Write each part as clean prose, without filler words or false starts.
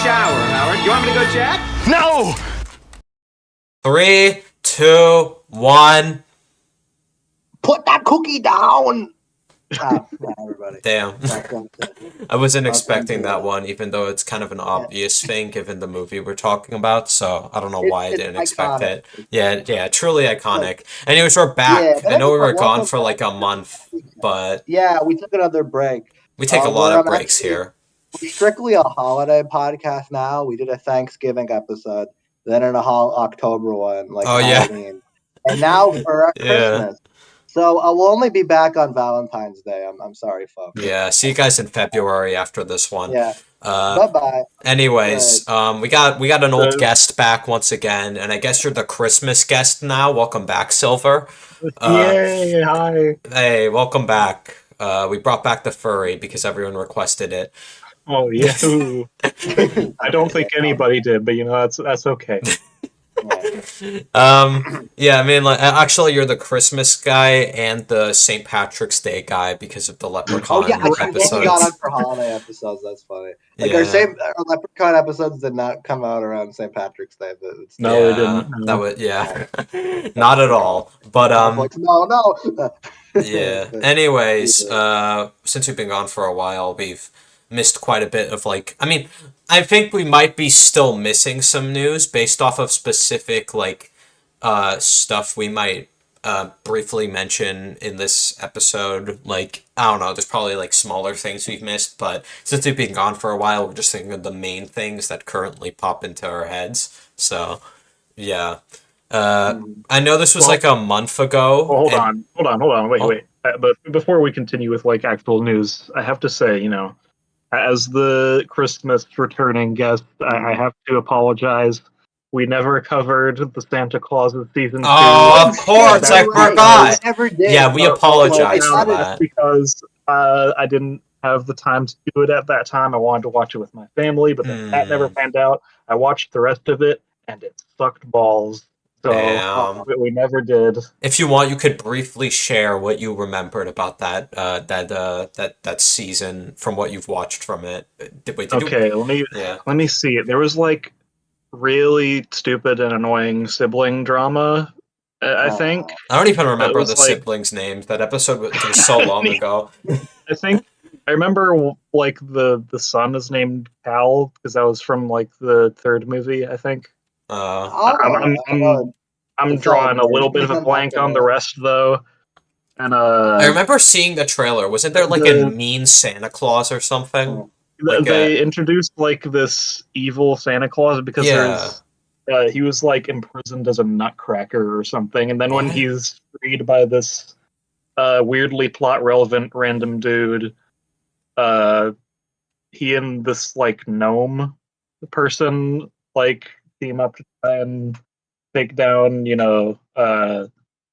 shower, Howard. You want me to go check? No! 3, 2, 1. Put that cookie down! Everybody. Damn. I wasn't expecting that one, even though it's kind of an obvious thing given the movie we're talking about, so I don't know why I didn't expect it. Yeah, truly iconic. Anyways, we're back. I know we were gone for like a month, but... Yeah, we took another break. We take a lot of breaks here. We're strictly a holiday podcast now. We did a Thanksgiving episode, then a October one, like Halloween. And now for Christmas. So I will only be back on Valentine's Day. I'm sorry, folks. Yeah, see you guys in February after this one. Yeah. Bye-bye. Anyways, we got an old guest back once again, and I guess you're the Christmas guest now. Welcome back, Silver. Yay, hi. Hey, welcome back. We brought back the furry because everyone requested it. Oh yeah. I don't think anybody did, but that's okay. Yeah, I mean, like, actually, you're the Christmas guy and the St. Patrick's Day guy because of the Leprechaun episodes. I got on for holiday episodes. That's funny. Like our Leprechaun episodes did not come out around St. Patrick's Day, but they didn't. That was not at all. But no. Yeah. Anyways, since we've been gone for a while, we've missed quite a bit of I think we might be still missing some news based off of specific stuff we might briefly mention in this episode. Like, I don't know, there's probably smaller things we've missed, but since we've been gone for a while, we're just thinking of the main things that currently pop into our heads. So, yeah. I know this was a month ago. Well, hold on, wait. But before we continue with actual news, I have to say, as the Christmas returning guest, I have to apologize. We never covered the Santa Claus of season 2. Oh, of course, I forgot. Never did. Yeah, we apologize for that. Because I didn't have the time to do it at that time. I wanted to watch it with my family, but that never panned out. I watched the rest of it, and it sucked balls. So we never did. If you want, you could briefly share what you remembered about that season from what you've watched from it. Let me see it. There was really stupid and annoying sibling drama. I think. I don't even remember the siblings' names. That episode was so long ago. I remember the son is named Cal because that was from the third movie. I think. I'm drawing a little bit of a blank on the rest though, and I remember seeing the trailer. Wasn't there a mean Santa Claus or something? They introduced this evil Santa Claus because he was imprisoned as a nutcracker or something, and then when he's freed by this weirdly plot relevant random dude, he and this gnome person team up to try and take down,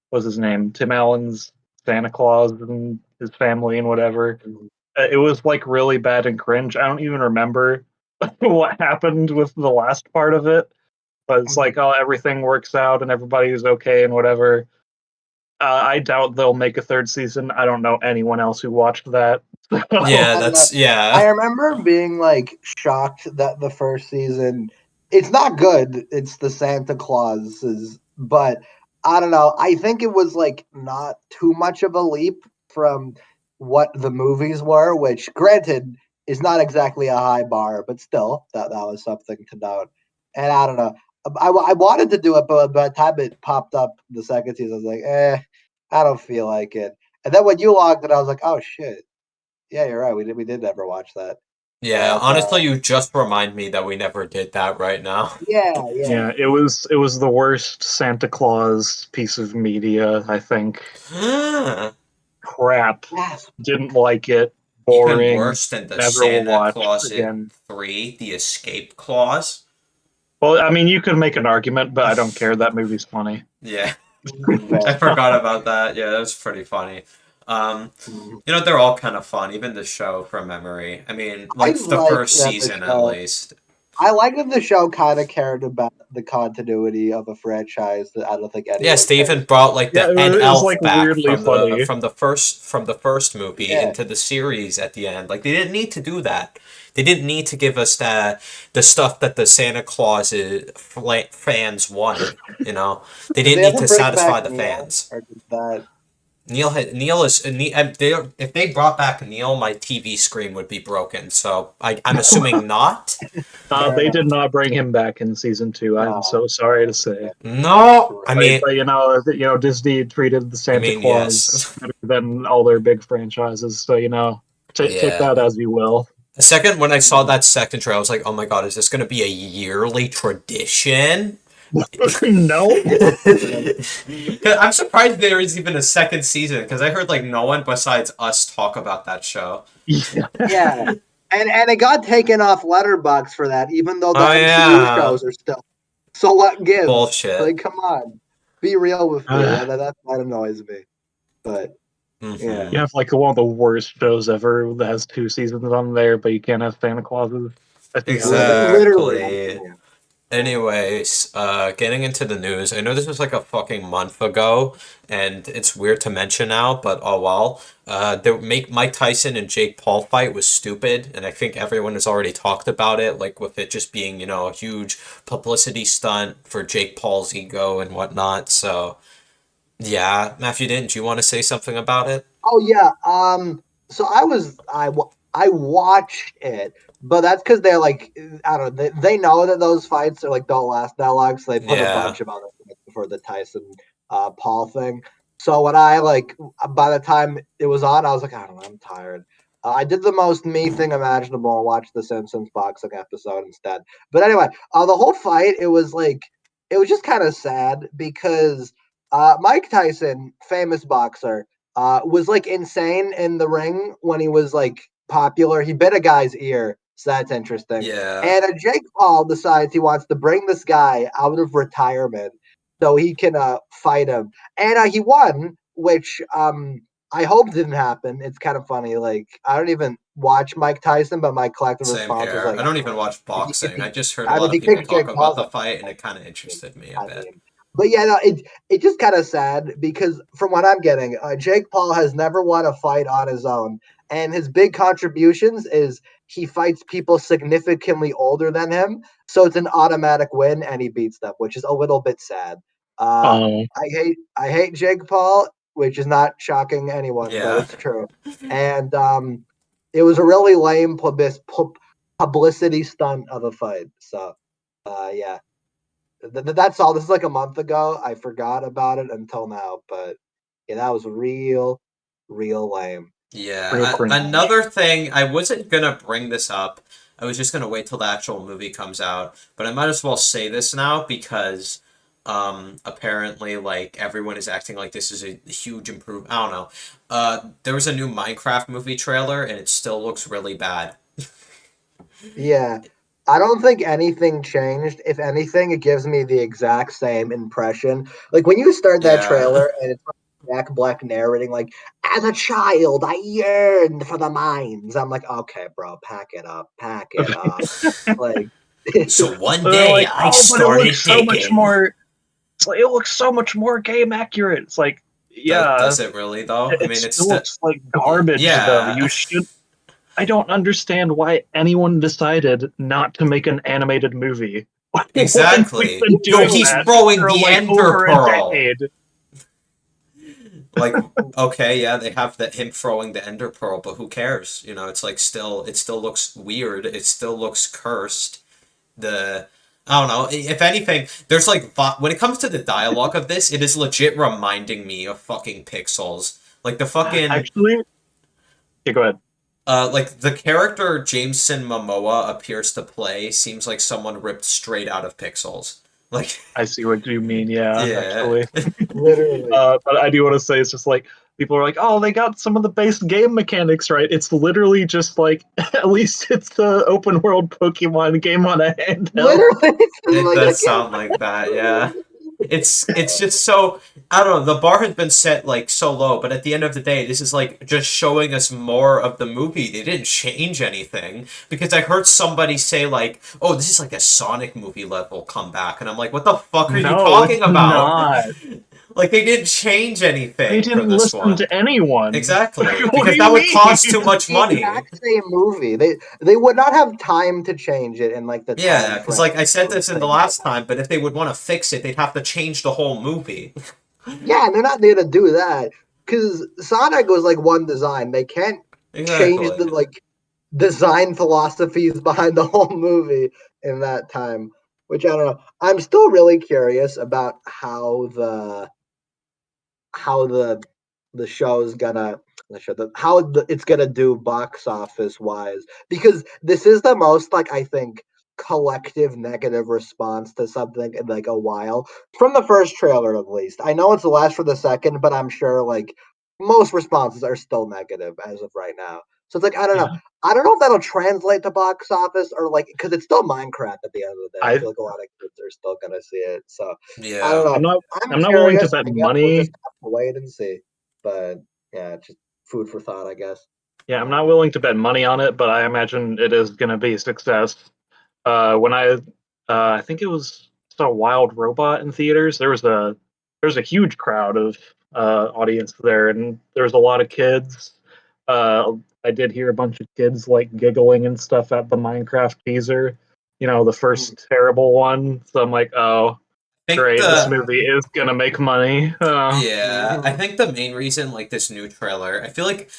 what's his name? Tim Allen's Santa Claus and his family and whatever. It was really bad and cringe. I don't even remember what happened with the last part of it. But it's everything works out and everybody's okay and whatever. I doubt they'll make a third season. I don't know anyone else who watched that. I remember being shocked that the first season, it's not good. It's the Santa Clauses, but I don't know. I think it was not too much of a leap from what the movies were, which granted is not exactly a high bar, but still that was something to note. And I don't know. I wanted to do it, but by the time it popped up the second season, I was like, I don't feel like it. And then when you logged it, I was like, oh shit. Yeah, you're right. We did never watch that. Yeah, honestly, you just remind me that we never did that right now. Yeah. It was the worst Santa Claus piece of media, I think. Crap. Yes. Didn't like it. Boring. Even worse than the Santa Claus in 3, the Escape Clause. Well, I mean, you could make an argument, but I don't care. That movie's funny. Yeah. I forgot about that. Yeah, that was pretty funny. They're all kind of fun, even the show from memory. I mean, the first season at least. I like that the show kind of cared about the continuity of a franchise that I don't think anyone. Yes, they even cares brought like the Ed it was Elf like back weirdly funny. from the first movie Yeah. into the series at the end. Like they didn't need to do that. They didn't need to give us the stuff that the Santa Claus fans wanted. You know, they Did didn't they need ever to bring satisfy back the Neil, fans. or did that? Neil is if they brought back Neil, my TV screen would be broken. So I'm assuming not. They did not bring him back in season 2. I'm so sorry to say. No, I mean, But Disney treated the Santa Claus yes. better than all their big franchises. So take Yeah. that as you will. The second when I saw that second trailer, I was like, "Oh my god, is this going to be a yearly tradition?" No. I'm surprised there is even a second season because I heard like no one besides us talk about that show. Yeah, and it got taken off Letterboxd for that, even though the MCU shows are still. So what gives? Bullshit. Like, come on, be real with me. That annoys me. But yeah, you have like one of the worst shows ever that has 2 seasons on there, but you can't have Santa Clauses. Exactly. Anyways, getting into the news. I know this was like a fucking month ago, and it's weird to mention now, but oh well. The Mike Tyson and Jake Paul fight was stupid, and I think everyone has already talked about it, like with it just being, a huge publicity stunt for Jake Paul's ego and whatnot. So, yeah, Matthew, didn't you want to say something about it? Oh yeah. So I watched it, but that's because they're like, I don't know. They know that those fights are like don't last that long, so they put a bunch of other things for the Tyson Paul thing. So when I by the time it was on, I was like, I don't know, I'm tired. I did the most me thing imaginable and watched the Simpsons boxing episode instead. But anyway, the whole fight, it was just kind of sad because Mike Tyson, famous boxer, was like insane in the ring when he was like popular. He bit a guy's ear, so that's interesting. Yeah. And Jake Paul decides he wants to bring this guy out of retirement so he can fight him, and he won, which I hope didn't happen. It's kind of funny. Like I don't even watch Mike Tyson, but my collective Same response here. was like, I don't even watch boxing. I just heard a I mean, lot of he people kicks talk Jake about Paul's the ass. fight, and it kind of interested me a bit. But yeah, no, it's just kind of sad because from what I'm getting, Jake Paul has never won a fight on his own, and his big contributions is he fights people significantly older than him, so it's an automatic win, and he beats them, which is a little bit sad. I hate Jake Paul, which is not shocking anyone, but it's true. And it was a really lame publicity stunt of a fight. So yeah. That's all. This is like a month ago. I forgot about it until now, but yeah, that was real lame. Yeah. Another thing, I wasn't gonna bring this up. I was just gonna wait till the actual movie comes out, but I might as well say this now because apparently like everyone is acting like this is a huge improvement. I don't know. There was a new Minecraft movie trailer and it still looks really bad. Yeah. I don't think anything changed. If anything, it gives me the exact same impression. Like when you start that trailer and it's Jack Black narrating, like, as a child, I yearned for the mines. I'm like, okay, bro, pack it up. Like, so one day I started digging. It looks so much more game accurate. It's like, yeah. Does it really though? I mean, it looks like garbage though. You should. I don't understand why anyone decided not to make an animated movie. Exactly. Yo, he's throwing the Ender Pearl. Like, okay, yeah, they have him throwing the Ender Pearl, but who cares? It's like it still looks weird. It still looks cursed. I don't know. If anything, there's like when it comes to the dialogue of this, it is legit reminding me of fucking Pixels. Like the fucking. Actually, yeah, go ahead. Like the character Jameson Momoa appears to play seems like someone ripped straight out of Pixels. Like I see what you mean. Yeah. Actually, literally. But I do want to say it's just like people are like, oh, they got some of the base game mechanics right. It's literally just like at least it's the open world Pokemon game on a handheld. Literally, it does sound like that. Yeah. It's just so, I don't know, the bar has been set like so low, but at the end of the day, this is like just showing us more of the movie. They didn't change anything because I heard somebody say like, "Oh, this is like a Sonic movie level comeback," and I'm like, "What the fuck are you No, it's talking about?" not. Like they didn't change They anything for didn't this listen one. to anyone. Exactly, What do because you that would mean? cost too much The money. exact same movie. They would not have time to change it in like the Yeah, time because frame. like I said of this in the things like last that. time, but if they would want to fix it, they'd have to change the whole movie. Yeah, and they're not there to do that because Sonic was like one design. They can't change the Exactly. like design philosophies behind the whole movie in that time. Which I don't know. I'm still really curious about how the show is gonna it's gonna do box office wise because this is the most like I think collective negative response to something in like a while from the first trailer at least. I know it's less for the second, but I'm sure like most responses are still negative as of right now. So it's like I don't know. Yeah. I don't know if that'll translate to box office or like because it's still Minecraft at the end of the day. I I feel like a lot of kids are still gonna see it. So I don't Yeah. I'm know. not I'm I'm not willing to curious. bet I guess we'll just money. have to wait and see. But yeah, just food for thought, I guess. Yeah, I'm not willing to bet money on it, but I imagine it is going to be a success. When I think it was saw Wild Robot in theaters, there was a huge crowd of audience there, and there was a lot of kids. I did hear a bunch of kids like giggling and stuff at the Minecraft teaser. The Mm. first terrible one. So I'm like, oh, I think great, this the movie is gonna make money. Yeah, I Mhm. think the main reason, like this new trailer, I think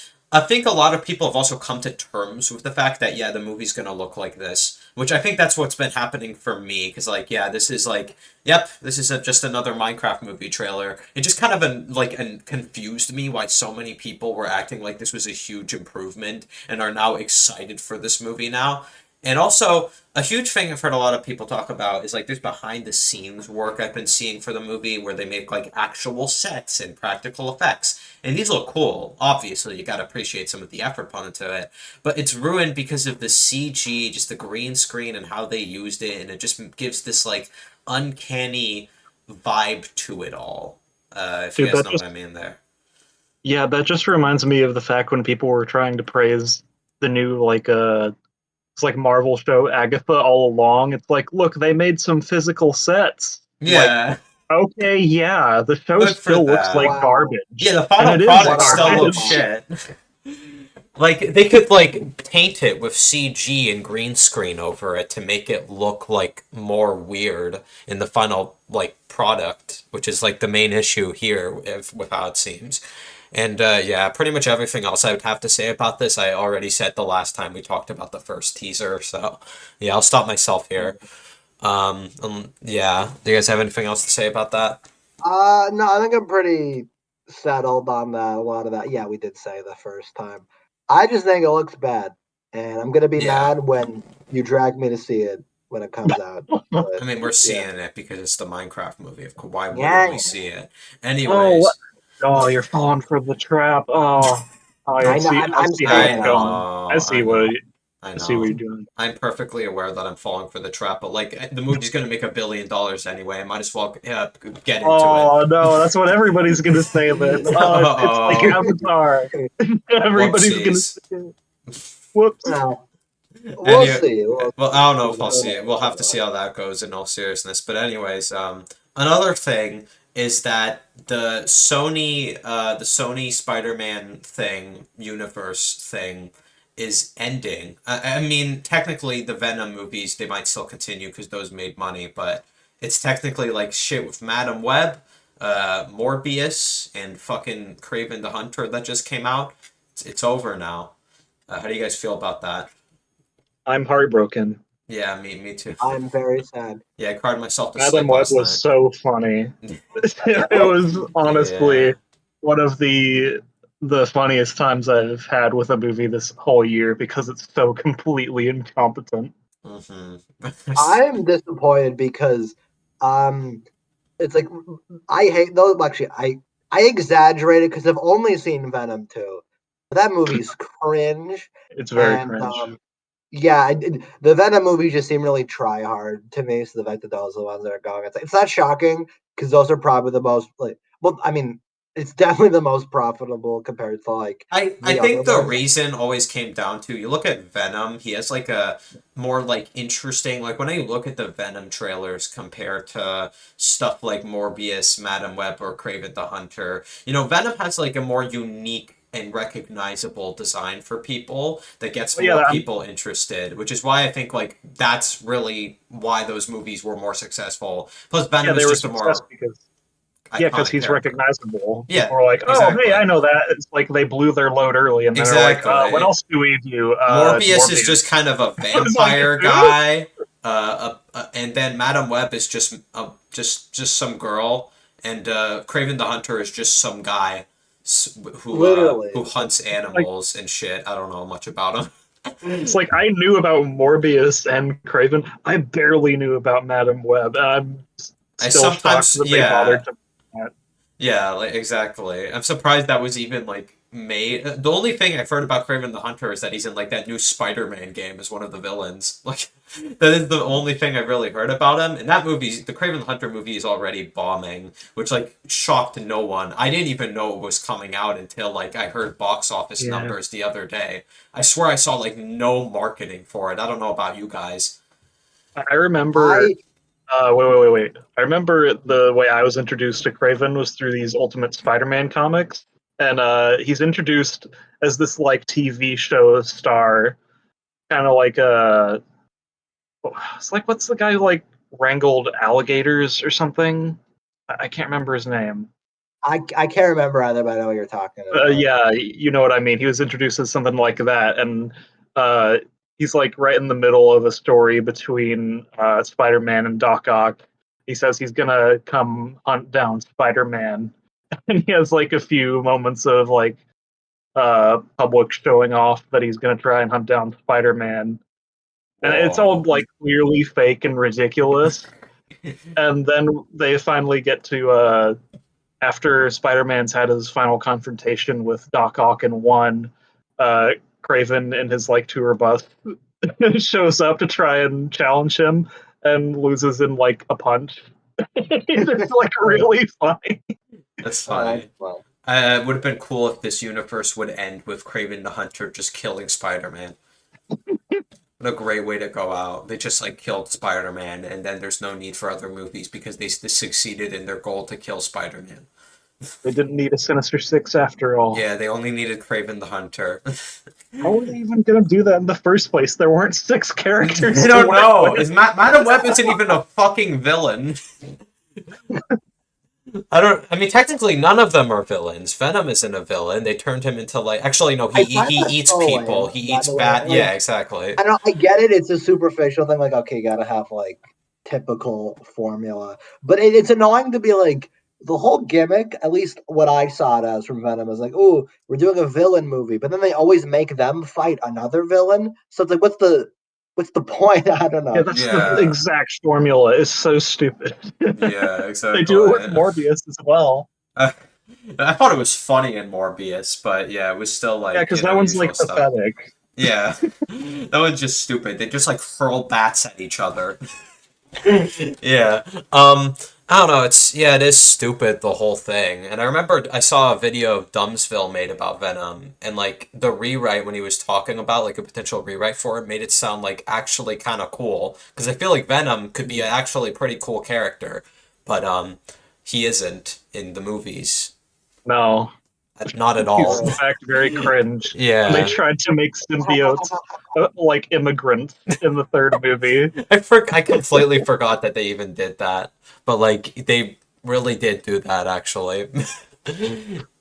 a lot of people have also come to terms with the fact that yeah, the movie's gonna look like this, which I think that's what's been happening for me, because like yeah, this is like, yep, this is just another Minecraft movie trailer. It just kind of confused me why so many people were acting like this was a huge improvement and are now excited for this movie now. And also, a huge thing I've heard a lot of people talk about is like there's behind the scenes work I've been seeing for the movie where they make like actual sets and practical effects. And these look cool. Obviously, you got to appreciate some of the effort put into it. But it's ruined because of the CG, just the green screen and how they used it. And it just gives this like uncanny vibe to it all. If you Dude, guys that know what just I mean there. Yeah, that just reminds me of the fact when people were trying to praise the new it's like Marvel show Agatha all along. It's like, look, they made some physical sets. Like, Yeah, okay, yeah, the show good for still looks like them. Wow. Yeah, garbage. the And final it is product What a still hype looks garbage. up. shit. Like they could like paint it with CG and green screen over it to make it look like more weird in the final like product, which is like the main issue here with how it seems. And yeah, pretty much everything else I would have to say about this, I already said the last time we talked about the first teaser. So yeah, I'll stop myself here. Yeah, do you guys have anything else to say about that? No, I think I'm pretty settled on that. A lot of that. Yeah, we did say the first time. I just think it looks bad, and I'm gonna be Yeah, mad when you drag me to see it when it comes out. I But mean we're yeah, seeing it because it's the Minecraft movie. Of course, why wouldn't we yeah. see it? Oh, Anyways. oh, you're falling for the trap. Oh, I I know. see. I'm, I I'm see how I it's saying it. going. I know, see I what know, I I see what know. you're doing. I'm perfectly aware that I'm falling for the trap, but like the movie's gonna make $1 billion anyway. I might as well get into it. Oh no, that's what everybody's gonna say then. Oh, it's like Oh, Avatar. Everybody's gonna whoopsies. say, whoops. No, And we'll you, see. We'll well, see. I don't know if You I'll see it. We'll have to see know. how that goes in all seriousness. But anyways, another thing is that the Sony Spider-Man thing, universe thing, is ending. I mean, technically, the Venom movies they might still continue because those made money, but it's technically like shit with Madam Web, Morbius, and fucking Craven the Hunter that just came out. It's over now. How do you guys feel about that? I'm heartbroken. Yeah, me too. I'm very sad. Yeah, I cried myself to Madam sleep Web last was night. so funny. It was honestly Yeah. one of the funniest times I've had with a movie this whole year because it's so completely incompetent. hmm I'm disappointed because um it's like I hate those actually I exaggerated because I've only seen Venom 2. That movie's cringe It's very and cringe. yeah, the Venom movies just seem really try hard to me. So the fact that those are the ones that are going, it's not shocking because those are probably the most like. Well, I mean, it's definitely the most profitable compared to like. I the think other the ones. reason always came down to you look at Venom, he has like a more like interesting like when I look at the Venom trailers compared to stuff like Morbius, Madam Web, or Kraven the Hunter, Venom has like a more unique and recognizable design for people that gets Well, yeah, more people interested, which is why I think like that's really why those movies were more successful. Plus Venom they is were a just a success more because iconic he's character. recognizable. Yeah, People are like, "Oh, hey, exactly. I know that." It's like they blew their load early, and then they're like, "What Exactly. else do we do?" Morbius is Morbius. just kind of a It's like, vampire who? guy, and then Madam Web is just some girl, and Kraven the Hunter is just some guy who Literally, hunts Like, animals and shit. I don't know much about him. it's like I knew about Morbius and Craven. I barely knew about Madam Web, and I'm I still shocked sometimes that they yeah. bothered to. Yeah, like exactly. I'm surprised that was even like made. The only thing I've heard about Kraven the Hunter is that he's in like that new Spider-Man game as one of the villains. Like that is the only thing I've really heard about him. And that movie, the Kraven the Hunter movie, is already bombing, which like shocked no one. I didn't even know it was coming out until like I heard box office Yeah, numbers the other day. I swear I saw like no marketing for it. I don't know about you guys. I remember. I Wait. I remember the way I was introduced to Craven was through these Ultimate Spider-Man comics, and he's introduced as this like TV show star, kind of like a. It's like what's the guy who like wrangled alligators or something? I can't remember his name. I can't remember either, but I know what you're talking about. Yeah, you know what I mean. He was introduced as something like that, and uh, he's like right in the middle of a story between Spider-Man and Doc Ock. He says he's gonna come hunt down Spider-Man, and he has like a few moments of like public showing off that he's gonna try and hunt down Spider-Man, and it's all Whoa. like clearly fake and ridiculous. And then they finally get to after Spider-Man's had his final confrontation with Doc Ock and won, Craven in his like tour bus shows up to try and challenge him and loses in like a punch. It's like really funny. That's That's funny. fun. It would have been cool if this universe would end with Kraven the Hunter just killing Spider-Man. What a great way to go out. They just like killed Spider-Man, and then there's no need for other movies because they succeeded in their goal to kill Spider-Man. They didn't need a Sinister Six after all. Yeah, they only needed Kraven the Hunter. How were they even going to do that in the first place? There weren't six characters I to don't work know. with. Is Madam Web isn't even a fucking villain. I mean, technically, none of them are villains. Venom isn't a villain. They turned him into like. Actually, no. I He find that eats so people. lame, He by eats the way. bat. Like, Yeah, exactly. I don't. I get it. It's a superficial thing. Like, okay, you gotta have like typical formula, but it's annoying to be like the whole gimmick. At least what I saw it as from Venom is like, oh, we're doing a villain movie, but then they always make them fight another villain. So it's like, what's the point? I don't Yeah, know. that's the Yeah. exact formula. It's so stupid. Yeah, They do it with exactly. Morbius as well. Uh, I thought it was funny in Morbius, but yeah, it was still Yeah, like because that one's usual like stuff. pathetic. Yeah, that one's just stupid. They just like hurl bats at each other. Yeah. I don't know. It is stupid the whole thing. And I remember I saw a video of Dumbsville made about Venom, and like the rewrite when he was talking about like a potential rewrite for it made it sound like actually kind of cool because I feel like Venom could be actually pretty cool character, but he isn't in the movies. No, Not at he's all. in fact very cringe. And they Yeah. tried to make symbiotes like immigrants in the third movie. I completely forgot that they even did that. But like they really did do that actually.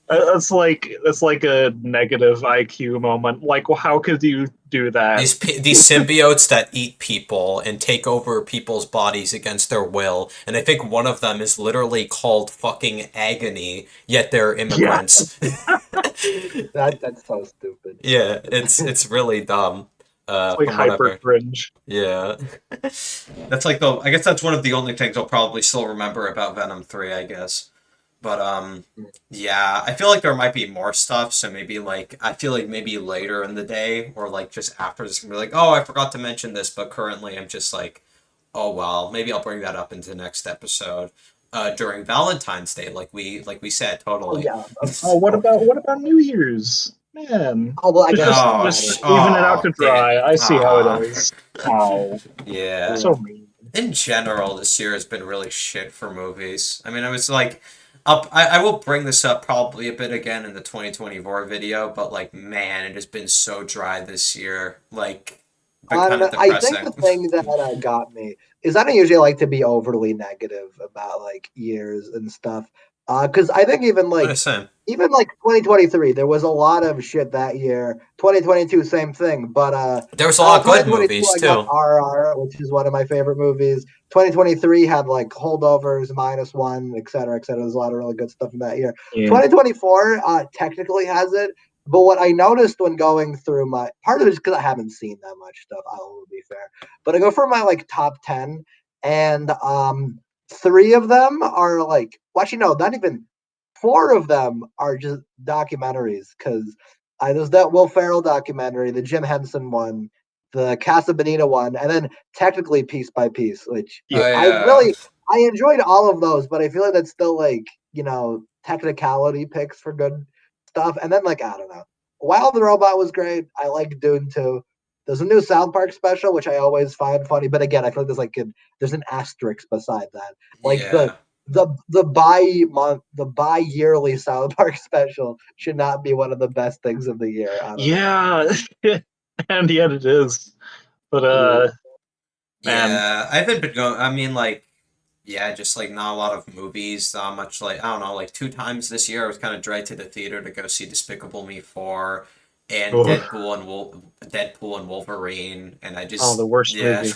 That's like a negative IQ moment. Like, well, how could you do that? These symbiotes that eat people and take over people's bodies against their will, and I think one of them is literally called fucking Agony, yet they're Yeah, immigrants. That's so stupid. Yeah, it's really dumb. it's like From what I've hyper heard. cringe. Yeah. That's like I guess that's one of the only things I'll probably still remember about Venom 3, I guess. But yeah, I feel like there might be more stuff, so maybe like I feel like maybe later in the day or like just after this gonna be like, oh, I forgot to mention this, but currently I'm just like, oh well, maybe I'll bring that up into the next episode. during Valentine's Day, like we said, totally. Oh, yeah. Oh, what about New Year's? Man. Oh, well, I guess Just leaving it out to dry. I see how it is. Oh. Yeah. So mean. In general, this year has been really shit for movies. I mean, I was like, I will bring this up probably a bit again in the 2024 video, but like, man, it has been so dry this year. Like, been kind of I depressing. think the thing that got me is I don't usually like to be overly negative about like years and stuff. Because I think even like 2023, there was a lot of shit that year. 2022, same thing. But there was a lot of good 2022, movies I got too. RR, which is one of my favorite movies. 2023 had like Holdovers, -1, et cetera, et cetera. There's a lot of really good stuff in that year. Yeah. 2024 technically has it. But what I noticed when going through my part of it is because I haven't seen that much stuff. I will be fair, but I go for my like top 10, and 3 of them are like, well, actually, no, not even 4 of them are just documentaries. Because there's that Will Ferrell documentary, the Jim Henson one, the Casa Bonita one, and then technically Piece by Piece, which Yeah. I enjoyed all of those, but I feel like that's still like technicality picks for good stuff. And then like I don't know, Wild the Robot was great. I like Dune too. There's a new South Park special, which I always find funny, but again, I feel like there's an asterisk beside that. Like Yeah. the bi-yearly South Park special should not be one of the best things of the year. I don't know. Yeah. And yet it is. But man. Yeah, I haven't been going. I mean, like, yeah, just like not a lot of movies. Not much. Like, I don't know. Like 2 times this year, I was kind of dragged to the theater to go see Despicable Me 4 and Ugh. Deadpool and Wolverine, and I just Oh, the worst movie.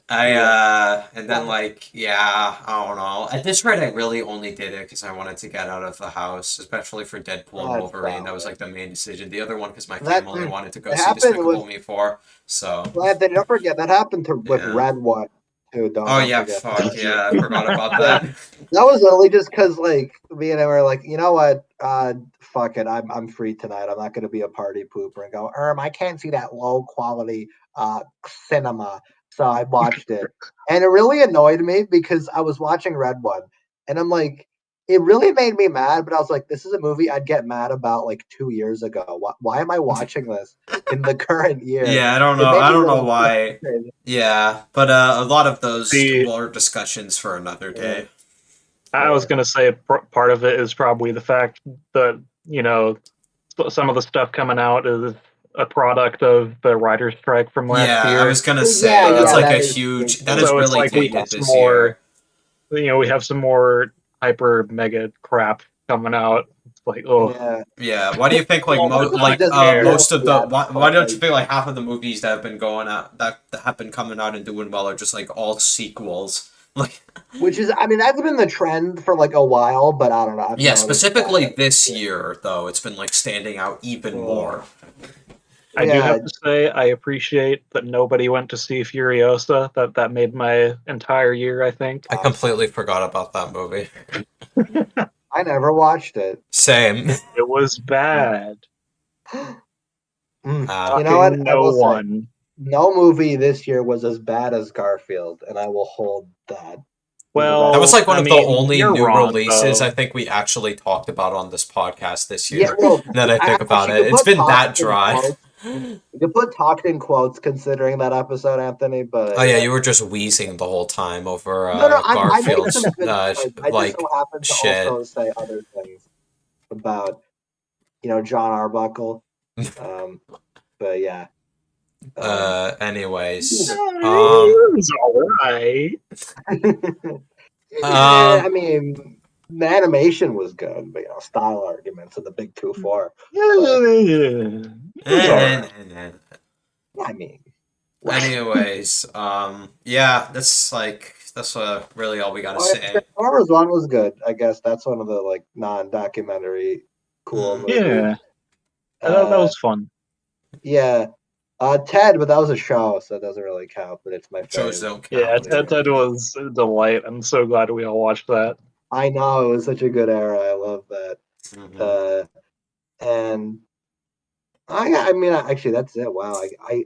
And then like, yeah, I don't know. At this rate, I really only did it because I wanted to get out of the house, especially for Deadpool and Wolverine. That was like the main decision. The other one because my family wanted to go see Despicable Me 4. So. Then don't forget that happened with Red One too. Don't yeah, forget. fuck yeah, I forgot about that. That was only just because like me and him were like, you know what, fuck it, I'm free tonight. I'm not gonna be a party pooper and go, I can't see that low quality cinema. So I watched it, and it really annoyed me because I was watching Red One, and I'm like, it really made me mad. But I was like, this is a movie I'd get mad about like 2 years ago. Why am I watching this in the current year? Yeah, I don't know. I don't know why. Yeah, but a lot of those were discussions for another day. I was gonna say part of it is probably the fact that some of the stuff coming out is a product of the writer's strike from last year. Yeah, I was gonna say that's like a huge. That is really like tainted this year. We have some more hyper mega crap coming out. It's like, oh yeah. Why do you think like most of the why don't you think like half of the movies that have been going out that have been coming out and doing well are just like all sequels? Like, which is, I mean, that's been the trend for like a while, but I don't know. Yeah, specifically this year though, it's been like standing out even more. I do have to say, I appreciate that nobody went to see Furiosa. That made my entire year, I think. I completely forgot about that movie. I never watched it. Same. It was bad. You know what? No movie this year was as bad as Garfield, and I will hold that. Well, that was like one of the only new releases I think we actually talked about on this podcast this year. That I think about it, it's been that dry. You could put talked in quotes considering that episode, Anthony. But oh yeah, you were just wheezing the whole time over Garfield's I just so happened to also say other things about John Arbuckle. But yeah. Anyways, it was all right. I mean, the animation was good, but style arguments and the big 2-4. I mean, anyways, yeah, that's really all we gotta say. Transformers 1 was good. I guess that's one of the like non-documentary cool movies. Yeah, that was fun. Yeah. Ted, but that was a show, so it doesn't really count. But it's my favorite. Shows don't count. Yeah, Ted was a delight. I'm so glad we all watched that. I know, it was such a good era. I love that. And I mean, actually, that's it. Wow, I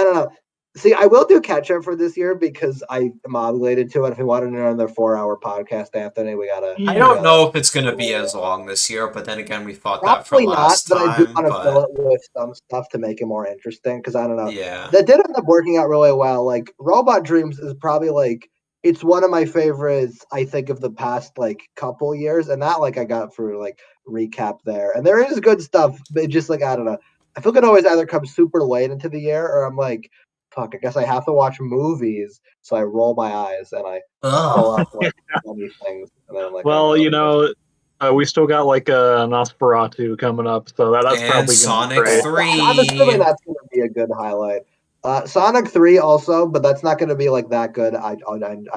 don't know. See, I will do catch up for this year because I am obligated to it. If we want to do another 4-hour podcast, Anthony, we gotta. I don't know if it's gonna be as long this year, but then again, we thought that for Probably not, last but I do time. want to fill But it with some stuff to make it more interesting. Because I don't know, yeah, that did end up working out really well. Like Robot Dreams is probably like it's one of my favorites. I think of the past like couple years, and that like I got through like recap there, and there is good stuff. But it just like I don't know, I feel like it always either comes super late into the year, or I'm like, fuck, I guess I have to watch movies. So I roll my eyes and I pull ugh. up like funny things, and then I'm like, all right, Well, I'll do this. we still got like a Nosferatu coming up, so that's And probably gonna be Sonic great. I'm assuming 3. that's going to be a good highlight. Sonic 3 also, but that's not going to be like that good. I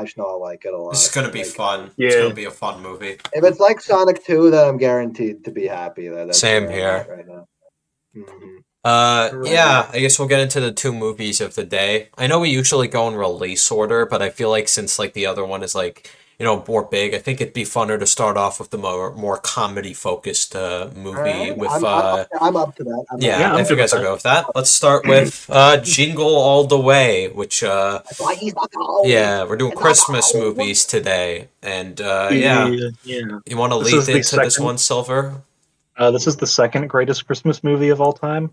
just know I like it a This is lot. gonna be Like fun. It's Yeah, gonna be a fun movie. if it's like Sonic 2, then I'm guaranteed to be happy. That's Same where I'm at here. right now. Mm-hmm. Yeah, I guess we'll get into the two movies of the day. I know we usually go in release order, but I feel like since like the other one is like, more big, I think it'd be funner to start off with the more comedy focused All movie right, with I'm up to that. I'm up yeah, yeah, to I'm if you good with guys are that. good with that. Let's start with Jingle All the Way, which That's why he's not home. yeah, we're doing It's not Christmas home. movies today. And yeah, Yeah, yeah. you want to This lead is the into this second. one, Silver? This is the second greatest Christmas movie of all time.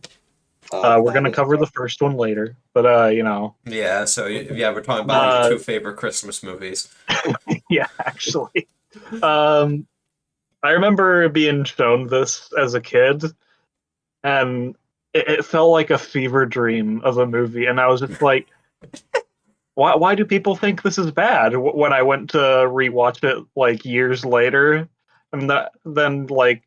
We're That gonna is cover the first one later, but Yeah, so yeah, we're talking about your uh, two favorite Christmas movies. yeah, actually, um, I remember being shown this as a kid, and it felt like a fever dream of a movie, and I was just like, why do people think this is bad? When I went to rewatch it like years later, and then like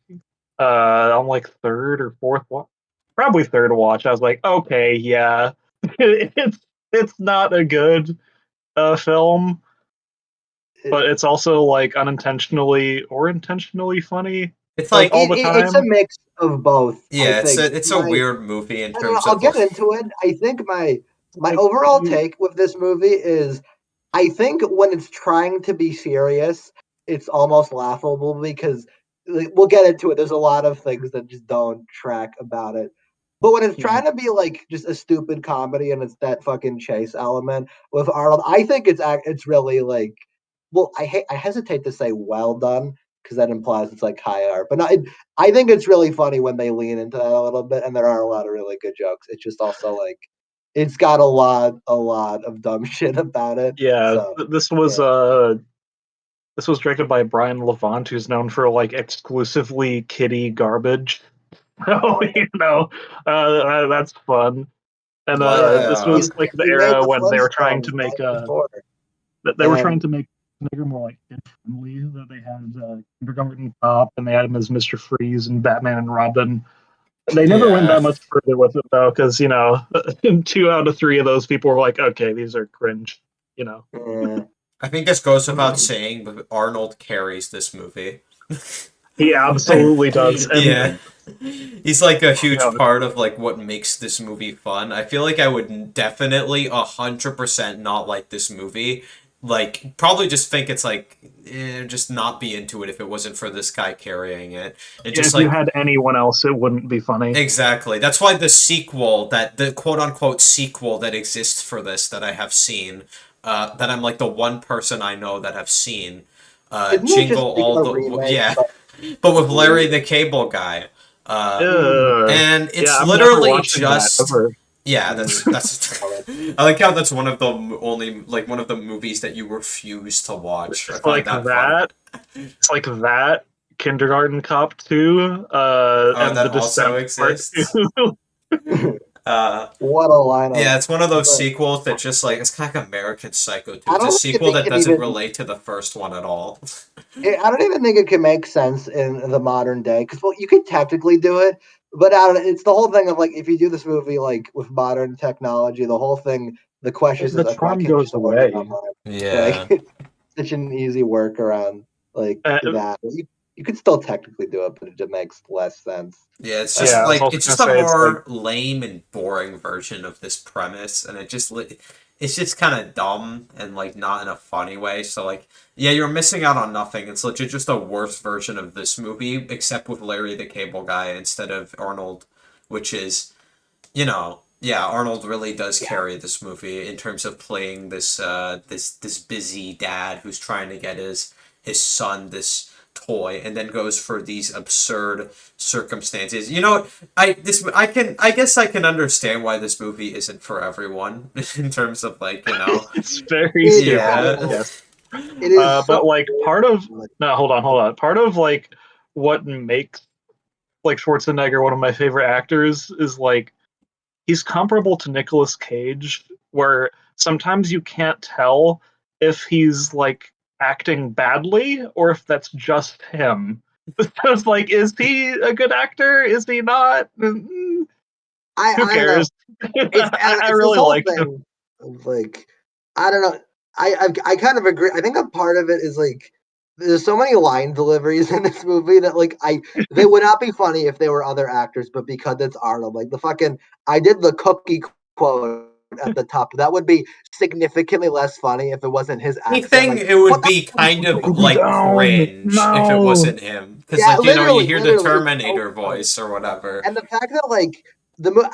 on like third or fourth watch, probably third watch, I was like, okay, yeah, it's not a good film, it, but it's also like unintentionally or intentionally funny, It's like like all the it's a time. mix of both. I yeah, think it's a weird movie in I don't know. terms I'll of get like into it. I think my Like, overall take with this movie is I think when it's trying to be serious, it's almost laughable because like, we'll get into it. There's a lot of things that just don't track about it. But when it's trying to be like just a stupid comedy and it's that fucking chase element with Arnold, I think it's really like well, I hesitate to say well done because that implies it's like high art, but not. I think it's really funny when they lean into that a little bit, and there are a lot of really good jokes. It's just also like it's got a lot of dumb shit about it. yeah, So yeah, this was directed by Brian Levant, who's known for like exclusively kiddie garbage. So that's fun. And this yeah. was like the he made era the when they were trying Flintstones to make right before, they were trying and to make Snyder more like kid friendly. That they had Kindergarten Cop and they had him as Mr. Freeze and Batman and Robin. They never went Yeah. that much further with it though, because two out of three of those people were like, okay, these are cringe. You know, yeah. I think this goes without saying, but Arnold carries this movie. he absolutely does, and Yeah. He's like a you huge know, part of like what makes this movie fun. I feel like I would definitely 100% not like this movie. Like probably just think it's like just not be into it if it wasn't for this guy carrying it. It just if you like had anyone else, it wouldn't be funny. exactly. That's why the sequel, that the quote unquote sequel that exists for this that I have seen, that I'm like the one person I know that have seen, Isn't it Jingle just all a the remake? yeah, But but with Larry weird. the Cable Guy, Yeah, and it's I'm never literally watching that just ever. yeah. That's I like how that's one of the only like one of the movies that you refuse to watch. I It's find like that fun. that. It's like that. Kindergarten Cop 2, Oh, and that The also Descent Part exists. 2. Uh, what a lineup! Yeah, it's one of those But sequels that just like it's kind of like American Psycho too. I It's a don't think sequel they that can doesn't even relate to the first one at all. I don't even think it can make sense in the modern day because well, you could technically do it, but I don't, it's the whole thing of like if you do this movie like with modern technology, the whole thing, the question is The like why charm can't you goes just order it away. online? Like Yeah, it's such an easy workaround like Uh, that. You could still technically do it, but it just makes less sense. yeah. It's just yeah, I was like also it's gonna just a say it's like more lame and boring version of this premise, and it's just kind of dumb and like not in a funny way. So like, yeah, you're missing out on nothing. It's legit just a worse version of this movie, except with Larry the Cable Guy instead of Arnold, which is you know Yeah, Arnold really does carry this movie in terms of playing this busy dad who's trying to get his son this toy and then goes for these absurd circumstances. You know, I guess I can understand why this movie isn't for everyone in terms of like, you know. It's very stupid. Yeah. Yes. It is But like part of like, no, hold on. Part of like what makes like Schwarzenegger one of my favorite actors is like he's comparable to Nicolas Cage, where sometimes you can't tell if he's like acting badly or if that's just him. It's like, is he a good actor? Is he not? Who I don't know. cares? I It's this really whole like him. thing of like I don't know. I kind of agree. I think a part of it is like there's so many line deliveries in this movie that like they would not be funny if they were other actors, but because it's Arnold, like the fucking I did the cookie quote at the top. That would be significantly less funny if it wasn't his I accent. think Like it what would the be kind of Cookie like down. cringe if it No. wasn't him, because yeah, like you know you literally, hear the it's so Terminator funny. voice or whatever. And the fact that like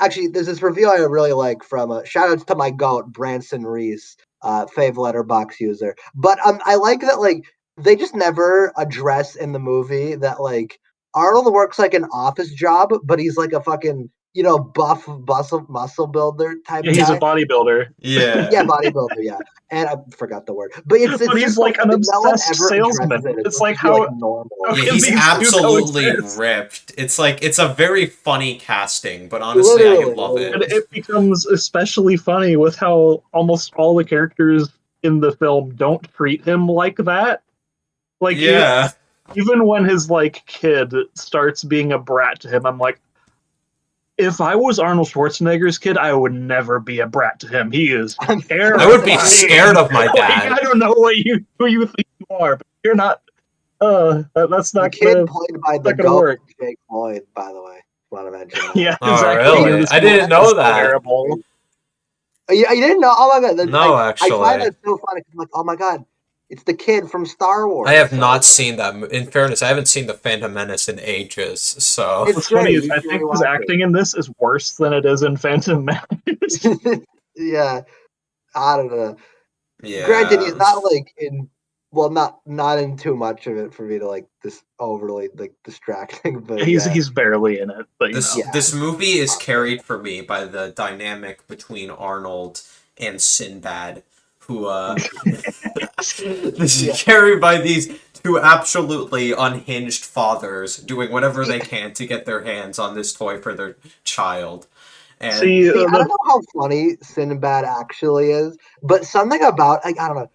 actually there's this review I really like from shout outs to my goat Branson Reese, fave letterbox user. But I like that like they just never address in the movie that like Arnold works like an office job, but he's like a fucking buff muscle builder type Yeah, he's a guy. bodybuilder. Yeah, Yeah. bodybuilder. Yeah, and I forgot the word, but it's But he's just so like an funny. No one obsessed ever addresses salesman. it. It's It's supposed like to be like how normal. Yeah, can he's these two absolutely coexist? ripped. It's like it's a very funny casting, but honestly, I Literally, love And it. it becomes especially funny with how almost all the characters in the film don't treat him like that. Like Yeah. even when his like kid starts being a brat to him, I'm like, if I was Arnold Schwarzenegger's kid, I would never be a brat to him. He is I'm I would be terrifying. scared of my Like I dad. don't know who you think you are, but you're not. That's The not kid gonna played by the not gonna GOAT work. Jake Lloyd, by the way. Want to mention that. Yeah, his Oh, acting in really? this I movie didn't know is that. terrible. Yeah, you didn't know? Oh my god! No, I find actually. that so funny. 'Cause I'm like, oh my god, it's the kid from Star I have Wars. not seen that. In fairness, I haven't seen The Phantom Menace in ages, so. It's What's funny great. is You I should think his rewatch acting in this is worse than it is in Phantom Menace. it. Yeah, I don't know. Granted, he's Yeah. not like in. Well, not in too much of it for me to like this overly like distracting. But yeah, He's barely in it, but you This know. yeah. this movie is carried for me by the dynamic between Arnold and Sinbad, who this Yeah. is carried by these two absolutely unhinged fathers doing whatever they can to get their hands on this toy for their child. And See, See, I don't know how funny Sinbad actually is, but something about like I don't know.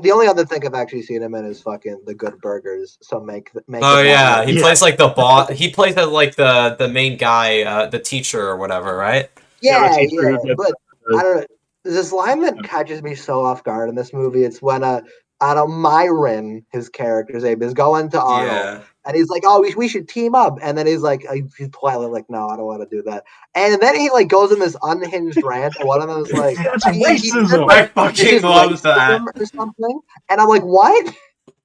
The only other thing I've actually seen him in is fucking The Good Burgers. So make oh of that yeah, what he you yeah, plays like the boss. He plays as like the main guy, the teacher or whatever, right? yeah, the Yeah, teacher yeah, who gets but I don't know. There's this line that catches me so off guard in this movie. It's when I don't Myron, his character's name, is going to Arnold, Yeah. and he's like, "Oh, we should team up," and then he's like, he's politely like, "No, I don't want to do that," and then he like goes in this unhinged rant, and one of them is like, that's he said racism. I like this fucking is love that. racism or something, and I'm like, "What?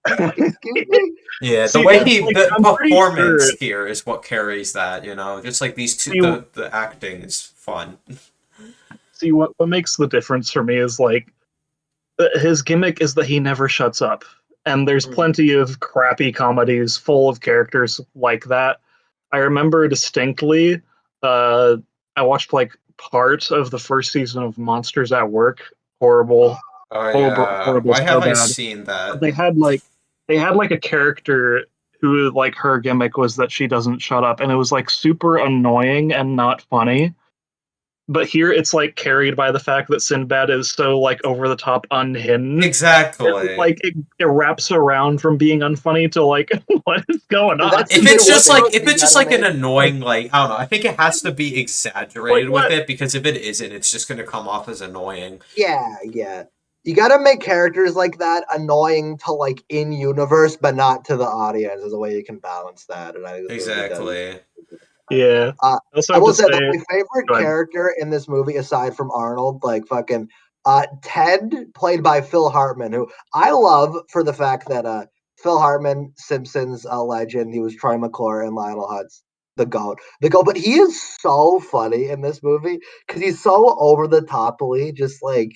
Excuse me?" Yeah, the See, way he like the I'm pretty sure. performance here is what carries that, you know. Just like these two See, the acting is fun. see what makes the difference for me is like his gimmick is that he never shuts up, and there's Mhm. plenty of crappy comedies full of characters like that. I remember distinctly. Uh, I watched like part of the first season of Monsters at Work. Horrible, Oh horrible, yeah. horrible, Why so have I bad. seen But that? they had like a character who like her gimmick was that she doesn't shut up, and it was like super annoying and not funny. But here it's like carried by the fact that Sinbad is so like over the top unhinged. Exactly. It wraps around from being unfunny to like what is going on? That's even If worse. it's You just gotta like an make annoying like I don't know, I think it has to be Like exaggerated with what? it because if it isn't, it's just gonna come off as annoying. yeah, yeah. You gotta make characters like that annoying to like in universe, but not to the audience. Is a way you can balance that, and I think this movie does. Exactly. Yeah. Uh, I also I have to will say that say, my favorite go ahead. character in this movie, aside from Arnold, like fucking Ted, played by Phil Hartman, who I love for the fact that Phil Hartman, Simpsons legend, he was Troy McClure and Lionel Hutz. the goat. The goat, but he is so funny in this movie because he's so over the toply, just like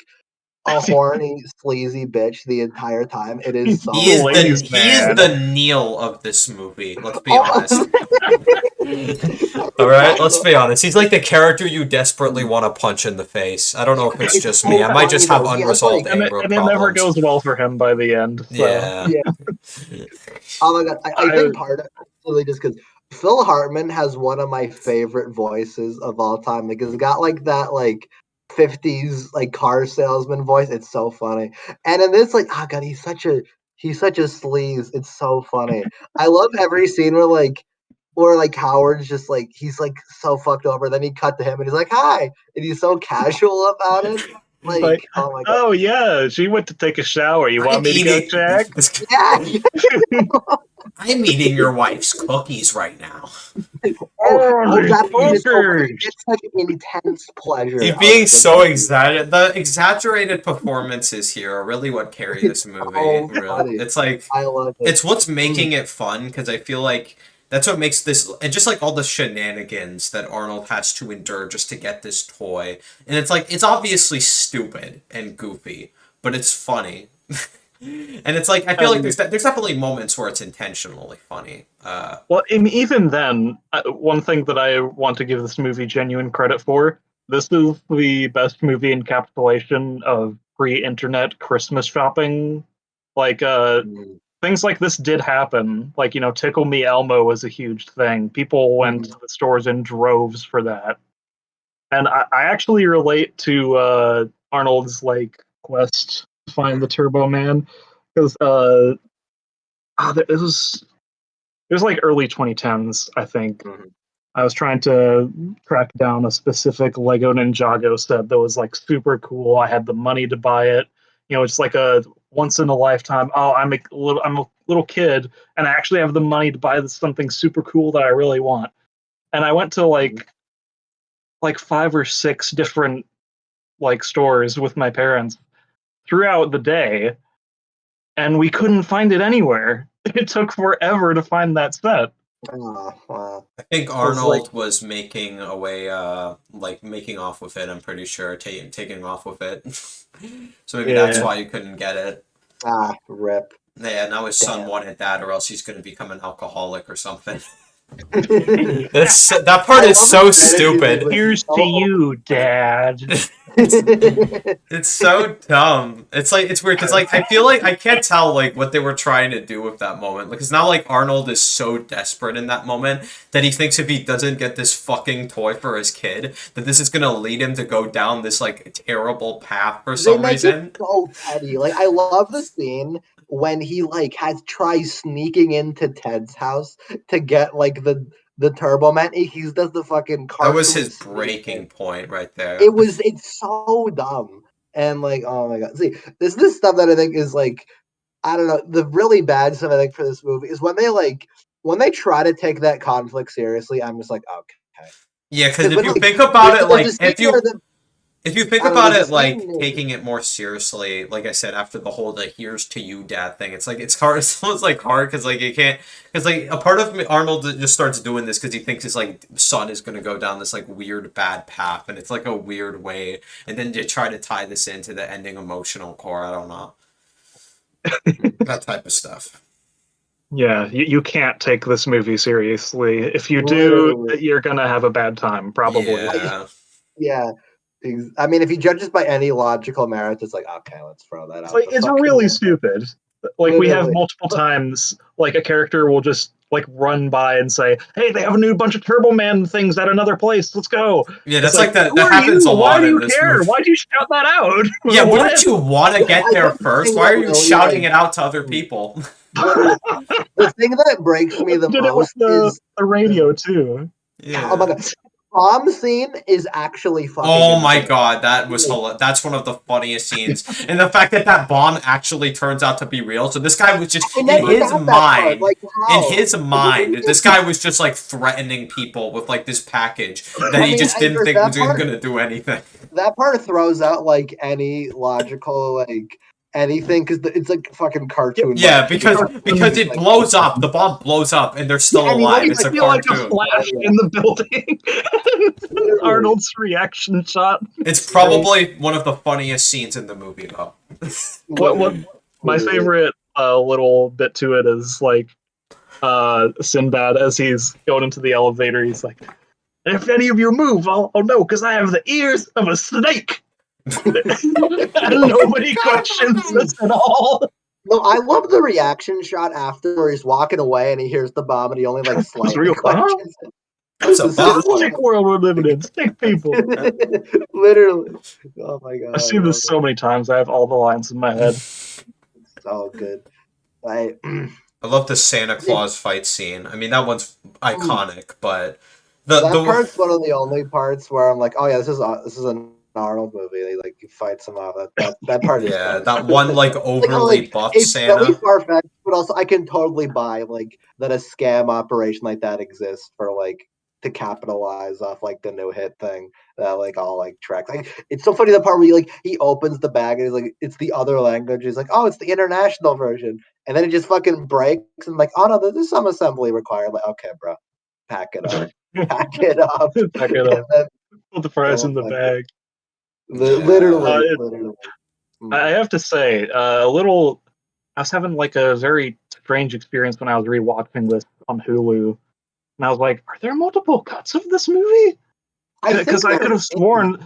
a horny, sleazy bitch the entire time. It is so. He is Ladies' he is man. the Neil of this movie. Let's be Oh. honest. All right, let's be honest. He's like the character you desperately want to punch in the face. I don't know if it's just me. I might just have unresolved anger and it problems. never goes well for him by the end. So. Yeah. Oh my god! I think part of it really just because Phil Hartman has one of my favorite voices of all time. Like, he's got like that like 50s like car salesman voice. It's so funny. And in this, like, oh god, he's such a sleaze. It's so funny. I love every scene where like Howard's just like he's like so fucked over. Then he cut to him and he's like, "Hi," and he's so casual about it. Like, oh my god. Oh yeah, she went to take a shower. You want me to go check? Yeah. I'm eating your wife's cookies right now. It's such an intense pleasure. He's being so exaggerated. The exaggerated performances here are really what carry this movie. Really. It's like I love it. It's what's making it fun because I feel like that's what makes this, and just like all the shenanigans that Arnold has to endure just to get this toy, and it's like it's obviously stupid and goofy, but it's funny. And it's like I feel like there's definitely moments where it's intentionally funny. Well, even then, one thing that I want to give this movie genuine credit for: this is the best movie encapsulation of pre-internet Christmas shopping. Like, things like this did happen. Like, Tickle Me Elmo was a huge thing. People went to the stores in droves for that. And I actually relate to Arnold's like quest to find the Turbo Man because it was like early 2010s, I think. I was trying to track down a specific Lego Ninjago set that was like super cool. I had the money to buy it. It's like a once in a lifetime. Oh, I'm a little kid, and I actually have the money to buy something super cool that I really want. And I went to like 5 or 6 different like stores with my parents throughout the day, and we couldn't find it anywhere. It took forever to find that set. Oh, wow. I think Arnold was making away, making off with it. I'm pretty sure taking off with it. So maybe that's why you couldn't get it. Rip. Yeah, now his son wanted that, or else he's going to become an alcoholic or something. That part is so stupid. Here's to you, Dad. It's so dumb. It's weird because I feel like I can't tell what they were trying to do with that moment, because now Arnold is so desperate in that moment that he thinks if he doesn't get this fucking toy for his kid, that this is gonna lead him to go down this terrible path for some reason. It so petty. I love the scene when he tries sneaking into Ted's house to get the Turbo Man. He does the fucking car. That was his breaking point right there. It's so dumb. And oh my god. See, this is stuff that I think is I don't know, the really bad stuff I think for this movie is when they try to take that conflict seriously, I'm just okay. Yeah, because if you think about it, if you think about it, taking it more seriously, like I said, after the whole "here's to you, Dad" thing, it's hard. It's almost hard because you can't, because a part of Arnold just starts doing this because he thinks his son is gonna go down this weird bad path, and it's a weird way, and then you try to tie this into the ending emotional core. I don't know, that type of stuff. Yeah, you can't take this movie seriously. If you do, you're gonna have a bad time, probably. Yeah. I mean, if you judge this by any logical merit, it's okay, let's throw that out. It's really stupid. We have multiple times, a character will just run by and say, "Hey, they have a new bunch of Turbo Man things at another place. Let's go." Yeah, that's that happens a lot in this movie. Why do you shout that out? Yeah, wouldn't you want to get there first? Why are you shouting it out to other people? The thing that breaks me the most is the radio too. Yeah. Oh my god. Prom scene is actually fucking Oh my god, that was that's one of the funniest scenes. And the fact that bomb actually turns out to be real. So this guy was just in his mind. In his mind, this guy was just threatening people with this package that he just didn't think was going to do anything. That part throws out any logical anything because it's like fucking cartoon. Yeah, because it blows up. The bomb blows up, and they're still alive. It's a cartoon. Flash in the building. Arnold's reaction shot. It's probably one of the funniest scenes in the movie, though. What my favorite little bit to it is like Sinbad as he's going into the elevator. He's like, "If any of you move, I'll know because I have the ears of a snake." And nobody questions this at all. No, I love the reaction shot after where he's walking away and he hears the bomb and he only like slightly questions it. That's a bomb. Sick world we're living in. Sick people. Literally. Oh my god. I've seen this so many times. I have all the lines in my head. So good. I love the Santa Claus fight scene. I mean, that one's iconic, but that part's one of the only parts where I'm like, oh yeah, this is an Arnold movie. He fights him off. That part is yeah, that one overly buff it's Santa. It's really far-fetched, but also I can totally buy that a scam operation like that exists for to capitalize off the new hit thing that all tracks. It's so funny the part where he opens the bag and he's it's the other language. He's like, oh, it's the international version, and then it just fucking breaks and oh no, there's some assembly required. Okay, bro, pack it up, pack it up, pack it up. Then, put the fries in the bag. Literally. I have to say, I was having a very strange experience when I was rewatching this on Hulu. And I was like, are there multiple cuts of this movie? Because I could have sworn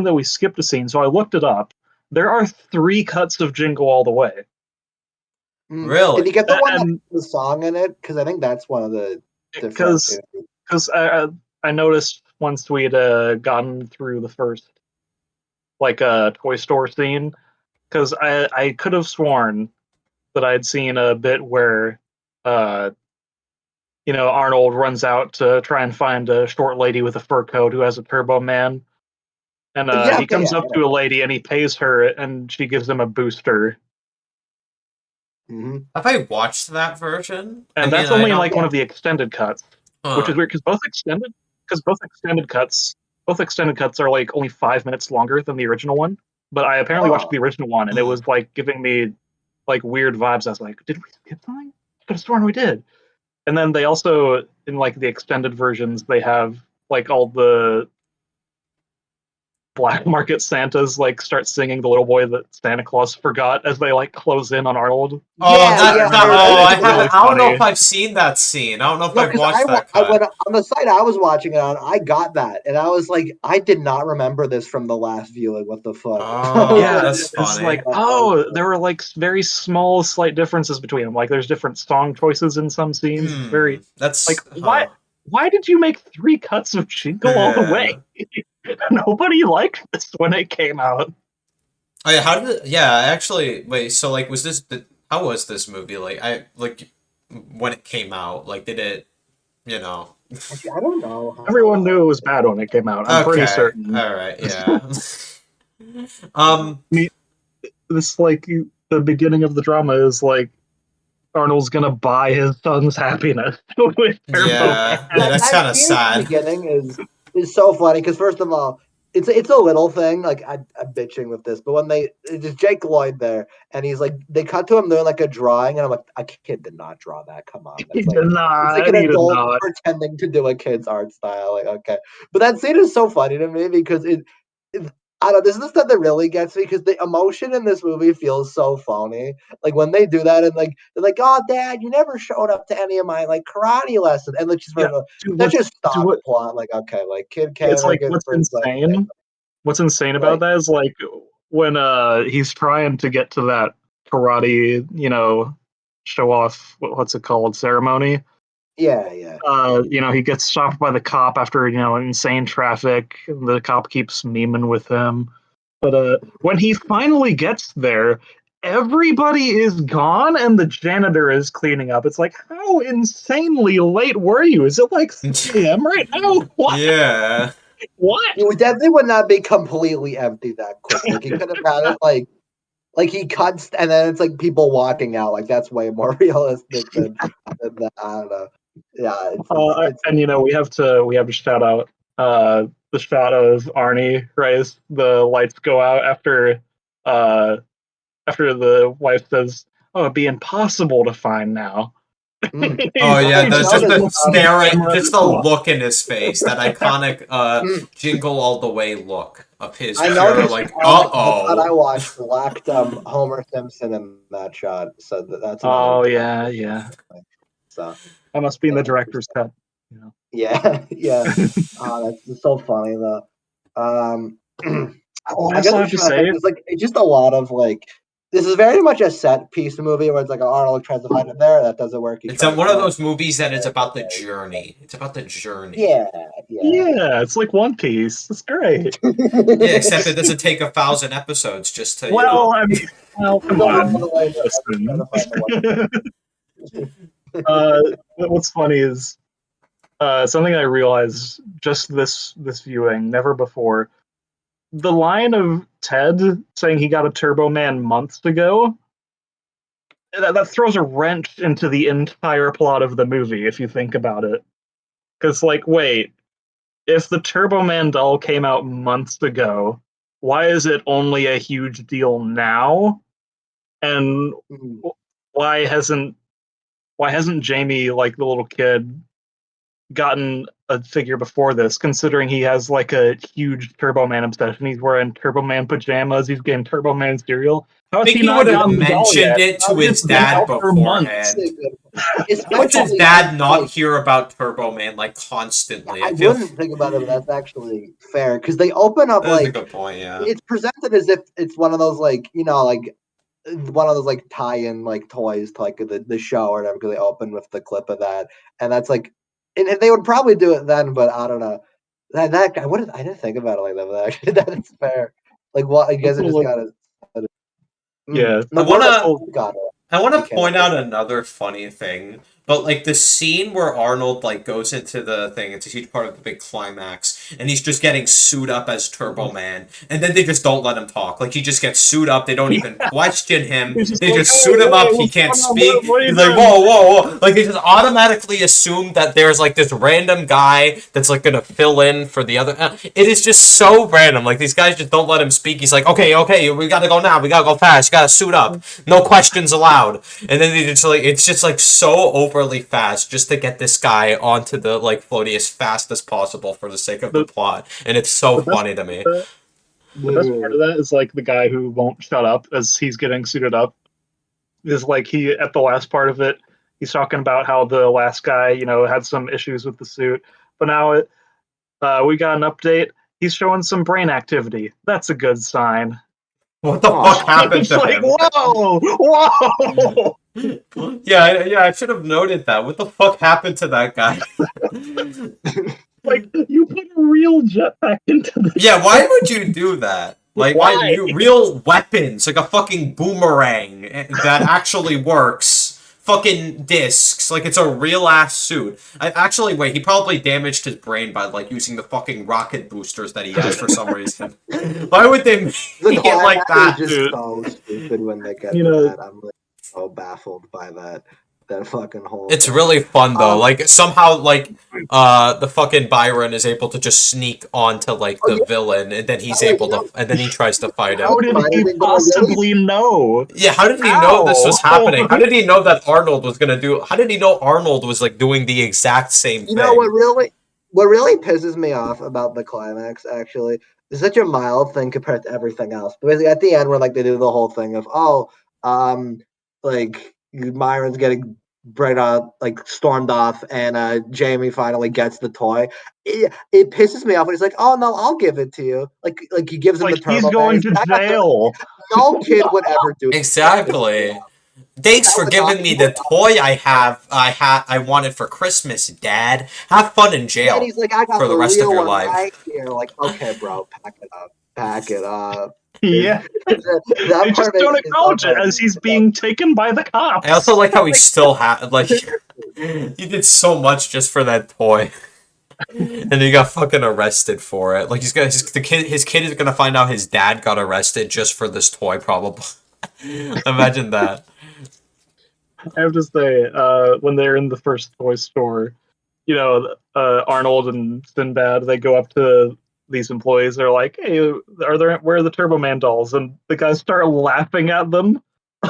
that we skipped a scene, so I looked it up. There are 3 cuts of Jingle All the Way. Really? Did you get the one that has the song in it? Because I think that's one of the different. Because I noticed once we'd gotten through the first Toy Store scene, because I could have sworn that I'd seen a bit where Arnold runs out to try and find a short lady with a fur coat who has a Turbo Man. And he comes up to a lady and he pays her and she gives him a booster. Mm-hmm. Have I watched that version? And that's only one of the extended cuts, which is weird because both extended cuts are only 5 minutes longer than the original one. But I apparently watched the original one and it was giving me weird vibes. I was like, did we skip something? I could have sworn we did. And then they also, in the extended versions, they have all the black market Santas start singing "The Little Boy That Santa Claus Forgot" as they close in on Arnold. I don't know if I've seen that scene. I don't know if I've watched that cut. On the site I was watching it on, I got that, and I was like, I did not remember this from the last viewing. What the fuck? Oh, yeah, that's funny. It's there were very small, slight differences between them. There's different song choices in some scenes. That's why did you make 3 cuts of Jingle All the Way? Nobody liked this when it came out. Oh, yeah, how did it? Yeah, actually, wait. So, was this? How was this movie? When it came out, did it? I don't know. Everyone knew it was bad when it came out. I'm pretty certain. All right. Yeah. This the beginning of the drama is Arnold's gonna buy his son's happiness with that's kind of sad. The beginning is so funny because first of all, it's a little thing. I'm bitching with this, but when it's Jake Lloyd there, and he's they cut to him doing a drawing, and I'm like, a kid did not draw that. Come on, he did not. It's an adult pretending to do a kid's art style. Okay, but that scene is so funny to me because it I don't know, this is the stuff that really gets me because the emotion in this movie feels so phony. When they do that and they're like, "Oh, Dad, you never showed up to any of my karate lessons," and that just stops the plot. Okay, kid can't. It's what's insane. What's insane about that is when he's trying to get to that karate, show off what's it called, ceremony. Yeah. He gets stopped by the cop after, insane traffic. The cop keeps memeing with him. But when he finally gets there, everybody is gone and the janitor is cleaning up. It's how insanely late were you? Is it 3 a.m. right now? What? Yeah. What? You definitely would not be completely empty that quick. You could have had it he cuts and then it's people walking out. That's way more realistic than that. I don't know. Yeah, and we have to shout out the shot of Arnie, right? As the lights go out after after the wife says, "Oh, it'd be impossible to find now." Oh yeah, just the staring, just the look in his face, that iconic Jingle All the Way look of his pure like, the pod I watched lacked Homer Simpson in that shot, so that's another. Oh yeah. So that must be in the director's cut. Yeah. That's so funny though. I guess I have to say, it's just a lot of like. This is very much a set piece movie where it's like Arnold tries to find it there, that doesn't work. It's one of those movies that is about the journey. It's about the journey. Yeah. It's like One Piece. It's great. Yeah, except it doesn't take 1,000 episodes just to. I mean, come on. What's funny is something I realized just this viewing, never before. The line of Ted saying he got a Turbo Man months ago, that throws a wrench into the entire plot of the movie, if you think about it. Because, like, wait, if the Turbo Man doll came out months ago, why is it only a huge deal now? And why hasn't Jamie, like the little kid, gotten a figure before this, considering he has like a huge Turbo Man obsession? He's wearing Turbo Man pajamas, he's getting Turbo Man cereal. I think he would have mentioned it to his dad beforehand. Would his dad not hear about Turbo Man like constantly? I wouldn't think about it, but that's actually fair because they open up that's a good point. Yeah, it's presented as if it's one of those like one of those like tie-in like toys to like the show or whatever, because they open with the clip of that, and that's like, and they would probably do it then, but I don't know. That guy, I didn't think about it like that, but actually that's fair. Like, what, you guys have just got it. Yeah, I want to point out another funny thing, but like the scene where Arnold like goes into the thing, it's a huge part of the big climax, and he's just getting suited up as Turbo Man, and then they just don't let him talk. Like, he just gets suited up, they don't even question him. They just suit him up, he can't speak. He's like, whoa. Like, they just automatically assume that there's like this random guy that's like gonna fill in for the other. It is just so random. Like, these guys just don't let him speak. He's like, okay, we gotta go now. We gotta go fast. You gotta suit up. No questions allowed. And then they just like, it's just like so overly fast just to get this guy onto the like floaty as fast as possible for the sake of the plot, and it's so funny to me. The best part of that is like the guy who won't shut up as he's getting suited up is like, he, at the last part of it, he's talking about how the last guy, had some issues with the suit, but now we got an update. He's showing some brain activity. That's a good sign. What the fuck happened to him? Whoa! Yeah, I should have noted that. What the fuck happened to that guy? Like, you put a real jetpack into this. Yeah, why would you do that? Like, why? Real weapons, like a fucking boomerang that actually works. Fucking discs, like it's a real ass suit. Wait, he probably damaged his brain by like using the fucking rocket boosters that he has for some reason. Why would they make it like that, dude? So stupid when they get that. I'm like so baffled by that fucking whole. It's really fun though. Like, somehow, like the fucking Byron is able to just sneak onto like the villain, and then he's able to, and then he tries to fight him. How did he possibly know? Yeah, how did he know this was happening? How did he know that Arnold was gonna do? How did he know Arnold was like doing the exact same thing? You know what really pisses me off about the climax, actually, is such a mild thing compared to everything else. Because at the end, where like they do the whole thing of like Myron's getting like stormed off, and Jamie finally gets the toy. It pisses me off when he's like, "Oh no, I'll give it to you." Like he gives him the turbo. He's going to jail. No kid would ever do exactly. Thanks for giving me the toy I wanted for Christmas, Dad. Have fun in jail. And he's like, I got for the rest of your life. Right here. Like, okay, bro, pack it up. Yeah. They just don't acknowledge it as he's being taken by the cops. I also like how he still had, like, he did so much just for that toy. And he got fucking arrested for it. Like, his kid is gonna find out his dad got arrested just for this toy, probably. Imagine that. I have to say, when they're in the first toy store, Arnold and Sinbad, they go up to these employees are like, "Hey, where are the Turbo Man dolls?" And the guys start laughing at them,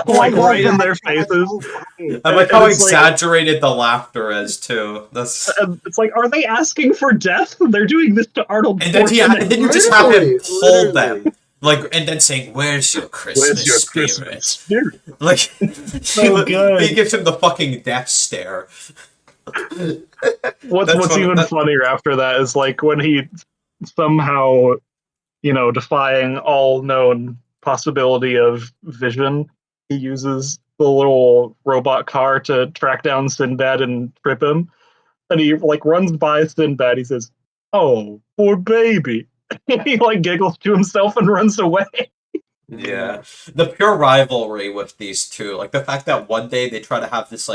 like right in their faces. I like how exaggerated the laughter is too. It's like, are they asking for death? They're doing this to Arnold. And then you just have him pull them, and then saying, "Where's your Christmas spirit?" Like, so good. He gives him the fucking death stare. What's even funnier after that is like when he somehow, defying all known possibility of vision, he uses the little robot car to track down Sinbad and trip him, and he runs by Sinbad. He says, "Oh, poor baby." He giggles to himself and runs away. Yeah, the pure rivalry with these two, the fact that one day they try to have this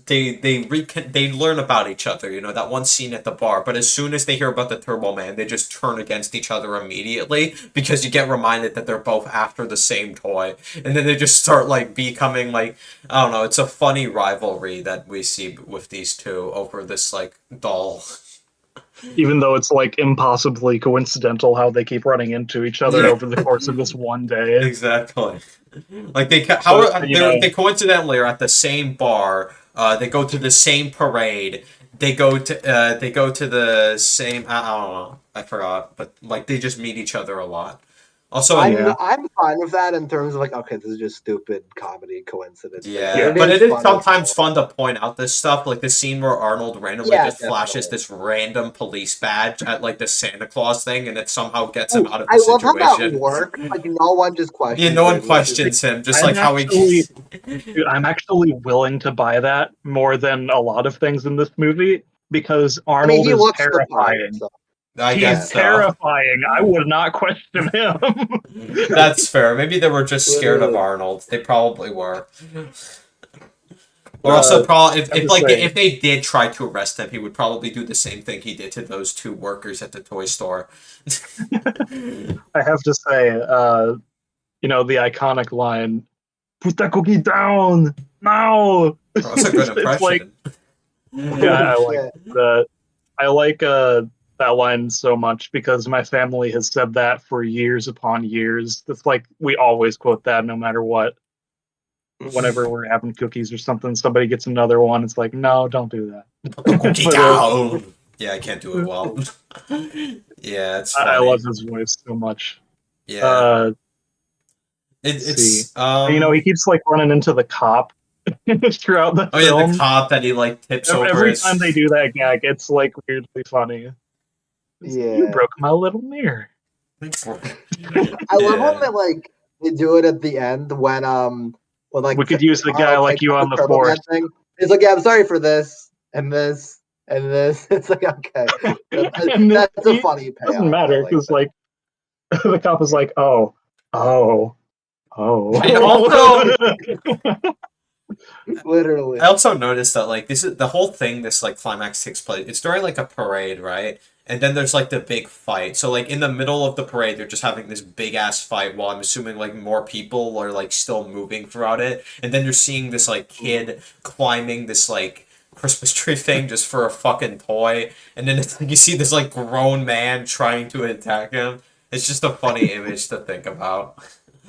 they learn about each other, that one scene at the bar, but as soon as they hear about the Turbo Man, they just turn against each other immediately because you get reminded that they're both after the same toy, and then they just start becoming I don't know, it's a funny rivalry that we see with these two over this doll. Even though it's impossibly coincidental how they keep running into each other over the course of this one day. Exactly. They coincidentally are at the same bar. They go to the same parade. They go to the same. I don't know. I forgot, but they just meet each other a lot. Also, I'm fine with that in terms of okay, this is just stupid comedy coincidence. Yeah, but it is sometimes fun to point out this stuff, like the scene where Arnold randomly flashes this random police badge at the Santa Claus thing, and it somehow gets him out of the situation. I love how that works. No one just questions. Yeah, no one questions him. Just how he. Dude, I'm actually willing to buy that more than a lot of things in this movie because Arnold is terrifying. He's terrifying. I would not question him. That's fair. Maybe they were just scared of Arnold. They probably were. Or also, probably if they did try to arrest him, he would probably do the same thing he did to those two workers at the toy store. I have to say, the iconic line, "Put that cookie down now." That's a good impression. I like that. I like that line so much because my family has said that for years upon years. It's we always quote that no matter what. Whenever we're having cookies or something, somebody gets another one. It's no, don't do that. Cookie down. Yeah, I can't do it well. Yeah, it's funny. I love his voice so much. Yeah. It's he keeps running into the cop throughout the film. Yeah, the cop that he tips over. Every time they do that gag, it's weirdly funny. Yeah, you broke my little mirror. I love when they do it at the end when we could use the guy like you on the force. It's yeah, I'm sorry for this and this and this. It's okay, that's a funny payoff. Doesn't matter because the cop is oh. And also, literally. I also noticed that this is the whole thing. This climax takes place. It's during a parade, right? And then there's the big fight. So in the middle of the parade, they're just having this big ass fight. While I'm assuming more people are still moving throughout it. And then you're seeing this kid climbing this Christmas tree thing just for a fucking toy. And then it's you see this grown man trying to attack him. It's just a funny image to think about.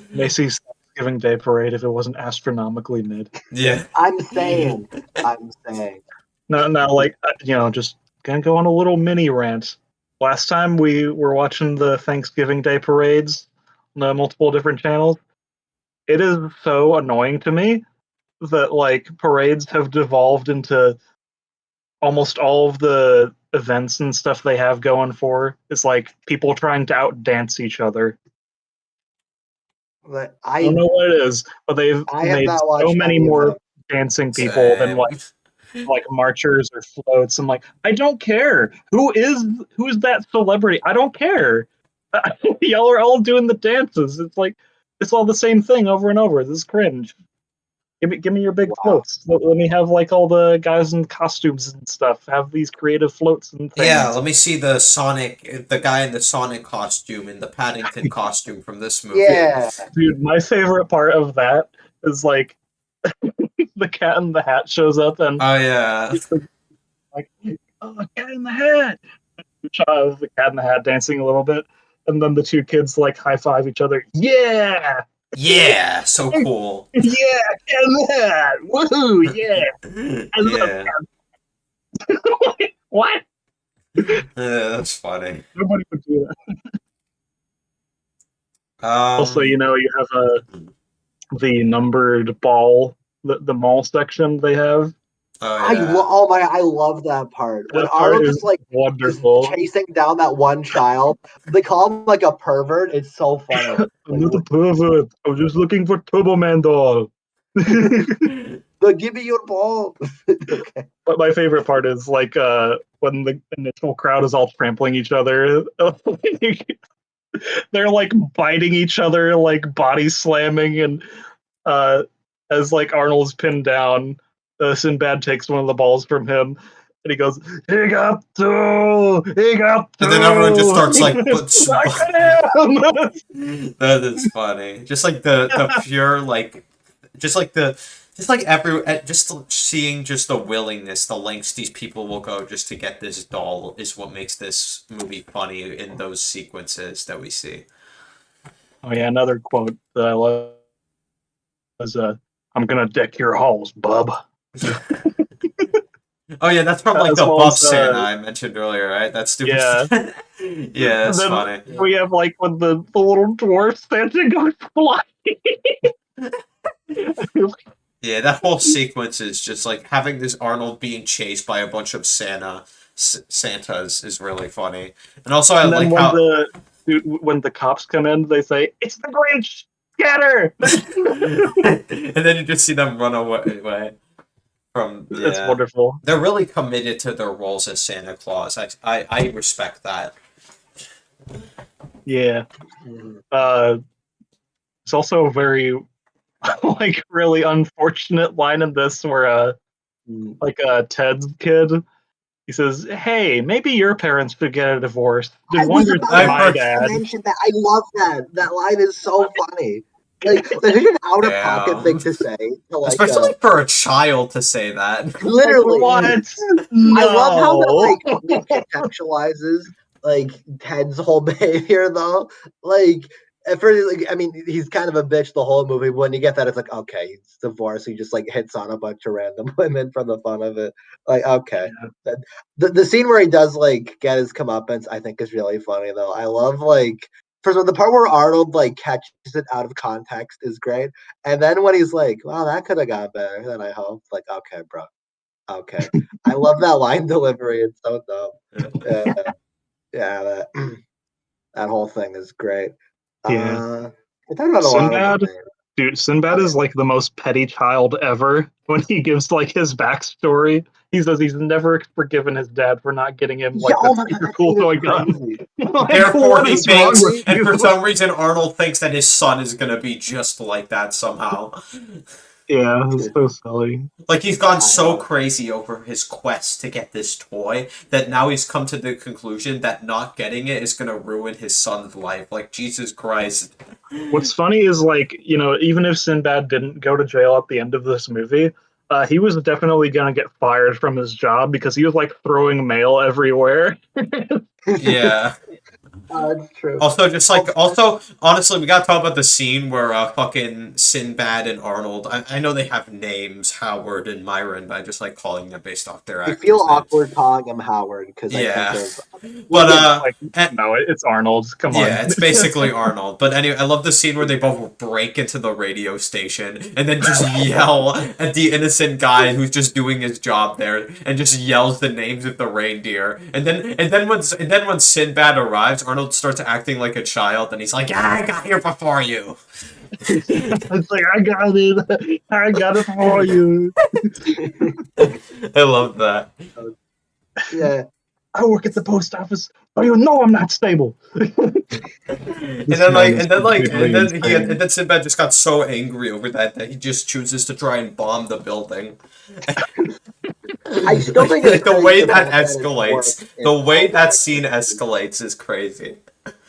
Macy's Thanksgiving Day parade if it wasn't astronomically mid. Yeah. I'm saying. No, just gonna go on a little mini rant. Last time we were watching the Thanksgiving Day parades on the multiple different channels, it is so annoying to me that parades have devolved into almost all of the events and stuff they have going for. It's people trying to outdance each other. I don't know what it is, but they've made so many more dancing people than marchers or floats. I'm I don't care. Who is that celebrity? I don't care. Y'all are all doing the dances. It's it's all the same thing over and over. This is cringe. Give me your big floats. Let me have all the guys in costumes and stuff have these creative floats and things. Yeah, let me see the guy in the Sonic costume and the Paddington costume from this movie. Yeah, dude, my favorite part of that is the Cat in the Hat shows up and oh yeah, oh, Cat in the Hat. shot of the Cat in the Hat dancing a little bit, and then the two kids like high five each other. Yeah, Yeah, so cool. yeah, Cat in the Hat. Woohoo! Yeah, I love Yeah. Cat. What? Yeah, that's funny. Nobody would do that. Also, Um, you have the numbered ball, the mall section they have. oh yeah. I love that part when That part Arnold is is wonderful. chasing down that one child. They call him like a pervert. It's so funny. I'm not a pervert. I'm just looking for Turbo Man doll. But give me your ball. Okay. But my favorite part is like when the initial crowd is all trampling each other. They're like biting each other, like body slamming, and uh, as like Arnold's pinned down, Sinbad takes one of the balls from him, and he goes, "He got two, he got two." And then everyone just starts like, Look at him! that is funny. Just like the pure like, just like the. Just like just seeing just the willingness, the lengths these people will go just to get this doll is what makes this movie funny in those sequences that we see. Oh yeah, another quote that I love is "I'm gonna deck your halls, bub." Oh yeah, that's from like As the well Buff as, Santa I mentioned earlier, right? That stupid. Yeah. Yeah, it's then funny. we have like when the little dwarf Santa goes flying. Yeah, that whole sequence is just like having this Arnold being chased by a bunch of Santas is really funny, and also I And then like how. when the cops come in, they say, "It's the Grinch! Scatter!" And then you just see them run away from. It's Yeah, wonderful. they're really committed to their roles as Santa Claus. I respect that. Yeah. It's also a very like really unfortunate line in this where like Ted's kid, he says, "Hey, maybe your parents could get a divorce." Did I was wonder about to my to dad. mention that. I love that. That line is so funny. Like such an out of pocket Yeah, thing to say to like especially for a child to say that. literally. Like, what? I love how that No. recontextualizes like Ted's whole behavior though. Like at first, like I mean, he's kind of a bitch the whole movie. But when you get that, it's like okay, he's divorced. He just like hits on a bunch of random women for the fun of it. Like okay, the scene where he does like get his comeuppance, I think is really funny though. I love like. First of all, the part where Arnold like catches it out of context is great, and then when he's like, "Well, that could have got better than I hoped." Like, okay, bro, okay. I love that line delivery. It's so dumb. Yeah, yeah. That that whole thing is great. Yeah. We're talking about a lot of Sinbad, the names. dude, Sinbad is like the most petty child ever. When he gives like his backstory, he says he's never forgiven his dad for not getting him Yeah. like Oh that my god, super that cool scene is toy gun. crazy. Like, Therefore, what he is wrong thinks, with and you? for some reason, Arnold thinks that his son is gonna be just like that somehow. Yeah, it's so silly. Like he's gone I so know. crazy over his quest to get this toy that now he's come to the conclusion that not getting it is gonna ruin his son's life. Like Jesus Christ. What's funny is like, even if Sinbad didn't go to jail at the end of this movie, he was definitely gonna get fired from his job because he was like throwing mail everywhere. Yeah. It's true. Also, honestly, we gotta talk about the scene where fucking Sinbad and Arnold. I know they have names, Howard and Myron, but I just like calling them based off their I actors' feel names. awkward calling him Howard because Yeah, I think of. but Like, no, it's Arnold. Come on. yeah, it's basically Arnold. But anyway, I love the scene where they both break into the radio station and then just yell at the innocent guy who's just doing his job there, and just yells the names of the reindeer. And then when Sinbad arrives, Arnold starts acting like a child, and he's like, "Yeah, I got here before you." It's like, I got it. I got it for you. I love that. Yeah. I work at the post office. Oh, you know I'm not stable. And then Sinbad just got so angry over that he just chooses to try and bomb the building. I still think Like, it's the crazy way the that fact it's escalates, worked the in way that Alzheimer's. scene escalates is crazy.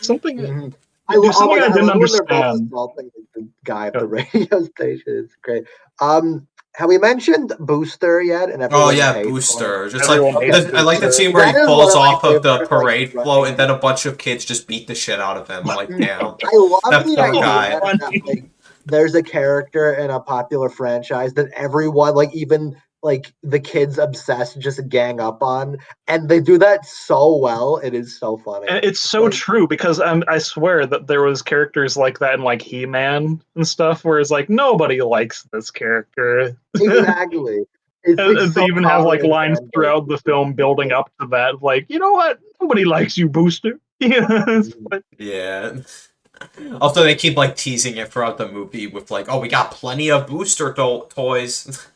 Something, Mhm. there's Oh my something I god, I didn't love when they're both understand. assaulting the guy at the radio station. It's great. Um, Have we mentioned Booster yet? And Oh everyone yeah, hates Booster. Just Everyone like hates I like that Booster. scene where That he is falls one of my off of the favorite, parade like, float, and then a bunch of kids just beat the shit out of him. I'm like, damn, I love that the poor idea guy. that like there's a character in a popular franchise that everyone, like even like the kids obsessed, just gang up on, and they do that so well. It is so funny. And it's so Like, true because I swear that there was characters like that in like He-Man and stuff, where it's like nobody likes this character. exactly. It's And they so even have common like in lines fan throughout the film building up to that, like, you know what? Nobody likes you, Booster. Yeah. Yeah. Also, they keep like teasing it throughout the movie with like, "Oh, we got plenty of Booster toys."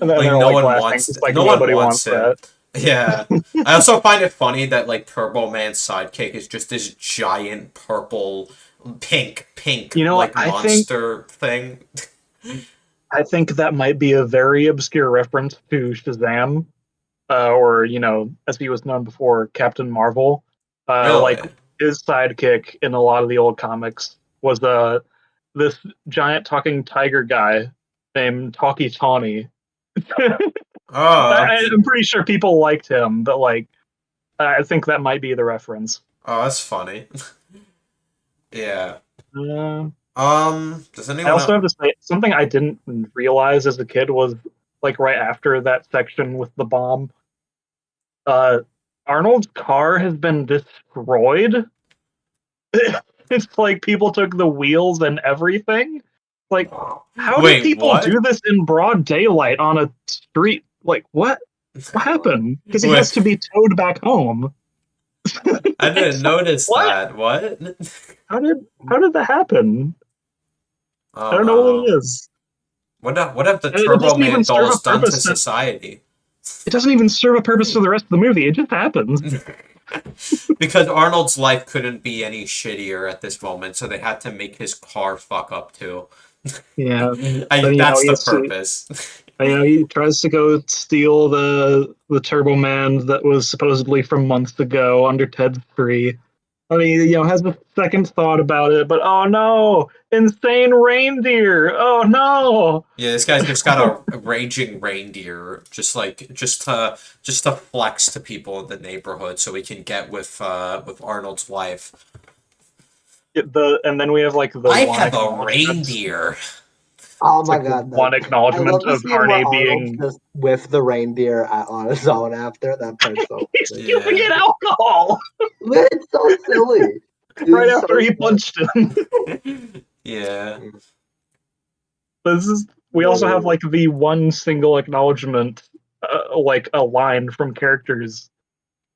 And then Like they're no like one laughing. wants, It's like no one nobody wants wants him. that. Yeah. I also find it funny that like Turbo Man's sidekick is just this giant purple, pink, You know, like monster thing. I think that might be a very obscure reference to Shazam, or as he was known before, Captain Marvel. Like Really? his sidekick in a lot of the old comics was this giant talking tiger guy named Talkie Tawny. Oh, I'm pretty sure people liked him, but like I think that might be the reference. oh, that's funny. Yeah. Uh, Does I anyone also else? have to say something I didn't realize as a kid was like right after that section with the bomb. Uh, Arnold's car has been destroyed. It's like people took the wheels and everything. Like, how do Wait, people what? do this in broad daylight on a street? Like, what? What happened? Because he has Wait, to be towed back home. I didn't It's like, notice what? that. What? How did that happen? I Oh don't know what no. it is. What have the And it Turbo doesn't even Man serve a dolls done to purpose. society? It doesn't even serve a purpose to the rest of the movie. It just happens. Because Arnold's life couldn't be any shittier at this moment, so they had to make his car fuck up too. Yeah. I Then that's he the has to. purpose. He tries to go steal the Turbo Man that was supposedly from months ago under Ted's tree. I mean, has a second thought about it, but oh no, insane reindeer! Oh no! Yeah, this guy's just got a raging reindeer, just to flex to people in the neighborhood, so he can get with Arnold's wife. And then we have like the I one have a acknowledgement. reindeer. Oh It's my like the god, one I love acknowledgement the of scene where Arnie Arnold's being just with the reindeer on his own after that part's so he's funny. giving Yeah. it alcohol It's so silly. right It's after so he funny. punched him. Yeah. We also have Literally. like the one single acknowledgement, like a line from characters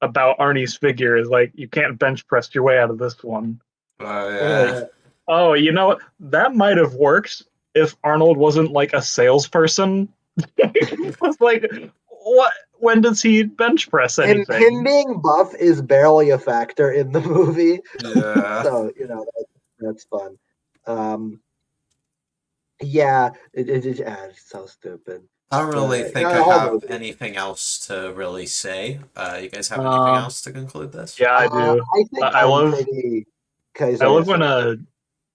about Arnie's figure is like, you can't bench press your way out of this one. Oh Like, yeah. oh, you know what? That might have worked if Arnold wasn't like a salesperson. It's like, what? When does he bench press And him anything? being buff is barely a factor in the movie. Yeah. So, that's fun. Yeah, it's so stupid. I don't really But, think I the whole have movie. anything else to really say. You guys have anything Uh, else to conclude this? yeah, I do. I think I I'm love pretty. Okay, I sorry, love when sorry.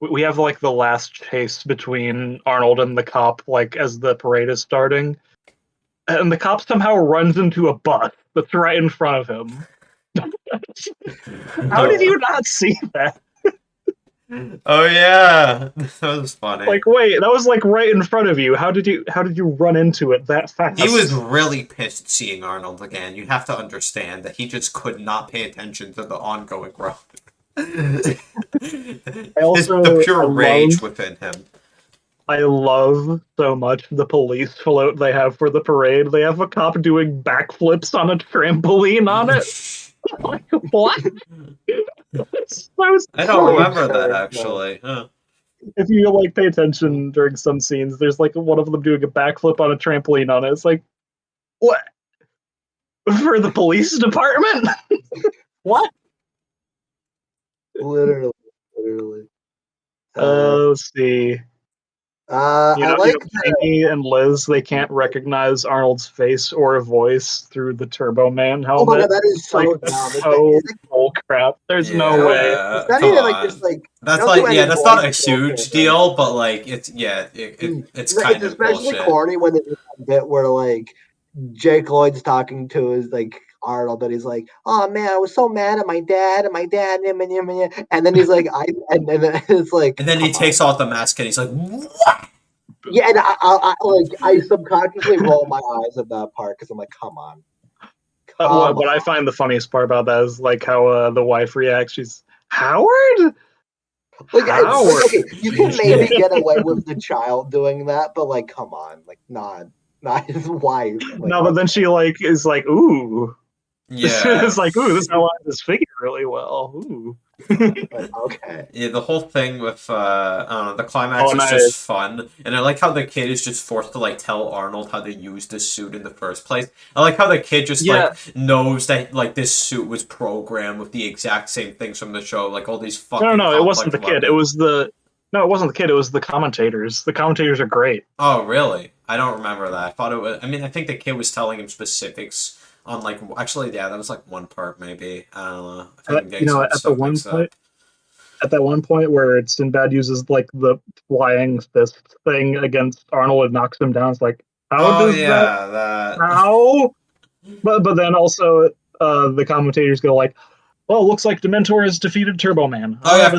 we have like the last chase between Arnold and the cop, like as the parade is starting, and the cop somehow runs into a bus that's right in front of him. How did Oh, you not see that? oh yeah, that was funny. Like, wait, that was like right in front of you. How did you run into it that He was fast? really pissed seeing Arnold again. You have to understand that he just could not pay attention to the ongoing growth. The I pure love rage within him. I love so much the police float they have for the parade. They have a cop doing backflips on a trampoline on it. Like, what? It's so I don't So silly. remember that absurd, though. actually. Huh. If you like pay attention during some scenes, there's like one of them doing a backflip on a trampoline on it. It's like, what? For the police department? What? Literally, literally. Uh, Let's see. I like the. Jamie and Liz, they can't recognize Arnold's face or voice through the Turbo Man Oh my god, helmet. that is Like, so that's dumb. so bull crap. There's no way. It's not come even on. like just like That's don't do like any that's not a bullshit huge thing. deal, but like it's it's kind It's of especially bullshit. corny when there's a bit where like Jake Lloyd's talking to his like Arnold, and he's like, "Oh man, I was so mad at my dad, and then he's like, and then it's like, And then he takes off the mask and he's like, "What?" yeah, and I subconsciously roll my eyes at that part because I'm like, come on. What I find the funniest part about that is like how the wife reacts. She's Howard. Like, Howard. okay, you can maybe get away with the child doing that, but like, come on, like, not his wife. Like, No, but then she like is like, ooh. Yeah. It's like, ooh, this aligns his figure really well. Ooh. like, okay. Yeah, the whole thing with I don't know, the climax is just fun, and I like how the kid is just forced to like tell Arnold how to use the suit in the first place. I like how the kid just like knows that like this suit was programmed with the exact same things from the show, like all these fucking. No, it wasn't the kid. Weapons. It was the it wasn't the kid. It was the commentators. The commentators are great. Oh, really? I don't remember that. I thought it was. I mean, I think the kid was telling him specifics on like. Actually, yeah, that was like one part maybe. I don't know. I think I'm getting some stuff mixed up. At that one point where Sinbad uses like the flying fist thing against Arnold and knocks him down, it's like, how does that? How? But then also the commentators go like, well, it looks like Dementor has defeated Turbo Man. Oh yeah, I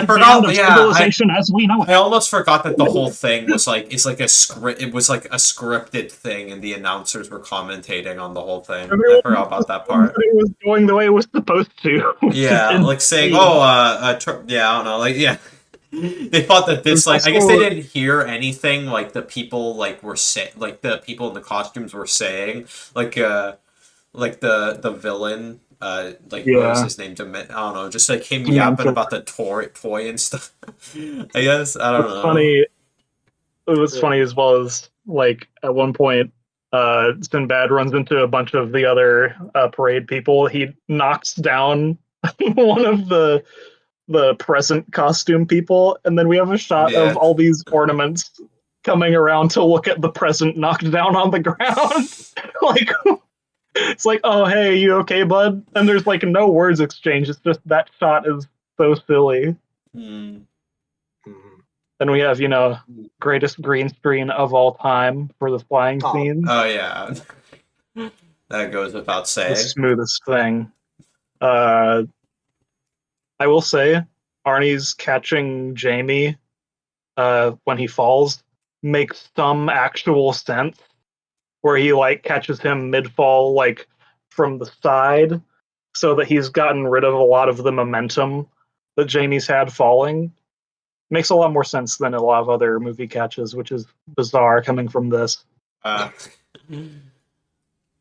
forgot. Of civilization as we know it. I almost forgot that the whole thing was like it's like a script. It was like a scripted thing, and the announcers were commentating on the whole thing. I forgot about that part. It was going the way it was supposed to. Yeah, like saying, "Oh, yeah, I don't know." Like, yeah, they thought that this like I guess they didn't hear anything like the people like were like the people in the costumes were saying like the villain. What was his name? I don't know. Just like him yapping about the toy and stuff. I guess I don't know. Funny. It was funny as well as like at one point, Sinbad runs into a bunch of the other parade people. He knocks down one of the present costume people, and then we have a shot of all these ornaments coming around to look at the present knocked down on the ground. Like. It's like, oh, hey, you okay, bud? And there's like no words exchanged. It's just that shot is so silly. Mm. Then we have, greatest green screen of all time for the flying scene. Oh, yeah. That goes without saying. The smoothest thing. I will say, Arnie's catching Jamie when he falls makes some actual sense. Where he like catches him mid-fall, like from the side, so that he's gotten rid of a lot of the momentum that Jamie's had falling. Makes a lot more sense than a lot of other movie catches, which is bizarre coming from this. They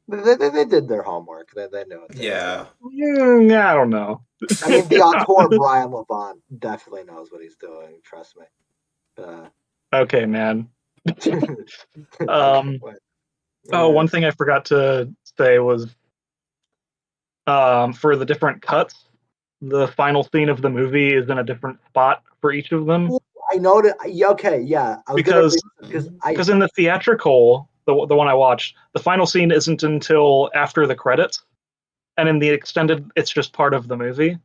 did their homework. They know it. Yeah. I don't know. I mean, the auteur Brian Levant definitely knows what he's doing. Trust me. Okay, man. One thing I forgot to say was for the different cuts, the final scene of the movie is in a different spot for each of them. I noticed. Okay, yeah. Because in the theatrical, the one I watched, the final scene isn't until after the credits, and in the extended, it's just part of the movie.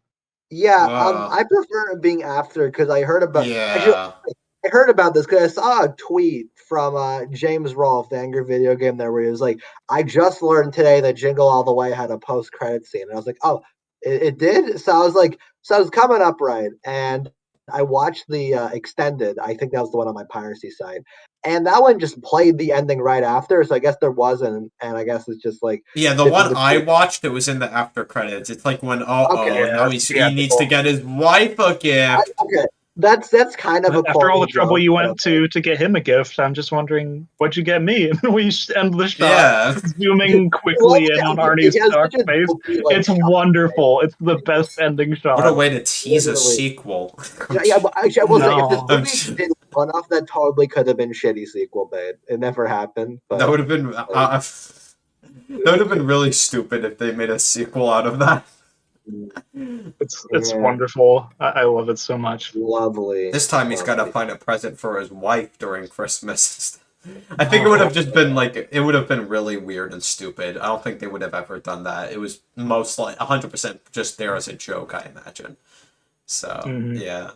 Yeah, I prefer it being after because I heard about. Yeah. Actually, I heard about this because I saw a tweet from James Rolfe, the Angry Video Game, there where he was like, "I just learned today that Jingle All the Way had a post-credit scene," and I was like, "Oh, it did." So I was like, "So it's coming up right," and I watched the extended. I think that was the one on my piracy site, and that one just played the ending right after. So I guess there wasn't, and I guess it's just like the one I watched, it was in the after credits. It's like when now he needs to get his wife a gift. Okay. That's kind of after all the trouble you went to get him a gift. I'm just wondering, what'd you get me? And we end the shot, zooming quickly in on Arnie's dark face. It's wonderful. It's the best ending shot. What a way to tease a sequel. But actually, I will say, if this movie did one off, that totally could have been shitty sequel bait. It never happened. But that would have been that would have been really stupid if they made a sequel out of that. It's wonderful. I love it so much. Lovely. This time he's got to find a present for his wife during Christmas. I think it would have just been like it would have been really weird and stupid. I don't think they would have ever done that. It was most like 100% just there as a joke, I imagine. So yeah.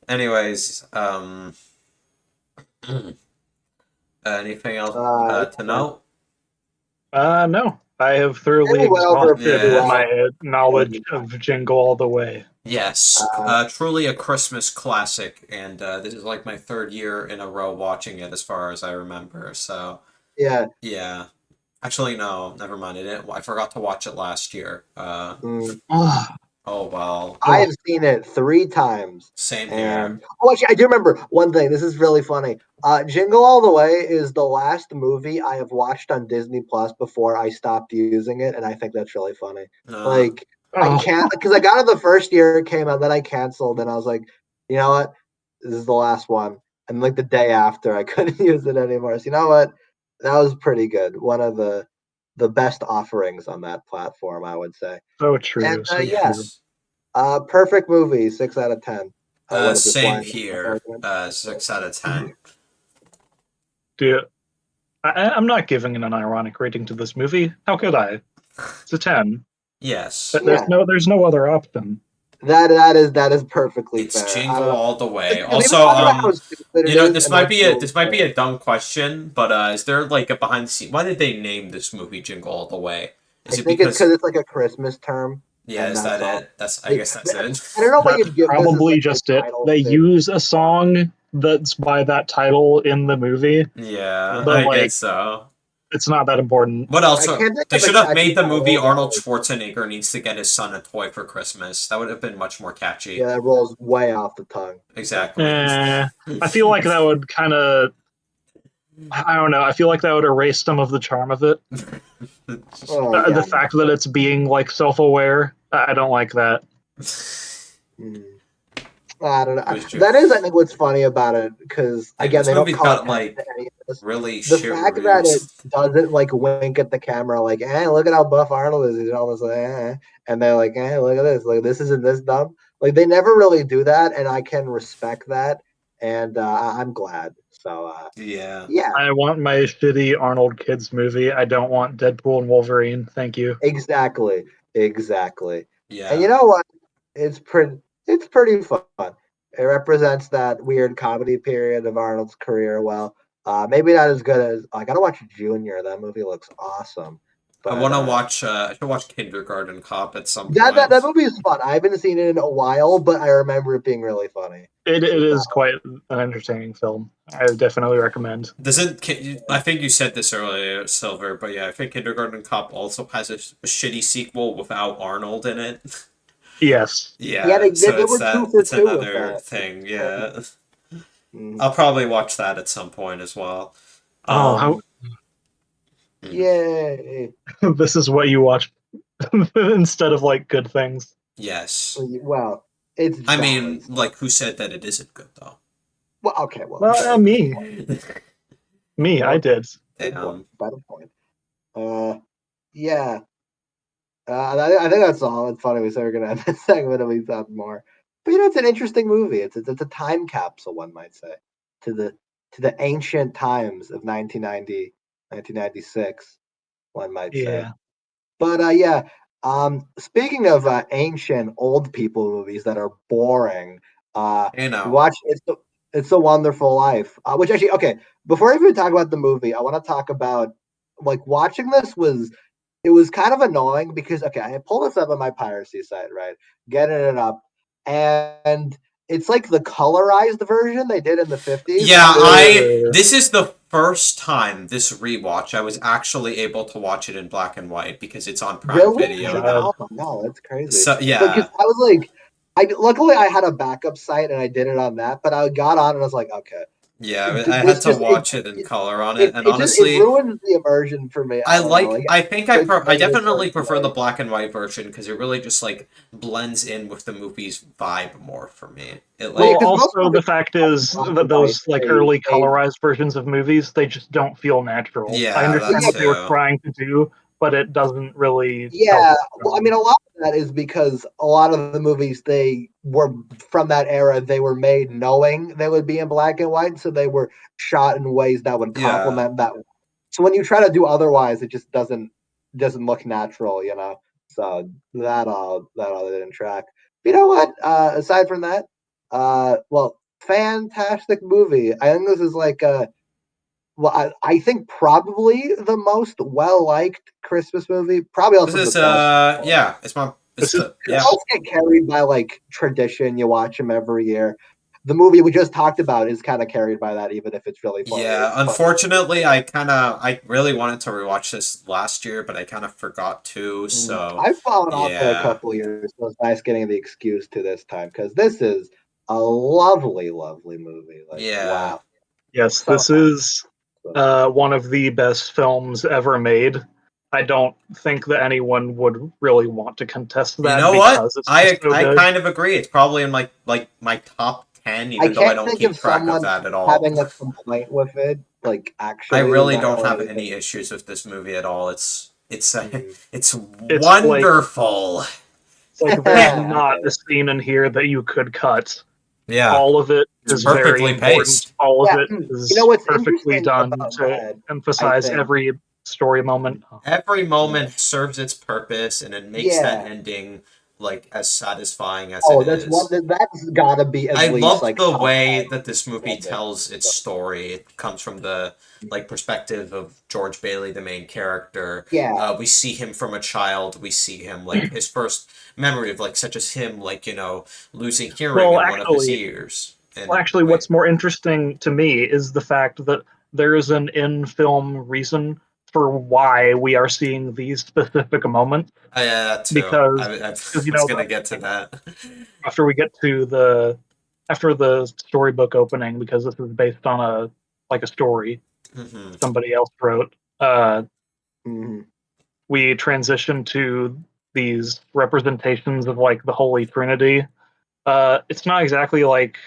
Anyways, anything else to note? No. I have thoroughly exhausted my knowledge of Jingle All the Way. Yes, truly a Christmas classic, and this is like my third year in a row watching it, as far as I remember. So yeah. Actually, no, never mind. I forgot to watch it last year. Oh well. I have seen it 3 times. Same here. Actually, I do remember one thing. This is really funny. Jingle All the Way is the last movie I have watched on Disney Plus before I stopped using it, and I think that's really funny. I can't, because I got it the first year it came out, then I canceled, and I was like, you know what? This is the last one. And like the day after, I couldn't use it anymore. So you know what? That was pretty good. One of the best offerings on that platform, I would say. So true. And yes, perfect movie, 6 out of 10. Same here. 6 out of 10. Dude, I'm not giving an ironic rating to this movie. How could I? It's a 10. Yes. There's no other option. That is perfectly it's fair. It's Jingle all the way. Also, this might be a dumb question, but is there like a behind the scenes? Why did they name this movie Jingle All the Way? I think it's because it's like a Christmas term. Yeah, is that it? I guess that's it. I don't know what you'd give. Probably just it. They use a song that's by that title in the movie. Yeah, but I guess so. It's not that important. What else? They should have made the movie Arnold Schwarzenegger needs to get his son a toy for Christmas. That would have been much more catchy. Yeah, that rolls way off the tongue. Exactly. I feel like that would kind of... I don't know. I feel like that would erase some of the charm of it. The fact that it's being like self-aware, I don't like that. I don't know. That is, I think, what's funny about it, because again, they don't call it like really the fact that it doesn't like wink at the camera, like, look at how buff Arnold is. He's almost like, and they're like, look at this, like this isn't this dumb. Like they never really do that, and I can respect that, and I'm glad. So yeah. I want my shitty Arnold kids movie. I don't want Deadpool and Wolverine. Thank you. Exactly. Yeah. And you know what? It's pretty fun. It represents that weird comedy period of Arnold's career. Well, maybe not as good as I gotta watch Junior. That movie looks awesome. But, I want to watch. I should watch Kindergarten Cop at some point. That movie is fun. I haven't seen it in a while, but I remember it being really funny. It is quite an entertaining film. I would definitely recommend. I think you said this earlier, Silver, but yeah, I think Kindergarten Cop also has a shitty sequel without Arnold in it. Yes. Yeah. So it's another thing. Yeah. I'll probably watch that at some point as well. Yay! This is what you watch instead of like good things. Yes. Well, it's. I mean, like, who said that it isn't good though? Well, okay. Well, me. I did. Better point. Yeah. I think that's all. It's funny we said we're gonna end this segment and we thought more. But it's an interesting movie. It's a time capsule, one might say, to the ancient times of 1990. 1996, one might say. But speaking of ancient old people movies that are boring, watch It's a Wonderful Life. Which actually, okay, before I even talk about the movie, I want to talk about like watching this was kind of annoying because I pulled this up on my piracy site, right? Getting it up, and it's like the colorized version they did in the 50s. Yeah, this is the first time this rewatch I was actually able to watch it in black and white because it's on Prime Video. Oh no, that's crazy. So yeah, because I was like, luckily I had a backup site and I did it on that, but I got on and I was like, okay. Yeah, I had to watch it in color on it, and honestly, it ruins the immersion for me. I definitely prefer the black and white version because it really just like blends in with the movie's vibe more for me. Also the fact is that those like early colorized versions of movies, they just don't feel natural. Yeah, I understand what they were trying to do, but it doesn't really. Yeah, well, I mean, a lot of that is because a lot of the movies they were from that era, they were made knowing they would be in black and white, so they were shot in ways that would complement that. So when you try to do otherwise, it just doesn't look natural, you know. So that all didn't track. You know what? Aside from that, well, fantastic movie. I think this is like I think probably the most well liked Christmas movie. Probably also This is the best. yeah, it's my This is yeah. Most get carried by like tradition. You watch them every year. The movie we just talked about is kind of carried by that, even if it's really funny. Yeah, unfortunately, I really wanted to rewatch this last year, but I kind of forgot to. So I've fallen off for a yeah, couple of years, so it's nice getting the excuse to this time because this is a lovely, lovely movie. Like yeah. wow, Yes, so this fun. is one of the best films ever made. I don't think that anyone would really want to contest You that know what? because it's just so I good. kind of agree. It's probably in my top 10, I even though I can't don't think of keep track of someone that at all. having a complaint with it. Like I actually, there's really not don't really have any anything. issues with this movie at all. It's Mm. it's It's wonderful. like there's not a scene in here that you could cut. Yeah, All of it it's is very perfectly important. paced. All of Yeah, it you know is what's perfectly interesting done about to that? I emphasize think. every story moment. Every Yeah. moment serves its purpose, and it makes that Yeah. ending like as satisfying as it Oh, that's one. is. That's gotta be at I least love like the top way 10 that this movie ending. tells its story. It comes from the like perspective of George Bailey, the main character. Yeah. We see him from a child. We see him like his first memory of like such as him like losing hearing Well, in one of his actually, ears. well, And actually, wait, what's more interesting to me is the fact that there is an in-film reason for why we are seeing these specific moments. that too. Because, I because you was know, gonna get to that. after we get to after the storybook opening, because this is based on a story Hmm. somebody else wrote. Hmm. We transition to these representations of like the Holy Trinity. It's not exactly like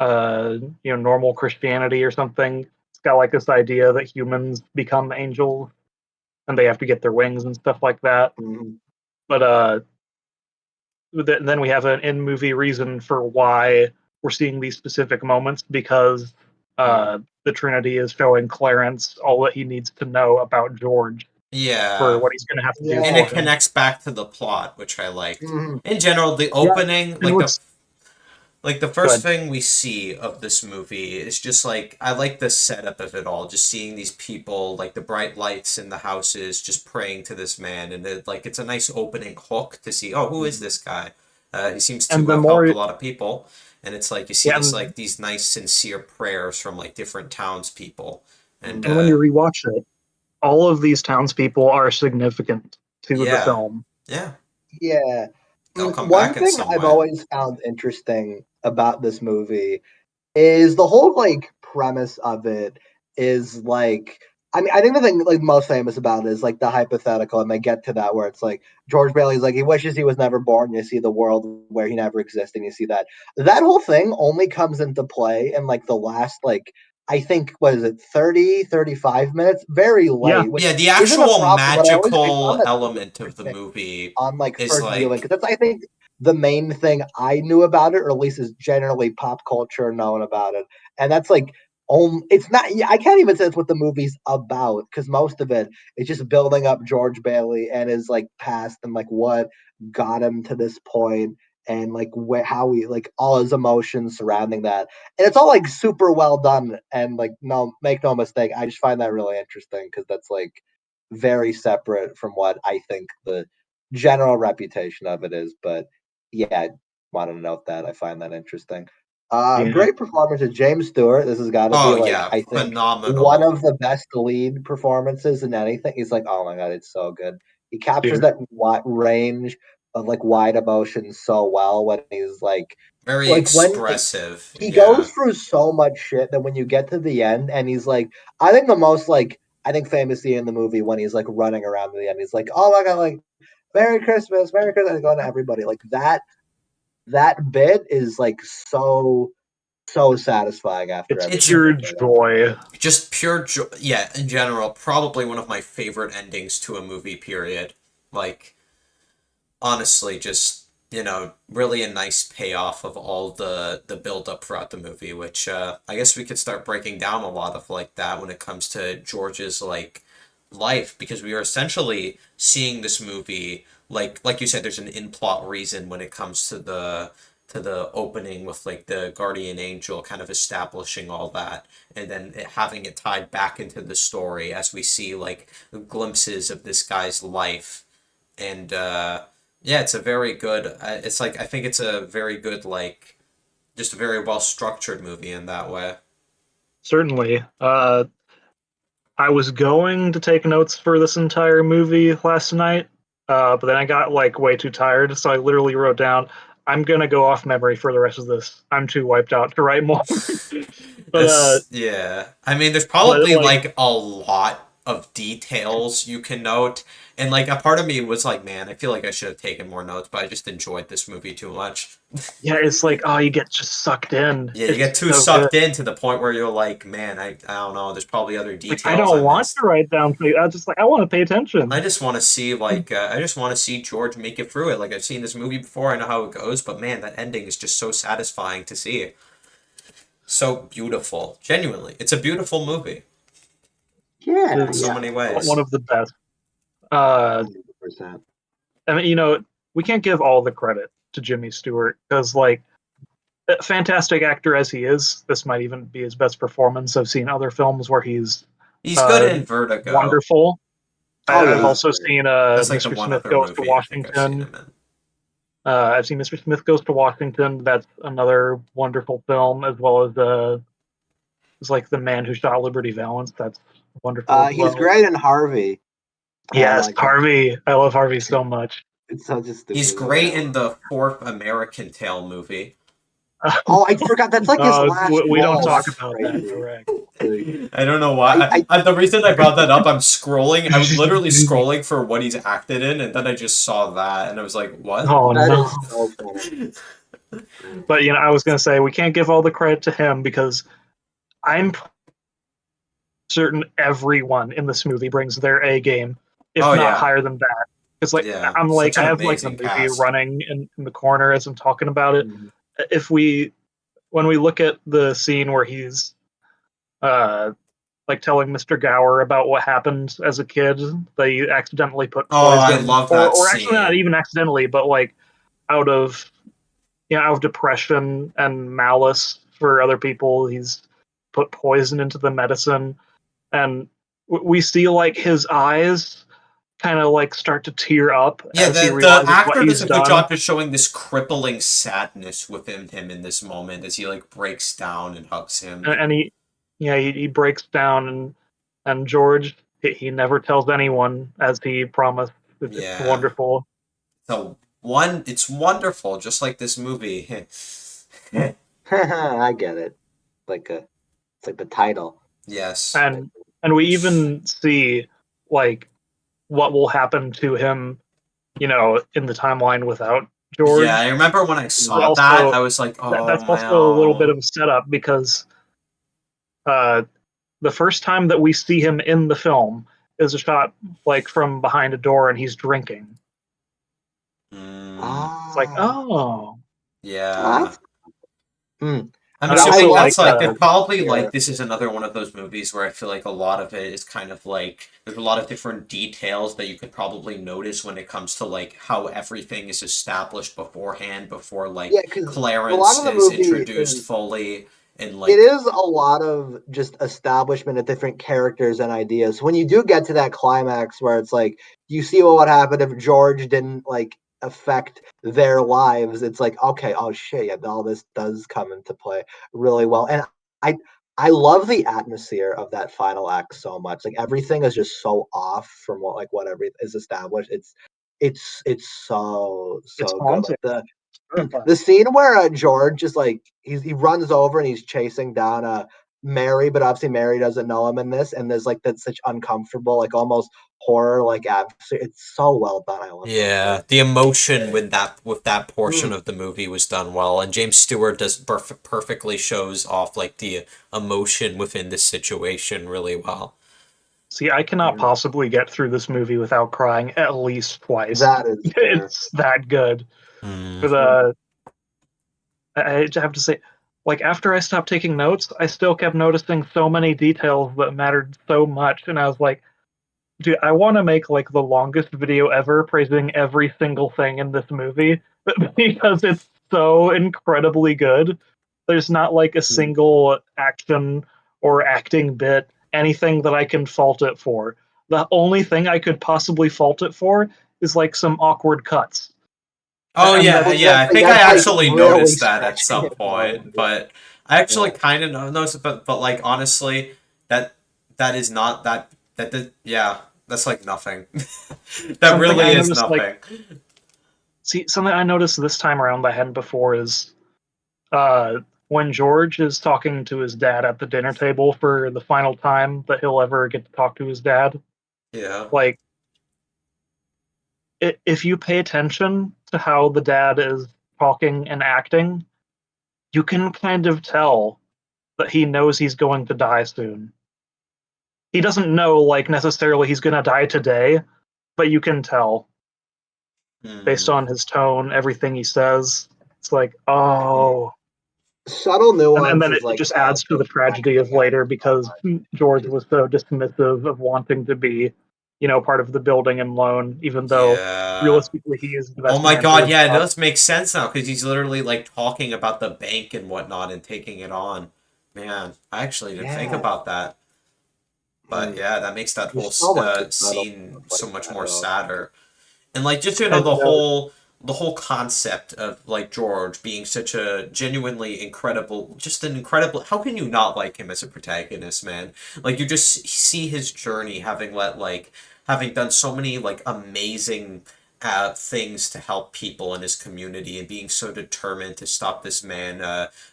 normal Christianity or something. It's got like this idea that humans become angels and they have to get their wings and stuff like that. Hmm. But then we have an in movie reason for why we're seeing these specific moments because the Trinity is showing Clarence all that he needs to know about George for Yeah. what he's going to have to do And Yeah. for it him. connects back to the plot, which I liked. Hmm. In general, the Yeah, opening, and what's like the first good? thing we see of this movie is just like I like the setup of it all. Just seeing these people, like the bright lights in the houses, just praying to this man, and it's a nice opening hook to see. Oh, who is this guy? He seems And to the have helped a more, lot of people, and it's like you see yeah, this like these nice sincere prayers from like different townspeople, and and when you rewatch it, all of these townspeople are significant to the yeah, film. yeah, Yeah. they'll come One back in thing some I've way. always found interesting about this movie is the whole like premise of it is like I think the thing like most famous about it is like the hypothetical, and they get to that where it's like George Bailey's like he wishes he was never born. You see the world where he never existed. And you see that whole thing only comes into play in like the last like I think what is it 30-35 minutes very Yeah, late, which Yeah, the isn't a actual problem. But I found magical that really element of the interesting movie on like is first viewing like because that's I think the main thing I knew about it, or at least is generally pop culture known about it, and that's like it's not. I can't even say it's what the movie's about because most of it is just building up George Bailey and his like past and like what got him to this point and like how he like all his emotions surrounding that, and it's all like super well done and like no make no mistake, I just find that really interesting because that's like very separate from what I think the general reputation of it is. But yeah, I wanted to note that I find that interesting. yeah, Great performance of James Stewart. This has got to be oh like yeah, I think one phenomenal. of the best lead performances in anything. He's like, oh my god, it's so good. He captures yeah. that range of like wide emotions so well when he's Very like when expressive. he goes Yeah. through so much shit that when you get to the end and he's like, I think the most like I think famous scene in the movie when he's like running around to the end, he's like, oh my god, like Merry Christmas, going to everybody. Like that bit is like so satisfying after It's It's everything. pure joy. just pure joy. Yeah, in general, probably one of my favorite endings to a movie, period. Like, honestly just, really a nice payoff of all the build up throughout the movie, which I guess we could start breaking down a lot of like that when it comes to George's like life, because we are essentially seeing this movie like you said, there's an in plot reason when it comes to the opening with like the guardian angel kind of establishing all that, and then having it tied back into the story as we see like glimpses of this guy's life. And yeah, it's a very good. It's like I think it's a very good like just a very well structured movie in that way. Certainly. I was going to take notes for this entire movie last night, but then I got like way too tired, so I literally wrote down, "I'm gonna go off memory for the rest of this. I'm too wiped out to write more." but This, yeah. I mean, there's but probably like, like a lot of details you can note. And like a part of me was like, man, I feel like I should have taken more notes, but I just enjoyed this movie too much. yeah, it's like, oh, you get just sucked in. Yeah, you It's get too so good. sucked in to the point where you're like, man, I don't know, there's probably other Like, I details I don't want missed. to write down things. I just like, I want to pay I attention. just want to see like I just want to see George make it through it. Like I've seen this movie before, I know how it goes, but man, that ending is just so satisfying to see. So beautiful. Genuinely. It's a beautiful movie Yeah, in so It's yeah, many one ways. of the best. Uh, 100%. I mean, we can't give all the credit to Jimmy Stewart because, like, a fantastic actor as he is, this might even be his best performance. I've seen other films where he's He's good uh, in Vertigo. wonderful. Oh yeah, I've he's also great. seen That's like the Mr. one Smith other Goes to movie I think I've seen Washington. him in. I've seen Mr. Smith Goes to Washington. That's another wonderful film, as well as it's like The Man Who Shot Liberty Valance. That's wonderful as He's well. great in Harvey. I Yes, like that. Harvey. I love Harvey so much. It's such a He's stupid movie. great I in love the fourth American Tail movie. Oh, I forgot. That's like his last We don't role. talk That's about that. crazy. Correct. Like, I don't know I, why. I, The reason I brought that up, I'm scrolling. I was literally scrolling for what he's acted in, and then I just saw that, and I was like, what? Oh that no. is so funny. But I was gonna say we can't give all the credit to him because I'm certain everyone in this movie brings their A game, if Oh, not yeah. higher than that. Because like Yeah. I'm like Such I an have like the amazing movie cast. running in the corner as I'm talking about it. Mhm. If we when we look at the scene where he's uh like telling Mr. Gower about what happened as a kid, they accidentally put Oh, I poison, love that or actually not scene. even accidentally, but like out of out of depression and malice for other people, he's put poison into the medicine, and we see like his eyes kind of like start to tear up Yeah, as he the realizes what actor does he's a good done, job just showing this crippling sadness within him in this moment as he like breaks down and hugs him. and he breaks down, and George he never tells anyone as he promised. It's Yeah. wonderful. So it's wonderful, just like this movie. I get it. It's like the title. Yes. And we even see like what will happen to him, in the timeline without Yeah, I George. remember when I But saw that, also I was like, oh that's also a little bit no. of a setup because uh, the first time that we see him in the film is a shot like from behind a door and he's drinking. Mm, It's like, Ah, oh, yeah. that's, hmm. I'm and I I also assuming like that's like, they're like probably like, here. this is another one of those movies where I feel like a lot of it is kind of like, there's a lot of different details that you could probably notice when it comes to like how everything is established beforehand, before Yeah, like because a lot Clarence of the is movie introduced is fully, and it like, is a lot of just establishment of different characters and ideas. When you do get to that climax where it's like you see what would happen if George didn't like affect their lives, it's like okay, oh shit, yeah, all this does come into play really well. And I I love the atmosphere of that final act so much. Like everything is just so off from what every is established. It's so it's so good. haunting. Like the Terrifying. the scene where George is like he runs over and he's chasing down Mary, but obviously Mary doesn't know him in this, and there's like that such uncomfortable, like almost horror like atmosphere. It's so well done. I love that yeah, scene. the emotion with that portion Mm. of the movie was done well, and James Stewart does perfectly shows off like the emotion within this situation really well. See, I cannot possibly get through this movie without crying at least twice. That is fair. It's that good. But I have to say, like, after I stopped taking notes, I still kept noticing so many details that mattered so much, and I was like, dude, I want to make like the longest video ever praising every single thing in this movie because it's so incredibly good. There's not like a single action or acting bit, anything that I can fault it for. The only thing I could possibly fault it for is like some awkward cuts. Oh And yeah, that's- yeah. I think I that's, like, actually really noticed that at stretching some it point, forward. but I actually Yeah. kind of noticed it. But like honestly, that is not yeah. That's like nothing. That something really I is noticed, like, nothing. see, something I noticed this time around that I hadn't before is when George is talking to his dad at the dinner table for the final time that he'll ever get to talk to his dad. Yeah. Like, if you pay attention to how the dad is talking and acting, you can kind of tell that he knows he's going to die soon. He doesn't know, like, necessarily he's going to die today, but you can tell based on his tone, everything he says. It's like, oh. Subtle And then nuances it like just that. adds to the tragedy of later because George was so dismissive of wanting to be, part of the building and loan, even though Yeah. realistically he is the Oh best my man for god, his yeah, it job. does make sense now because he's literally like talking about the bank and whatnot and taking it on. Man, I actually didn't think Yeah. about that. But yeah, that makes that whole There's so much subtle scene stuff so like much that, more though. sadder. And like just And the whole concept of like George being such a genuinely incredible, just an incredible. How can you not like him as a protagonist, man? Like you just see his journey, having done so many like amazing things to help people in his community, and being so determined to stop this man,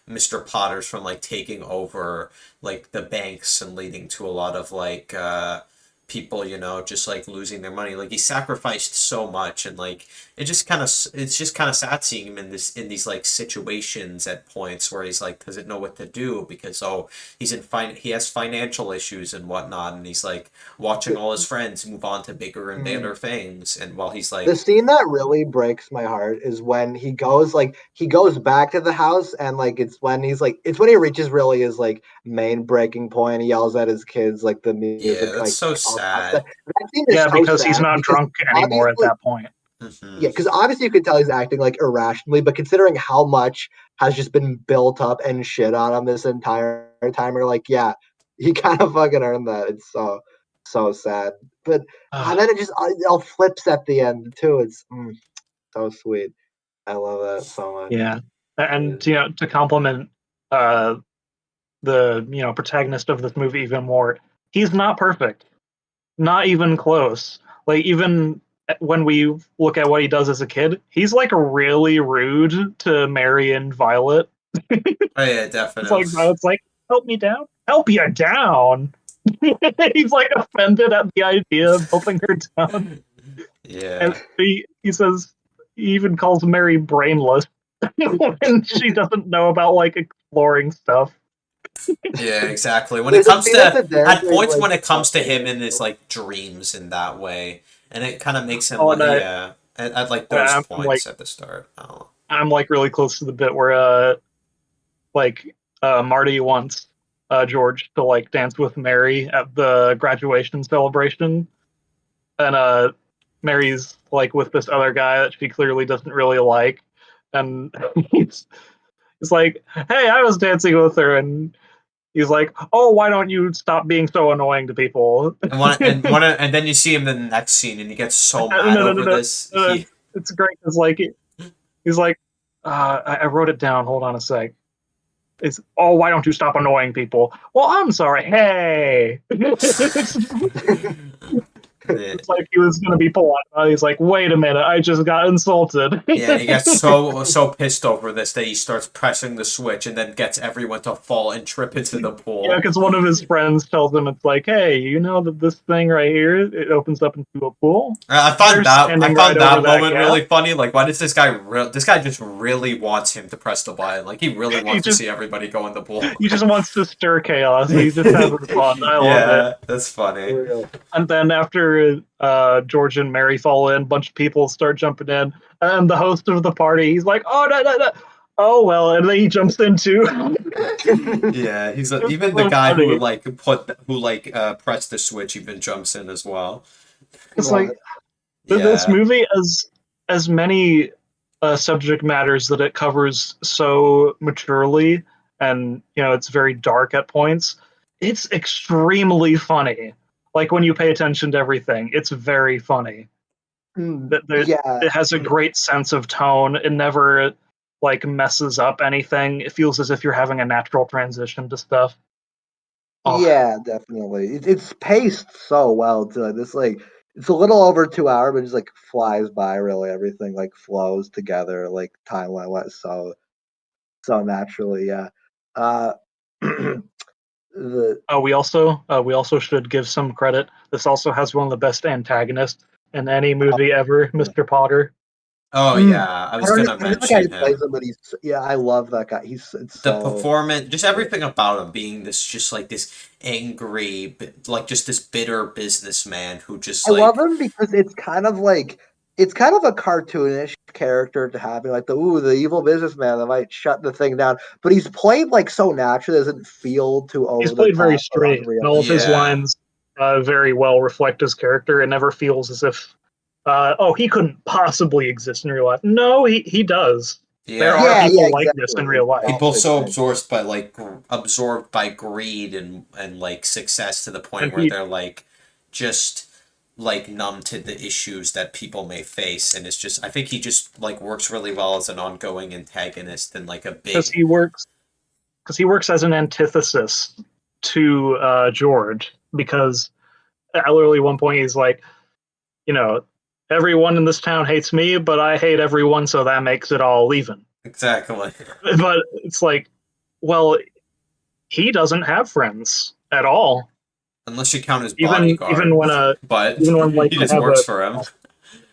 Mr. Potters, from like taking over like the banks and leading to a lot of like people, just like losing their money. Like he sacrificed so much, and like it's just kind of sad seeing him in these like situations at points where he's like doesn't know what to do because he has financial issues and whatnot, and he's like watching all his friends move on to bigger and better things, and while he's The like scene that really breaks my heart is when he goes back to the house, and like it's when he reaches really his like main breaking point. He yells at his kids, like the yeah, music that's like so all stops. That sad. scene is yeah, so because he's sad not because drunk anymore at obviously, that point. Hmm. yeah, because obviously you could tell he's acting like irrationally, but considering how much has just been built up and shit on him this entire time, you're like, yeah, he kind of fucking earned that. It's so sad, but and then it all flips at the end too. It's so sweet. I love that so much. Yeah, and to compliment uh, the protagonist of this movie even more, he's not perfect, not even close. Like even when we look at what he does as a kid, he's like really rude to Mary and Violet. Oh yeah, It's like definitely. Violet's like, "Help me down, help you down." He's like offended at the idea of helping her down, and Yeah. he says he even calls Mary brainless when she doesn't know about like exploring stuff. Yeah, exactly. When it There's a comes scene at to the dance at where he's points like, when it comes to him in his like dreams in that way, and it kind of makes him Oh, like and yeah, at like those I'm like points at the start. Oh. I'm like really close to the bit where like Marty wants George to like dance with Mary at the graduation celebration, and Mary's like with this other guy that she clearly doesn't really like, and he's like, "Hey, I was dancing with her," and he's like, "Oh, why don't you stop being so annoying to people?" And then you see him in the next scene, and he gets so No, mad no, no, no, over no. this. He It's great because like he's like, I wrote it down. Hold on a sec. It's why don't you stop annoying people? Well, I'm sorry. Hey, It's like he was going to be polite. He's like, wait a minute, I just got insulted. Yeah, he gets so pissed over this that he starts pressing the switch and then gets everyone to fall and trip into the pool. Yeah, because one of his friends tells him, it's like, hey, you know that this thing right here, it opens up into a pool? I found that moment gap. really funny. Like, why does this guy just really wants him to press the button? Like, he really wants to see everybody go in the pool. He just wants to stir chaos. He's just having fun. I love it. That's funny. And then after George and Mary fall in, a bunch of people start jumping in, and the host of the party, he's like, oh, no. Oh, well, and then he jumps in too. Yeah, he's even the guy who pressed the switch even jumps in as well. It's like this movie, as many subject matters that it covers so maturely, and it's very dark at points. It's extremely funny. Like when you pay attention to everything, it's very funny. It has a great sense of tone. It never messes up anything. It feels as if you're having a natural transition to stuff. Yeah, definitely. It's paced so well too. This it's a little over 2 hours, but just flies by. Really, everything flows together timeline wise so naturally. Yeah. We also should give some credit. This also has one of the best antagonists in any movie ever, Mr. Potter. Oh yeah, I was gonna mention him. I love that guy. The performance, just everything about him being this angry, just this bitter businessman who just. I love him because it's kind of a cartoonish character to have, the evil businessman that might shut the thing down. But he's played so naturally, it doesn't feel too over. He's played very straight. And all of his lines very well reflect his character. It never feels as if he couldn't possibly exist in real life. No, he does. Yeah. There are people like this in real life. People so absorbed by greed and success to the point where they're just numb to the issues that people may face, and it's just I think he just works really well as an ongoing antagonist and a big because he works as an antithesis to George, because at literally one point he's like, everyone in this town hates me, but I hate everyone, so that makes it all even. Exactly. But it's well, he doesn't have friends at all. Unless you count his bodyguard. Even when he just works for him.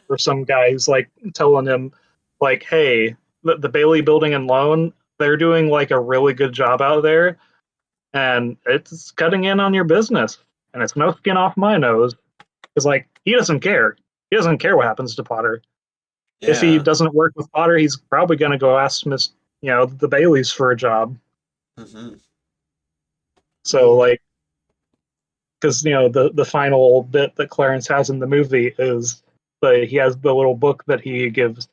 Or some guy who's telling him, hey, the Bailey Building and Loan, they're doing a really good job out there, and it's cutting in on your business, and it's no skin off my nose. Because he doesn't care. He doesn't care what happens to Potter. Yeah. If he doesn't work with Potter, he's probably going to go ask the Baileys for a job. Mm-hmm. So because the final bit that Clarence has in the movie is he has the little book that he gives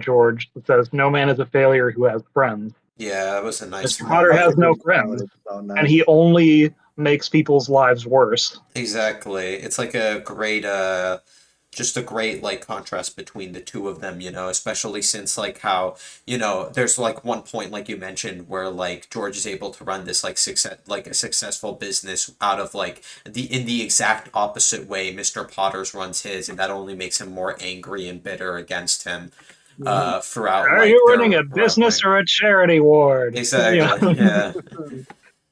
George that says, "No man is a failure who has friends." Yeah, that was a nice. Mr. Potter has no friends, and he only makes people's lives worse. Exactly, it's a great, just a great contrast between the two of them, especially since how there's one point you mentioned where George is able to run this a successful business out of in the exact opposite way Mr. Potter's runs his, and that only makes him more angry and bitter against him throughout. Are you running a business or a charity ward? Exactly. Yeah.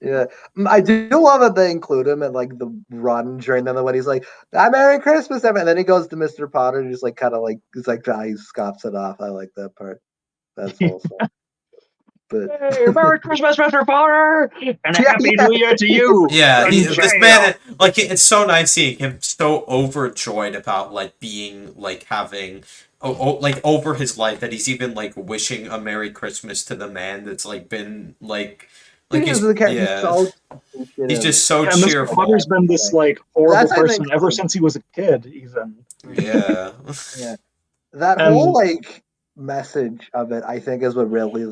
Yeah, I do love that they include him in the run during the when he's Merry Christmas, and then he goes to Mr. Potter and just he scoffs it off. I like that part. That's wholesome. But hey, Merry Christmas, Mr. Potter, and a Happy New Year to you. Yeah, this man, it's so nice seeing him so overjoyed about being having. Over his life that he's even wishing a Merry Christmas to the man that's been he's just so cheerful. Mr. Potter's been this horrible person ever since he was a kid, even. Yeah. Yeah. That whole message of it, I think, is what really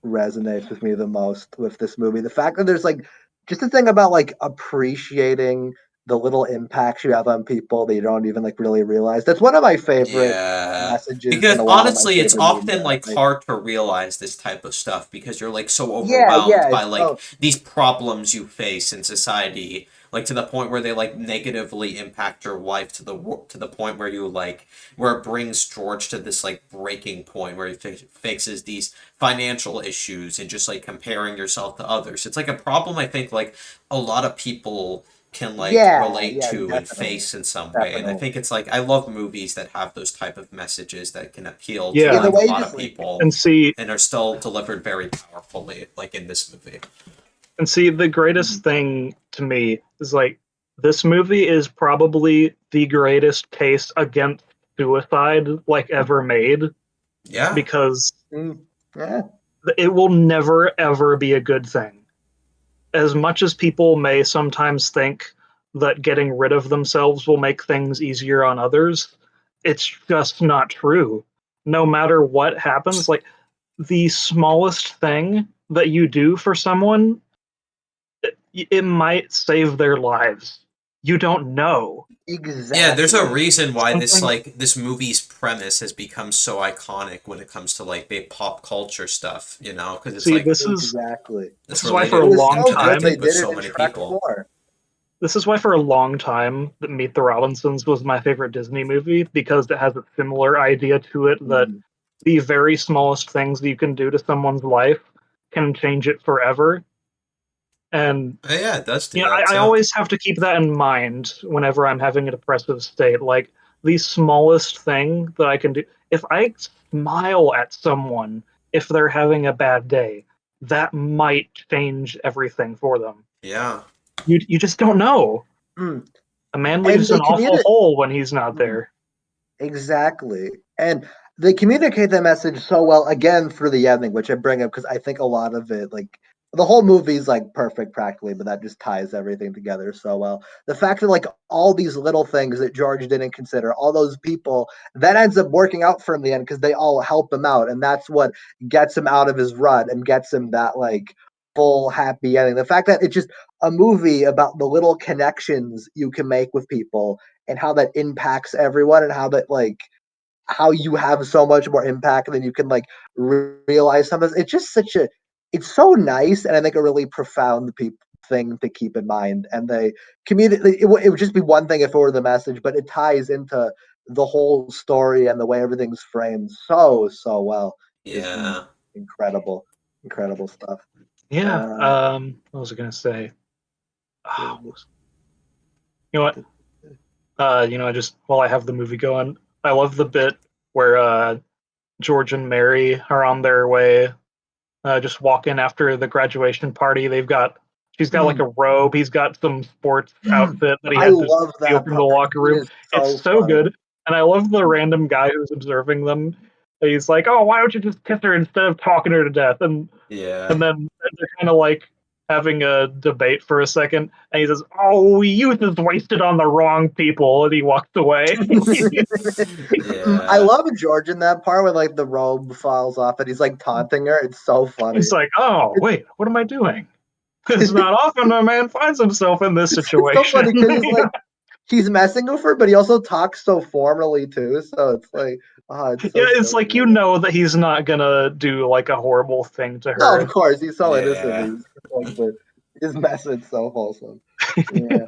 resonates with me the most with this movie. The fact that there's just the thing about appreciating the little impacts you have on people that you don't even really realize. That's one of my favorite messages. Because honestly, it's often hard to realize this type of stuff because you're so overwhelmed by these problems you face in society. like to the point where they like negatively impact your life to the point where you like where it brings George to this like breaking point where he faces these financial issues and just like comparing yourself to others. It's like a problem I think like a lot of people can like Yeah, relate yeah, to and definitely, face in some way. And I definitely. think it's like I love movies that have those type of messages that can appeal to Yeah, Yeah, the like a way lot of just like people and see and are still delivered very powerfully, like in this movie. the greatest thing to me is like this movie is probably the greatest case against suicide like ever made Yeah. because mm, yeah, it will never ever be a good thing. As much as people may sometimes think that getting rid of themselves will make things easier on others, it's just not true. No matter what happens, like the smallest thing that you do for someone, it might save their lives. You don't know. Yeah, there's a exactly. reason why this Something. like this movie's premise has become so iconic when it comes to like big pop culture stuff, you know, because it's See, like Exactly. this it's is why for It a related was long and so good they time connected with did it so in many Shrek people. 4. this is why for a long time that Meet the Robinsons was my favorite Disney movie because it has a similar idea to it that Mhm. the very smallest things that you can do to someone's life can change it forever. And Oh, yeah, it does do you know, that I too. always have to keep that in mind whenever I'm having a depressive state. Like the smallest thing that I can do, if I smile at someone if they're having a bad day, that might change everything for them. Yeah. You just don't know. Mm. A man And leaves they an awful communicate. hole when he's not there. Exactly. And they communicate the message so well again for the ending, which I bring up because I think a lot of it, like the whole movie is like perfect practically, but that just ties everything together so well. The fact that like all these little things that George didn't consider, all those people, that ends up working out for him in the end because they all help him out. And that's what gets him out of his rut and gets him that like full happy ending. The fact that it's just a movie about the little connections you can make with people and how that impacts everyone and how that like how you have so much more impact than you can like realize sometimes it's just such a it's so nice and I think a really profound thing to keep in mind and they communicate it would just be one thing if it were the message but it ties into the whole story and the way everything's framed so well just Yeah. incredible incredible stuff Yeah. uh What was I gonna say? Oh, you know what? I just while I have the movie going, I love the bit where George and Mary are on their way, just walking after the graduation party. She's got like a robe. He's got some sports outfit that he I had to love steal that from the part. locker It room. is It's so so funny. good, and I love the random guy who's observing them. He's like, "Oh, why don't you just kiss her instead of talking her to death?" Yeah. And then they're kind of like having a debate for a second, and he says, "Oh, youth is wasted on the wrong people," and he walks away. I Yeah. love George in that part where like the robe falls off and he's like taunting her. It's so funny. He's like, "Oh, wait, what am I doing?" It's not often a man finds himself in this It's so situation. funny because he's like he's messing with her, but he also talks so formally too. So it's like, oh, it's Yeah, so it's silly. like you know that he's not gonna do like a horrible thing to No, of her. course he's so innocent. But Yeah. he's just, like his message so wholesome. Yeah.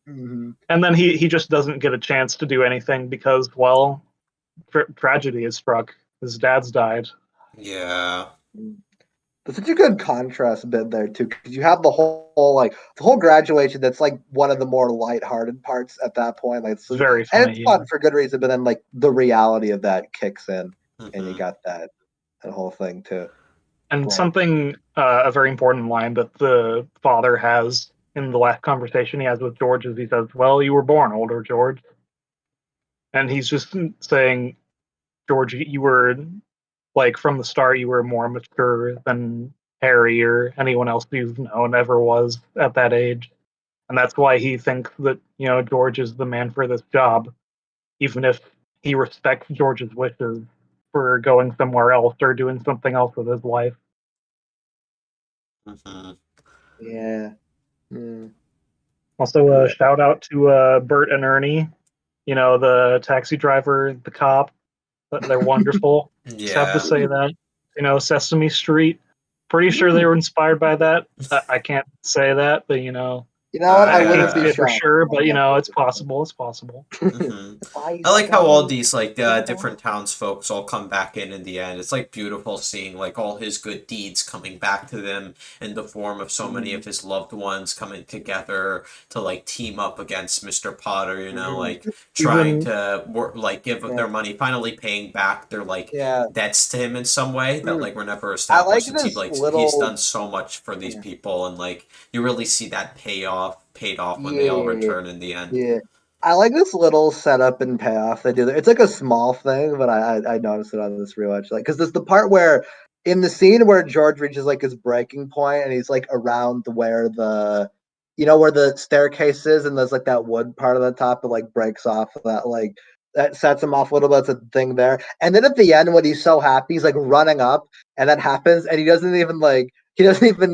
And then he just doesn't get a chance to do anything because, well, tragedy has struck. His dad's died. Yeah. There's such a good contrast bit there too, because you have the whole like the whole graduation. That's like one of the more lighthearted parts at that point. Like, It's so, very and funny. it's Yeah. fun for good reason. But then like the reality of that kicks in, and you Hmm. got that whole thing to And break. something, a very important line that the father has in the last conversation he has with George is he says, "Well, you were born older, George," and he's just saying, "George, you were like from the start, you were more mature than Harry or anyone else you've known ever was at that age." And that's why he thinks that, George is the man for this job, even if he respects George's wishes for going somewhere else or doing something else with his life. Hmm. Yeah. Mm. Also, a Yeah. shout out to Bert and Ernie, the taxi driver, the cop. They're wonderful. Just have to Yeah. say that. Sesame Street. Pretty sure they were inspired by that. I can't say that, but You know what? I I wouldn't can't be say for shocked. sure, but it's possible. It's possible. I like how all these like different townsfolk all come back in the end. It's like beautiful seeing like all his good deeds coming back to them in the form of so many of his loved ones coming together to like team up against Mr. Potter. Like trying to work, like give their money, finally paying back their like debts to him in some way that like were never I like established. Since this he's done so much for these people, and like you really see that paid off when they all return in the end. Yeah. I like this little setup and payoff they do there. It's like a small thing, but I noticed it on this rewatch. Like, because there's the part where in the scene where George reaches like his breaking point and he's like around where where the staircase is, and there's like that wood part of the top that like breaks off that like that sets him off a little bit. It's a thing there. And then at the end when he's so happy, he's like running up and that happens and he doesn't even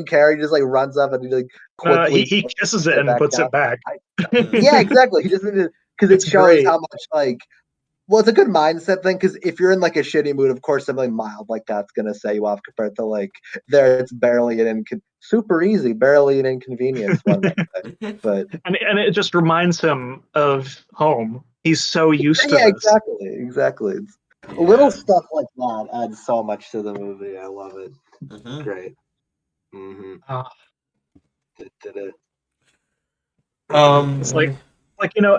care. He just like runs up and he like quickly he kisses it and puts it back. yeah, exactly. He doesn't because it shows great. how much like well, it's a good mindset thing because if you're in like a shitty mood, of course something mild like that's gonna set you off compared to like there it's barely super easy, barely an inconvenience one might say. But and it just reminds him of home. He's so used to yeah, this. exactly. It's little stuff like that adds so much to the movie. I love it. Mm-hmm. Great. Mm-hmm. It's like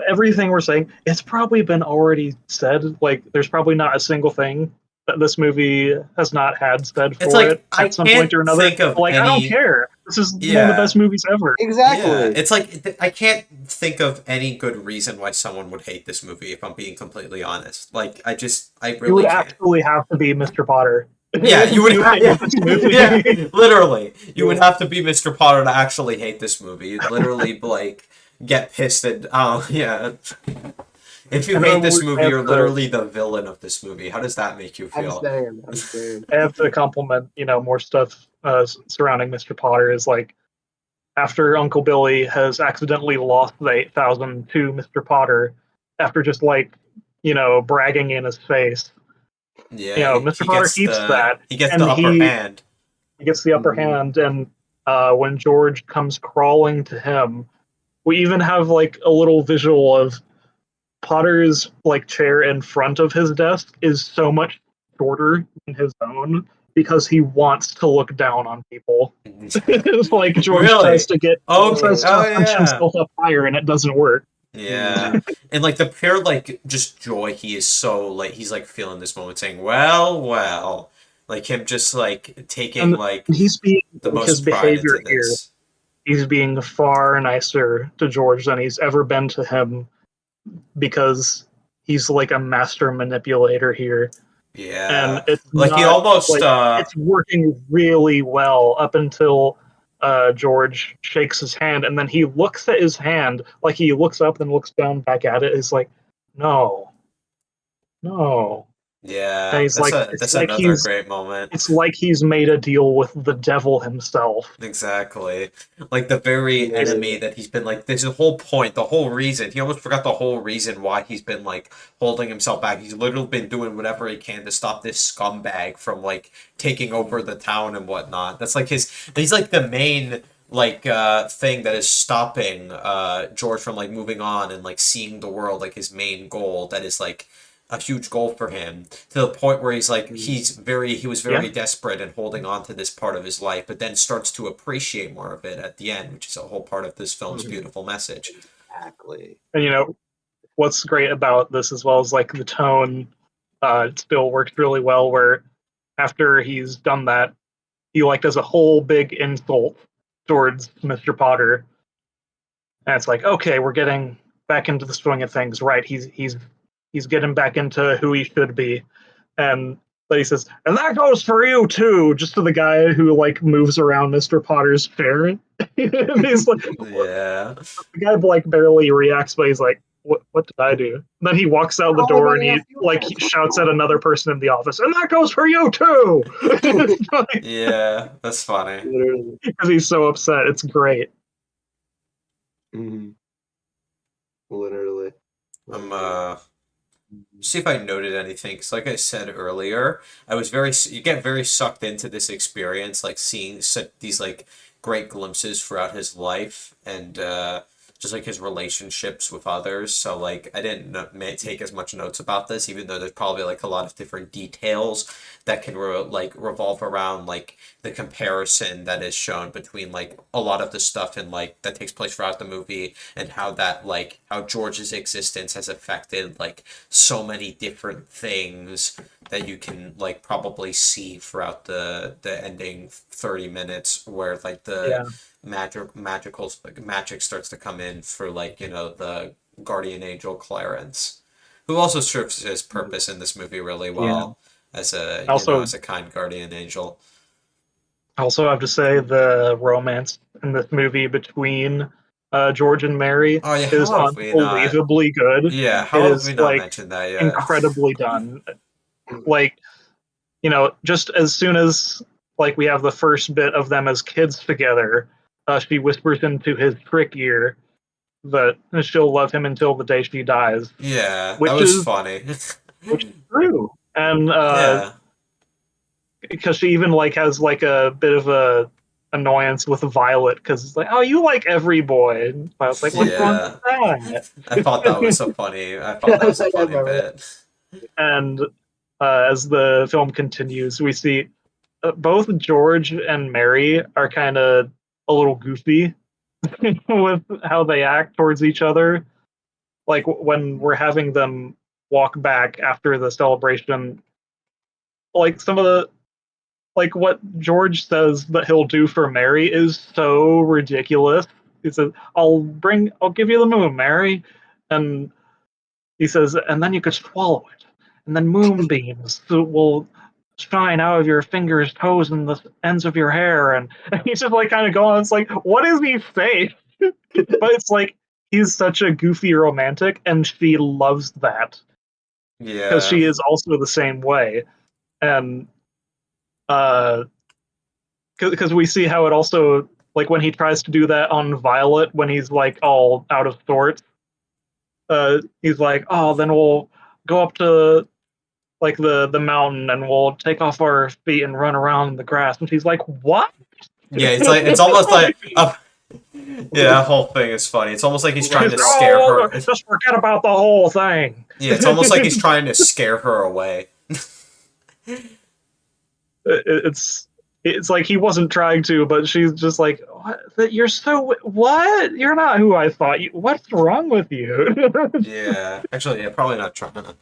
everything we're saying, it's probably been already said. Like there's probably not a single thing that this movie has not had said It's for like it I at some point can't or another. think of Like I don't any. care. This is one of the Yeah. best movies ever. Exactly. Yeah, it's like I can't think of any good reason why someone would hate this movie. If I'm being completely honest, like I You really would can't. absolutely have to be Mr. Potter. Yeah, you would. hate this movie. Yeah, literally, you would have to be Mr. Potter to actually hate this movie. You'd literally like get pissed at. Oh yeah. If you hate this movie, you're literally the villain of this movie. How does that make you feel? I'm saying. I have to compliment, more stuff surrounding Mr. Potter is like after Uncle Billy has accidentally lost the 8,000 to Mr. Potter after just like, bragging in his face. Yeah, Mr. Potter keeps that he gets and the upper hand. he gets the upper hand. And when George comes crawling to him, we even have like a little visual of Potter's like chair in front of his desk is so much shorter than his own because he wants to look down on people. It's like George Really? tries to punch himself up higher and it doesn't work. Yeah. And like the pure like just joy he is so like he's like feeling this moment saying, well, like him just like taking And like he's being the his most pride behavior into here. this. He's being far nicer to George than he's ever been to him because he's like a master manipulator here. And Yeah. it's Like he not almost like it's working really well up until George shakes his hand and then he looks at his hand like he looks up and looks down back at it. It's like no, and yeah, he's like that's another great moment. it's like he's made a deal with the devil himself. Exactly. Like the very enemy that he's been like this is the whole point, the whole reason. He almost forgot the whole reason why he's been like holding himself back. He's literally been doing whatever he can to stop this scumbag from like taking over the town and whatnot. That's like he's like the main like thing that is stopping George from like moving on and like seeing the world, like his main goal that is like a huge goal for him to the point where he's like he was very desperate and holding on to this part of his life, but then starts to appreciate more of it at the end, which is a whole part of this film's beautiful message. Exactly. And what's great about this as well is like the tone it still works really well where after he's done that he like does a whole big insult towards Mr. Potter and it's like okay we're getting back into the swing of things right he's getting back into who he should be and but he says and that goes for you too just to the guy who like moves around Mr. Potter's chair and he's like Yeah. the guy like barely reacts but he's like what did I do? And then he walks out the door and he shouts at another person in the office, and that goes for you too. Yeah, that's funny. Because he's so upset. It's great. Literally. I'm see if I noted anything. Because, like I said earlier, you get very sucked into this experience, like seeing these like great glimpses throughout his life and just like his relationships with others. So like I didn't take as much notes about this, even though there's probably like a lot of different details that can revolve around like the comparison that is shown between like a lot of the stuff in like that takes place throughout the movie and how that like how George's existence has affected like so many different things that you can like probably see throughout the ending 30 minutes where like the Yeah. magic starts to come in for like, you know, the guardian angel Clarence, who also serves his purpose in this movie really Yeah. well as a, you know, Also, as a kind guardian angel. also I have to say the romance in this movie between George and Mary Oh yeah, is how have we not? unbelievably good. Yeah, It how have is we not like mentioned that yet? incredibly done. Like, you know, just as soon as like we have the first bit of them as kids together, she whispers into his trick ear that she'll love him until the day she dies, Yeah, that which was is funny. true. And Yeah, because she even like has like a bit of a annoyance with Violet because it's like, oh, you like every boy. And Violet's like, what's wrong yeah. with that? I thought that was a funny. I thought that was a I funny remember that. bit. And as the film continues, we see both George and Mary are kind of a little goofy with how they act towards each other. Like when we're having them walk back after the celebration, like some of the like what George says that he'll do for Mary is so ridiculous. He says, I'll give you the moon, Mary." And he says, "And then you could swallow it. And then moonbeams will shine out of your fingers, toes, and the ends of your hair." And he's just like kind of going, it's like, what is he saying? But it's like he's such a goofy romantic, and she loves that because Yeah. she is also the same way. And uh because we see how it also like when he tries to do that on Violet when he's like all out of sorts. He's like, oh, then we'll go up to like the mountain and we'll take off our feet and run around in the grass. And she's like, what? Yeah, it's almost like yeah, that whole thing is funny. It's almost like he's trying He's to like, scare oh, her. just forget about the whole thing. Yeah, it's almost like he's trying to scare her away. it's it's like he wasn't trying to, but she's just like, what? You're so what? You're not who I thought you. What's wrong with you? Yeah, actually, yeah, probably not trying to.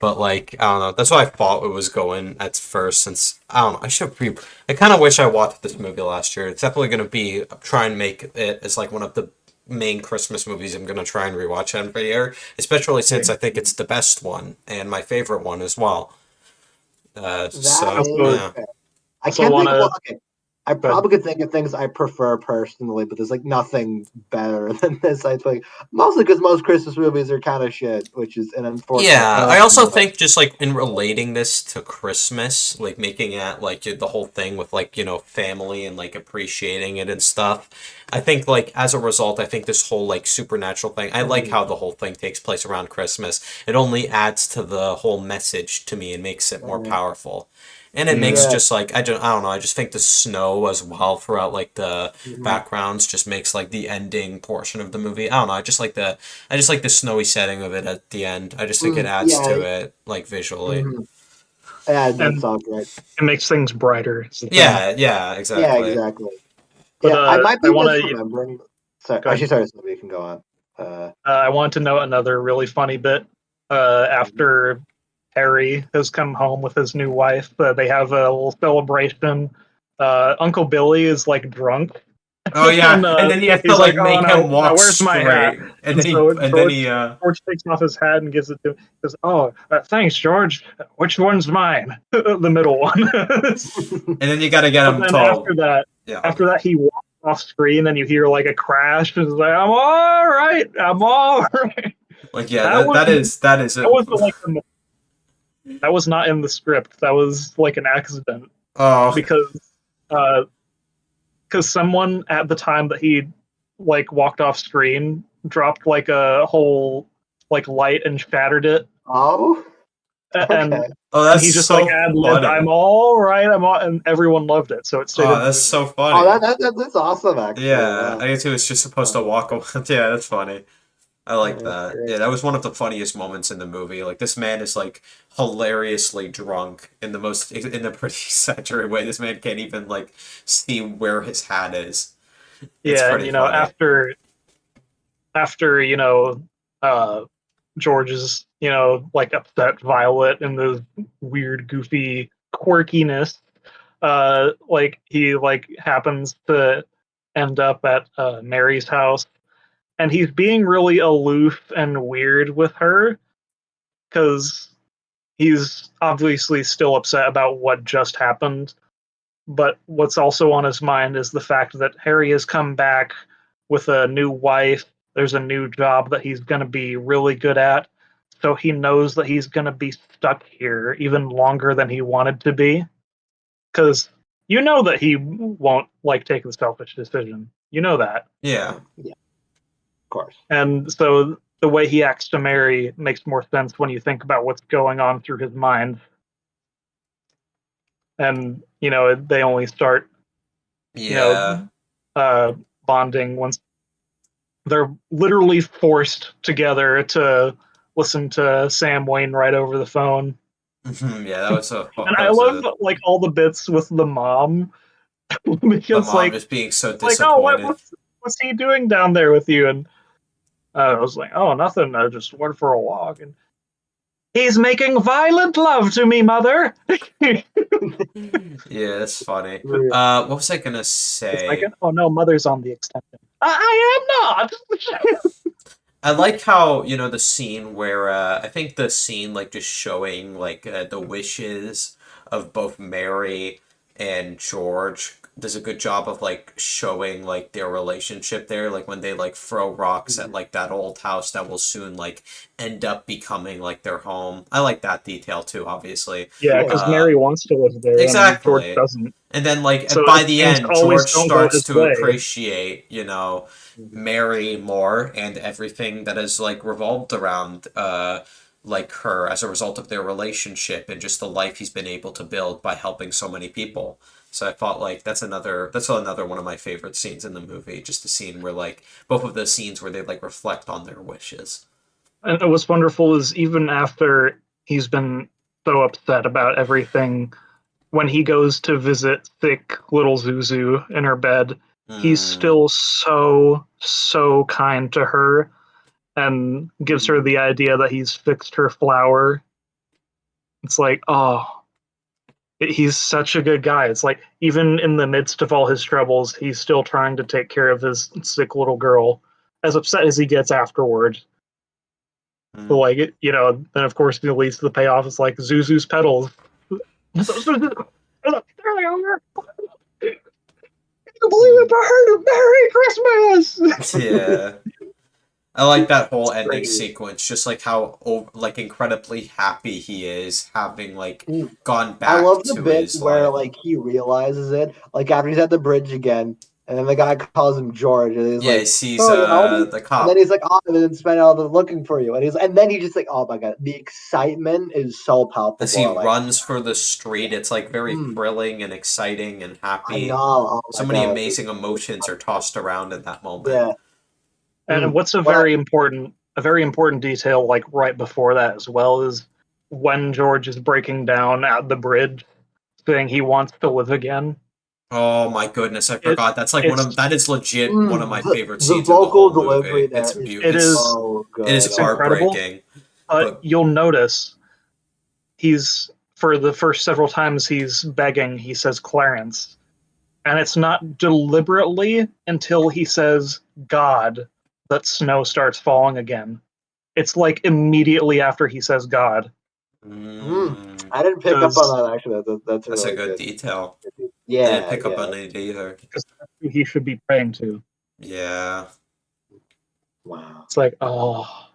But like, I don't know. That's why I thought it was going at first. Since I don't know, I kind of wish I watched this movie last year. It's definitely gonna be try and make it as like one of the main Christmas movies I'm gonna try and rewatch every year. Especially since I think it's the best one and my favorite one as well. That So Also, is yeah. fair. I also can't think of wanna, okay. I but probably could think of things I prefer personally, but there's like nothing better than this. I think mostly because most Christmas movies are kind of shit, which is an unfortunate Yeah, thing. I also But think just like in relating this to Christmas, like making it like the whole thing with like, you know, family and like appreciating it and stuff. I think like as a result, I think this whole like supernatural thing, I like how the whole thing takes place around Christmas. It only adds to the whole message to me and makes it more powerful. And it makes yeah, just like I don't know, I just think the snow as well throughout like the mhm. backgrounds just makes like the ending portion of the movie. I don't know, I just like the snowy setting of it at the end. I just think it adds Yeah, to it like visually. mhm. Yeah, that's and all great. it makes things brighter. It's the thing. Yeah, yeah, Yeah, exactly. exactly. But Yeah, I might I be want to misremembering. Sorry, go actually, ahead. sorry, so we can go on. I want to note another really funny bit. After Harry has come home with his new wife, they have a little celebration. Uncle Billy is like drunk, Oh yeah, and and then you have to he's like like, "Oh make no, him now walk where's my hat?" straight, and And so then he George takes off his hat and gives it to him. He goes, "Oh, thanks, George. Which one's mine?" The middle one. and then you gotta get But him then told. Yeah, he walks off screen, and you hear like a crash. And it's like, "I'm all right. I'm all right." like yeah, That was that is that it. was like that was not in the script. That was like an accident Oh because uh, someone at the time that he like walked off screen dropped like a whole like light and shattered it Oh, and okay. Oh, and he just like ad-libbed, "I'm all right, and everyone loved it, so it stayed. Oh, that's so funny. Oh, that's awesome, actually. Yeah, Wow. I guess he was just supposed to walk away. Yeah, that's funny. I like That's that. great. Yeah, that was one of the funniest moments in the movie. Like this man is like hilariously drunk in the pretty exaggerated way. This man can't even like see where his hat is. It's Yeah, and pretty funny. after George is like upset Violet and the weird, goofy quirkiness. Like he like happens to end up at Mary's house, and he's being really aloof and weird with her because he's obviously still upset about what just happened. But what's also on his mind is the fact that Harry has come back with a new wife. There's a new job that he's going to be really good at. So he knows that he's going to be stuck here even longer than he wanted to be. Because you know that he won't like take the selfish decision. You know that. Yeah. Yeah, of course. And so the way he acts to Mary makes more sense when you think about what's going on through his mind. And, they only start, you Yeah. know, bonding once they're literally forced together to listen to Sam Wainwright over the phone. Yeah, that was And I love like all the bits with the mom the because mom just being so oh, disappointed. what's he doing down there with you? And I was like, oh, nothing. I just went for a walk, and he's making violent love to me, mother. Yeah, that's funny. Real. What was I gonna It's like, say? oh no, mother's on the extension. I am not. I like how, the scene where I think the scene like just showing like the wishes of both Mary and George does a good job of like showing like their relationship there, like when they like throw rocks at like that old house that will soon like end up becoming like their home. I like that detail too, obviously. Yeah, because Uh Mary wants to live there and George exactly. doesn't. And then like So by if the things end always George don't go starts his to way, appreciate, Mary more and everything that is like revolved around like her as a result of their relationship and just the life he's been able to build by helping so many people. So I thought like that's another one of my favorite scenes in the movie, just the scene where like both of the scenes where they like reflect on their wishes. and what's wonderful is even after he's been so upset about everything, when he goes to visit sick little Zuzu in her bed, he's Mm. still so kind to her and gives her the idea that he's fixed her flower. It's like, oh, he's such a good guy. It's like even in the midst of all his troubles, he's still trying to take care of his sick little girl, as upset as he gets afterward. So like then of course the leads to the payoff is like Zuzu's petals. There they are. You believe it, Bird? Merry Christmas! Yeah. I like that whole ending Great. sequence, just like how like incredibly happy he is having like Mm. gone I back love the to bit his where life. like he realizes it, like after he's at the bridge again, and then the guy calls him George, and he's Yeah, he like, sees "Oh, you know me?" the And then cop he's like, "Oh, I've been spending all the looking for you," and then he just like, "Oh my god," the excitement is so as he palpable. Like, runs for the street. It's like very mm, thrilling and exciting and I know. happy. Oh So my many god. amazing emotions are tossed around in that moment. Yeah. And what's What? a very important detail, like right before that as well, is when George is breaking down at the bridge, saying he wants to live again. Oh my goodness, I It forgot. That's like it's that is legit one of my favorite The scenes in the vocal whole delivery movie. there is it is so It is good. it's Oh my god. incredible. heartbreaking, But but you'll notice he's for the first several times he's begging, he says Clarence, and it's not deliberately until he says God that snow starts falling again. It's like immediately after he says God. mm, I didn't pick up Because on that actually. That's a that's a really good good. detail. I didn't Yeah, pick up yeah. on it either. that's who he should be praying to. Yeah. Wow. It's like, oh,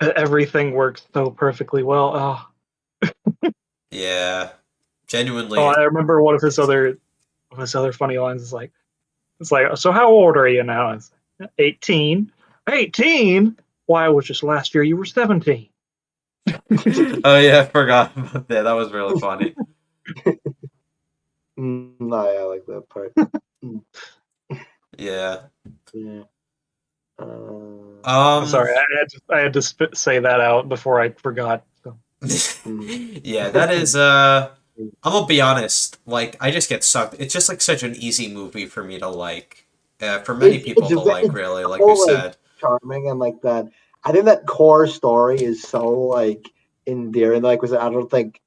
everything works so perfectly well. Yeah. Oh, Genuinely I remember one amazing. of his other funny lines is like, so how old are you now? It's 18. 18? Why, it was just last year you were 17. Oh yeah, I forgot about that. That was really funny. No, I like that part. Yeah. Yeah. I'm sorry, I had to say that out before I forgot. So. Yeah, that is I'm gonna be honest, like I just get sucked. It's just like such an easy movie for me to like. For many people to like, really, like we so, like, said. charming and like that. I think that core story is so like endearing. Like,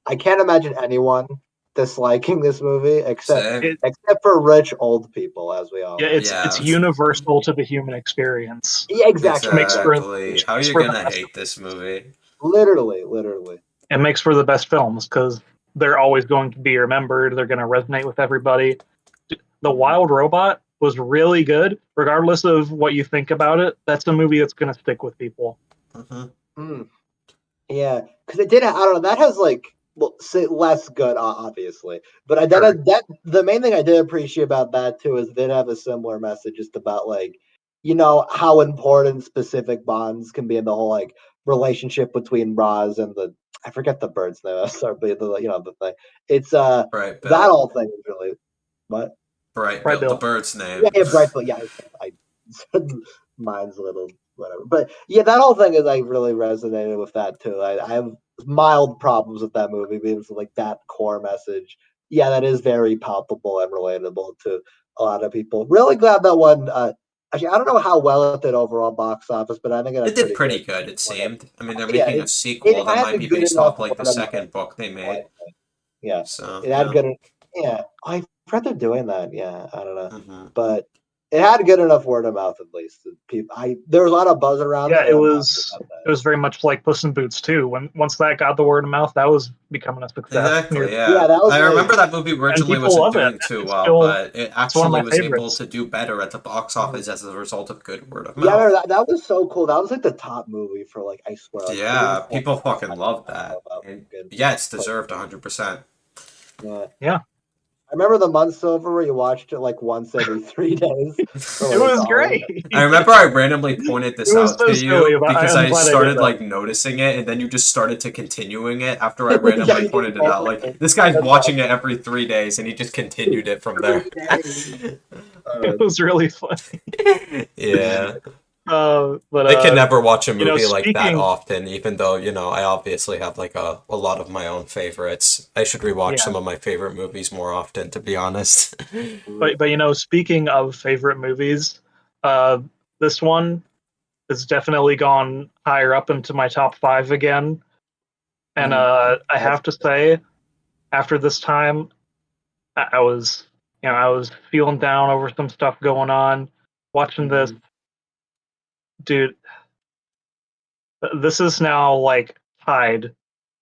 I can't imagine anyone disliking this movie Same. except for rich old people, as we all Yeah, know. it's universal to the human experience. Yeah, exactly. Exactly. How are Makes you for the gonna best. hate this movie? Literally. It makes for the best films because they're always going to be remembered. They're going to resonate with everybody. The Wild Robot was really good, regardless of what you think about it. That's a movie that's going to stick with people. Mm-hmm. Yeah, because it did. I don't know. That has like less good, obviously, but Sure. that the main thing I did appreciate about that too is it did have a similar message just about like how important specific bonds can be in the whole like relationship between Roz and the I forget the bird's name. Sorry, but the thing. It's Bright that Bill. whole thing is really what. Bright Right, Bill. The Bill. bird's Yeah, name. yeah, Brightfield. Yeah, I mine's a little whatever, but yeah, that whole thing is like really resonated with that too. I have mild problems with that movie because of, like that core message. Yeah, that is very palpable and relatable to a lot of people. Really glad that one. Actually, I don't know how well it did overall box office, but I think it It had did pretty pretty good. good, it seemed. I mean, they're Yeah, making a it sequel that had might a be good based enough off like the word of mouth. second book they I made. think. Yeah, So it had yeah. good. Yeah, I've read they're doing that. Yeah, I don't know, Mm-hmm. but it had good enough word of mouth at least. People, there was a lot of buzz around Yeah, it, and I'm happy about it was very much like Puss in Boots too. Once that got the word of mouth, that was becoming a success. Exactly, Yeah, yeah. that was I remember really. that movie And originally people wasn't love it. doing too It's well, still but it it's one of actually my was able favorites. to do better at the box office as a result of good word of Yeah, I mouth. remember that was so cool. That was like the top movie for like I swear like three, Yeah, 4 people months. fucking I love don't know that. about And fucking yeah, it's Puss deserved in Boots. 100%. Yeah. Yeah, I remember the months over where you watched it like once every 3 days for it like was all of great. it. I remember I randomly pointed It this was out so to silly, you but because I'm I glad I did started that. like noticing it and then you just started to continuing it after I Yeah, randomly you just pointed it told out. Like, me. this guy's That's watching awesome. it every 3 days and he just continued it from there. 3 days. It was really funny. Yeah. But I can never watch a movie like that speaking, often, even though, I obviously have like a lot of my own favorites. I should rewatch yeah, some of my favorite movies more often, to be honest. but speaking of favorite movies, uh, this one has definitely gone higher up into my top five again. And I have to say, after this time, I was, I was feeling down over some stuff going on. Watching this, dude, this is now like tied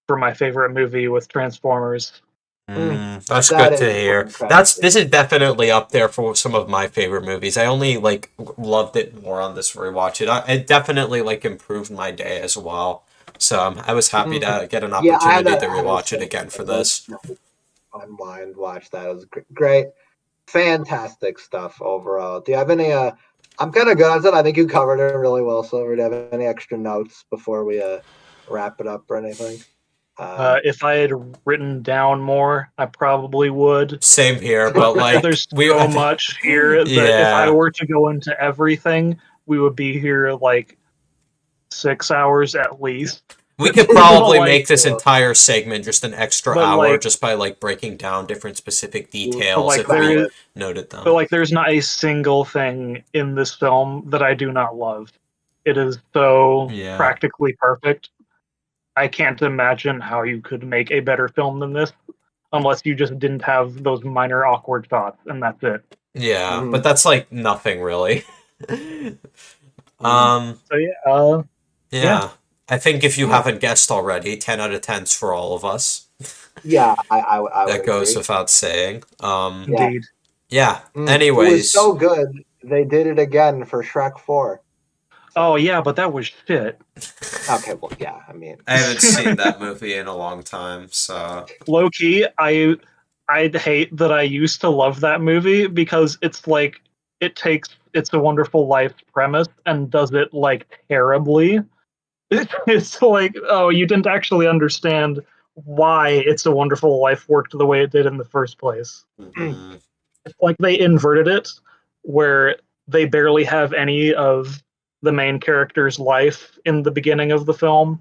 for my favorite movie with Transformers. That's That good to is hear. incredible. This is definitely up there for some of my favorite movies. I only like loved it more on this rewatch. It definitely like improved my day as well. So I was happy to get an Yeah, opportunity to I had a rewatch it similar again for thing. Like, this. unwind, watch that. It was great, fantastic stuff overall. Do you have any? I'm kind of good on it. I think you covered it really well. Silver, do you have any extra notes before we wrap it up or anything? If I had written down more, I probably would. Same here, But but like there's so much here that if I yeah. were to go into everything, we would be here like 6 hours at least. We could but probably like, make this entire segment just an extra but hour like, just by like breaking down different specific but details like, if we solid. noted but them. like, there's not a single thing in this film that I do not love. It is so Yeah. practically perfect. I can't imagine how you could make a better film than this unless you just didn't have those minor awkward thoughts, and that's it. Yeah, Mm-hmm. but that's like nothing really. Mm-hmm. um So yeah. yeah. I think if you Yeah, haven't guessed already, 10 out of 10's for all of us. yeah, I would That goes agree. without saying. Yeah, Indeed. Yeah. it was Anyways, so good. They did it again for Shrek 4. Oh So yeah, but that was shit. okay, well, yeah, I mean, I haven't seen that movie in a long time, so Low key, I'd hate that I used to love that movie because it's like it takes It's a Wonderful Life premise and does it like terribly. It's like, oh, you didn't actually understand why It's a Wonderful Life worked the way it did in the first place. Mm-hmm. It's like they inverted it, where they barely have any of the main character's life in the beginning of the film,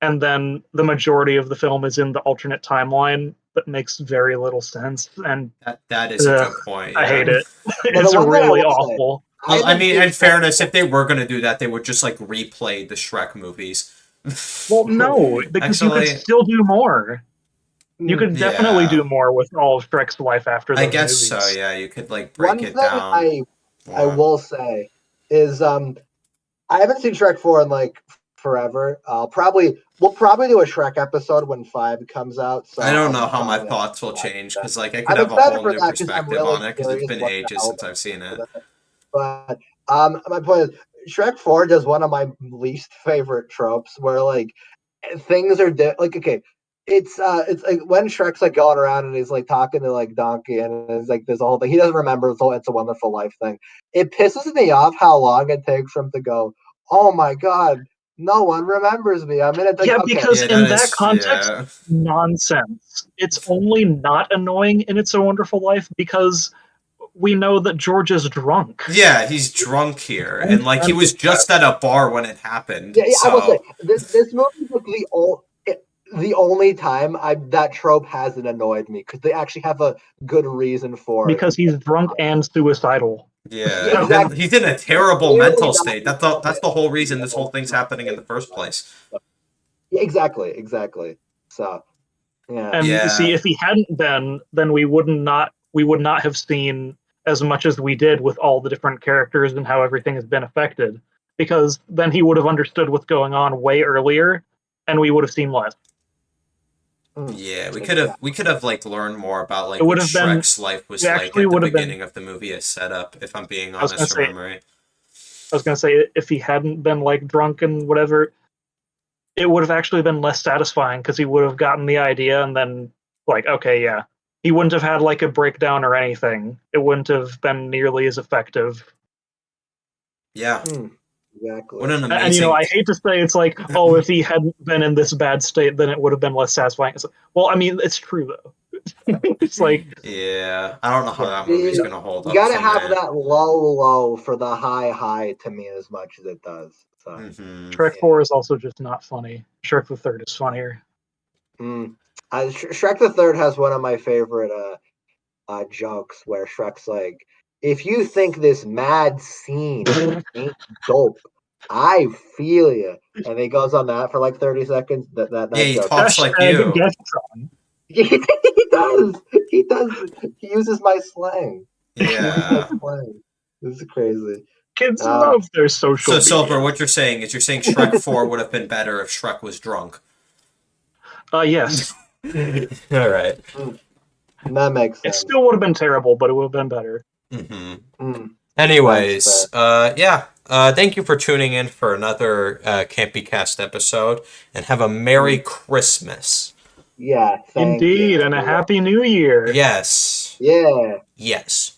and then the majority of the film is in the alternate timeline that makes very little sense, and That is a good point. I hate Yeah. it. But the It's one that I really will say, awful. I I haven't mean, seen in Shrek fairness, if 4. they were gonna do that, they would just like replay the Shrek movies. Well, no, because you could Actually, still do more. You could definitely yeah, do more with all of Shrek's life after I those guess so. movies. Yeah, you could like break One it thing down I more. will say is I haven't seen Shrek 4 in like forever. We'll probably do a Shrek episode when 5 comes out, so I don't I'll know be how my probably thought will excited change for that. because like I could I'm have a excited whole for new that because I'm perspective really on it because it's curious been what the ages hell since I've seen it. they're. But my point is, Shrek 4 does one of my least favorite tropes where like things are like okay. It's like when Shrek's like going around and he's like talking to like Donkey and it's like there's a whole thing. He doesn't remember the whole It's a Wonderful Life thing. It pisses me off how long it takes for him to go, oh my god, no one remembers me. I mean it's like Yeah, okay. because Yeah, in that that is context, yeah. nonsense. It's only not annoying in It's a Wonderful Life because we know that George is drunk. Yeah, he's drunk here, and like he was just at a bar when it happened. Yeah, I will say So this movie is like the only time that trope hasn't annoyed me because they actually have a good reason for it. Because he's drunk and suicidal. Yeah, yeah, exactly. he's in a It's terrible clearly mental not state. That's the whole reason this whole thing's happening in the first place. Yeah, exactly. So yeah. And see, Yeah, if he hadn't been, then we would not have seen as much as we did with all the different characters and how everything has been affected. Because then he would have understood what's going on way earlier, and we would have seen less. yeah. Exactly. We could have like learned more about It like would what have been. Shrek's life It was like actually at the would have been. beginning of the movie as set up. If I'm being I was gonna honest from say. memory. I was gonna say if he hadn't been like drunk and whatever, it would have actually been less satisfying because he would have gotten the idea and then like, okay, yeah, he wouldn't have had like a breakdown or anything. It wouldn't have been nearly as effective. Yeah, what Exactly. an And amazing. I hate to say it's like, oh, if he hadn't been in this bad state, then it would have been less satisfying. It's like, well, I mean, it's true though. It's like Yeah, I don't know how Yeah. that movie's You, gonna hold you up gotta for have me. that low for the high to me as much as it does. So Hmm. Shrek yeah. 4 is also just not funny. Shrek the Third is funnier. Shrek the Third has one of my favorite jokes where Shrek's like, if you think this mad scene ain't dope, I feel you. And he goes on that for like 30 seconds. Yeah, That he joke. talks like Hashtag you. guest song. He does. He does. He uses my slang. He uses my Yeah. slang. This is crazy. Kids Uh, love their social So Silver, media. what you're saying is you're saying Shrek 4 would have been better if Shrek was drunk. Yes, All right. that makes it sense. still would have been terrible, but it would have been better. Mm-hmm. That's fair. Anyways, yeah. Thank you for tuning in for another Campy Cast episode, and have a Merry Christmas. Yeah, thank Indeed, you. and a happy new year. Yes. Yeah. Yes.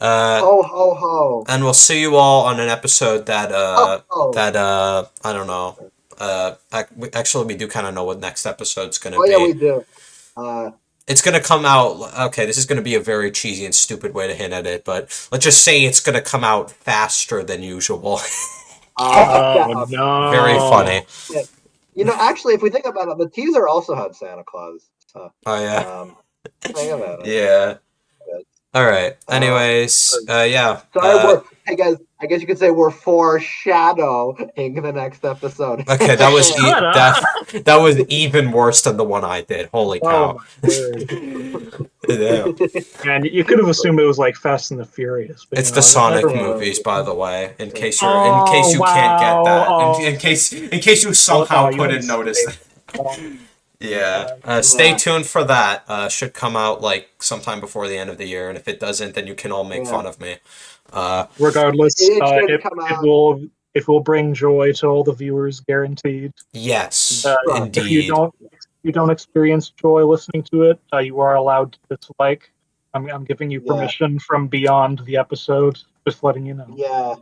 Ho ho ho. And we'll see you all on an episode that Ho ho. I don't know. Actually, we do kind of know what next episode's gonna Oh yeah, we be. do. Uh, It's gonna come out. Okay, this is gonna be a very cheesy and stupid way to hint at it, but let's just say it's gonna come out faster than usual. Oh uh, Very no. funny. actually, if we think about it, the teaser also had Santa Claus. So, Oh yeah. think about it. Yeah. All right. Uh, Anyways, yeah. sorry, hey guys. I guess you could say we're foreshadowing the next episode. Okay, that was Shut up. that was even worse than the one I did. Holy Oh cow. my word. Yeah. And you could have assumed it was like Fast and the Furious, but It's the never Sonic mind. movies, by the way. In case Oh you can't get wow. that, Oh, in case you somehow you couldn't notice mistake. that. Oh, Yeah. man. Stay Yeah. tuned for that. Should come out like sometime before the end of the year, and if it doesn't, then you can all make fun of me. Regardless, It should it, come it out. will it will bring joy to all the viewers, guaranteed. Yes, If you indeed. don't experience joy listening to it, you are allowed to dislike. I'm giving you Yeah. permission from beyond the episode. Just letting you know. Yeah.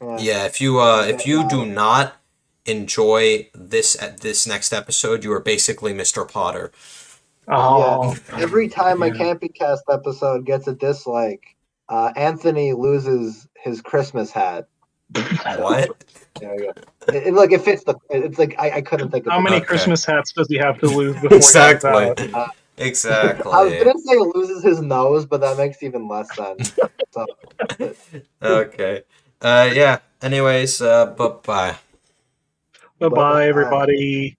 Yeah. Yeah, if you do Get not enjoy this next episode, you are basically Mr. Potter. Oh, Every time a yeah. Campy Cast episode gets a dislike, Anthony loses his Christmas hat. What? There we go. Look, it fits the. It's like I couldn't think of How many Okay. Christmas hats does he have to lose before Exactly. he gets out? Exactly. I was gonna say loses his nose, but that makes even less sense. So, Okay. Yeah. Anyways, bye-bye. Bye-bye, everybody.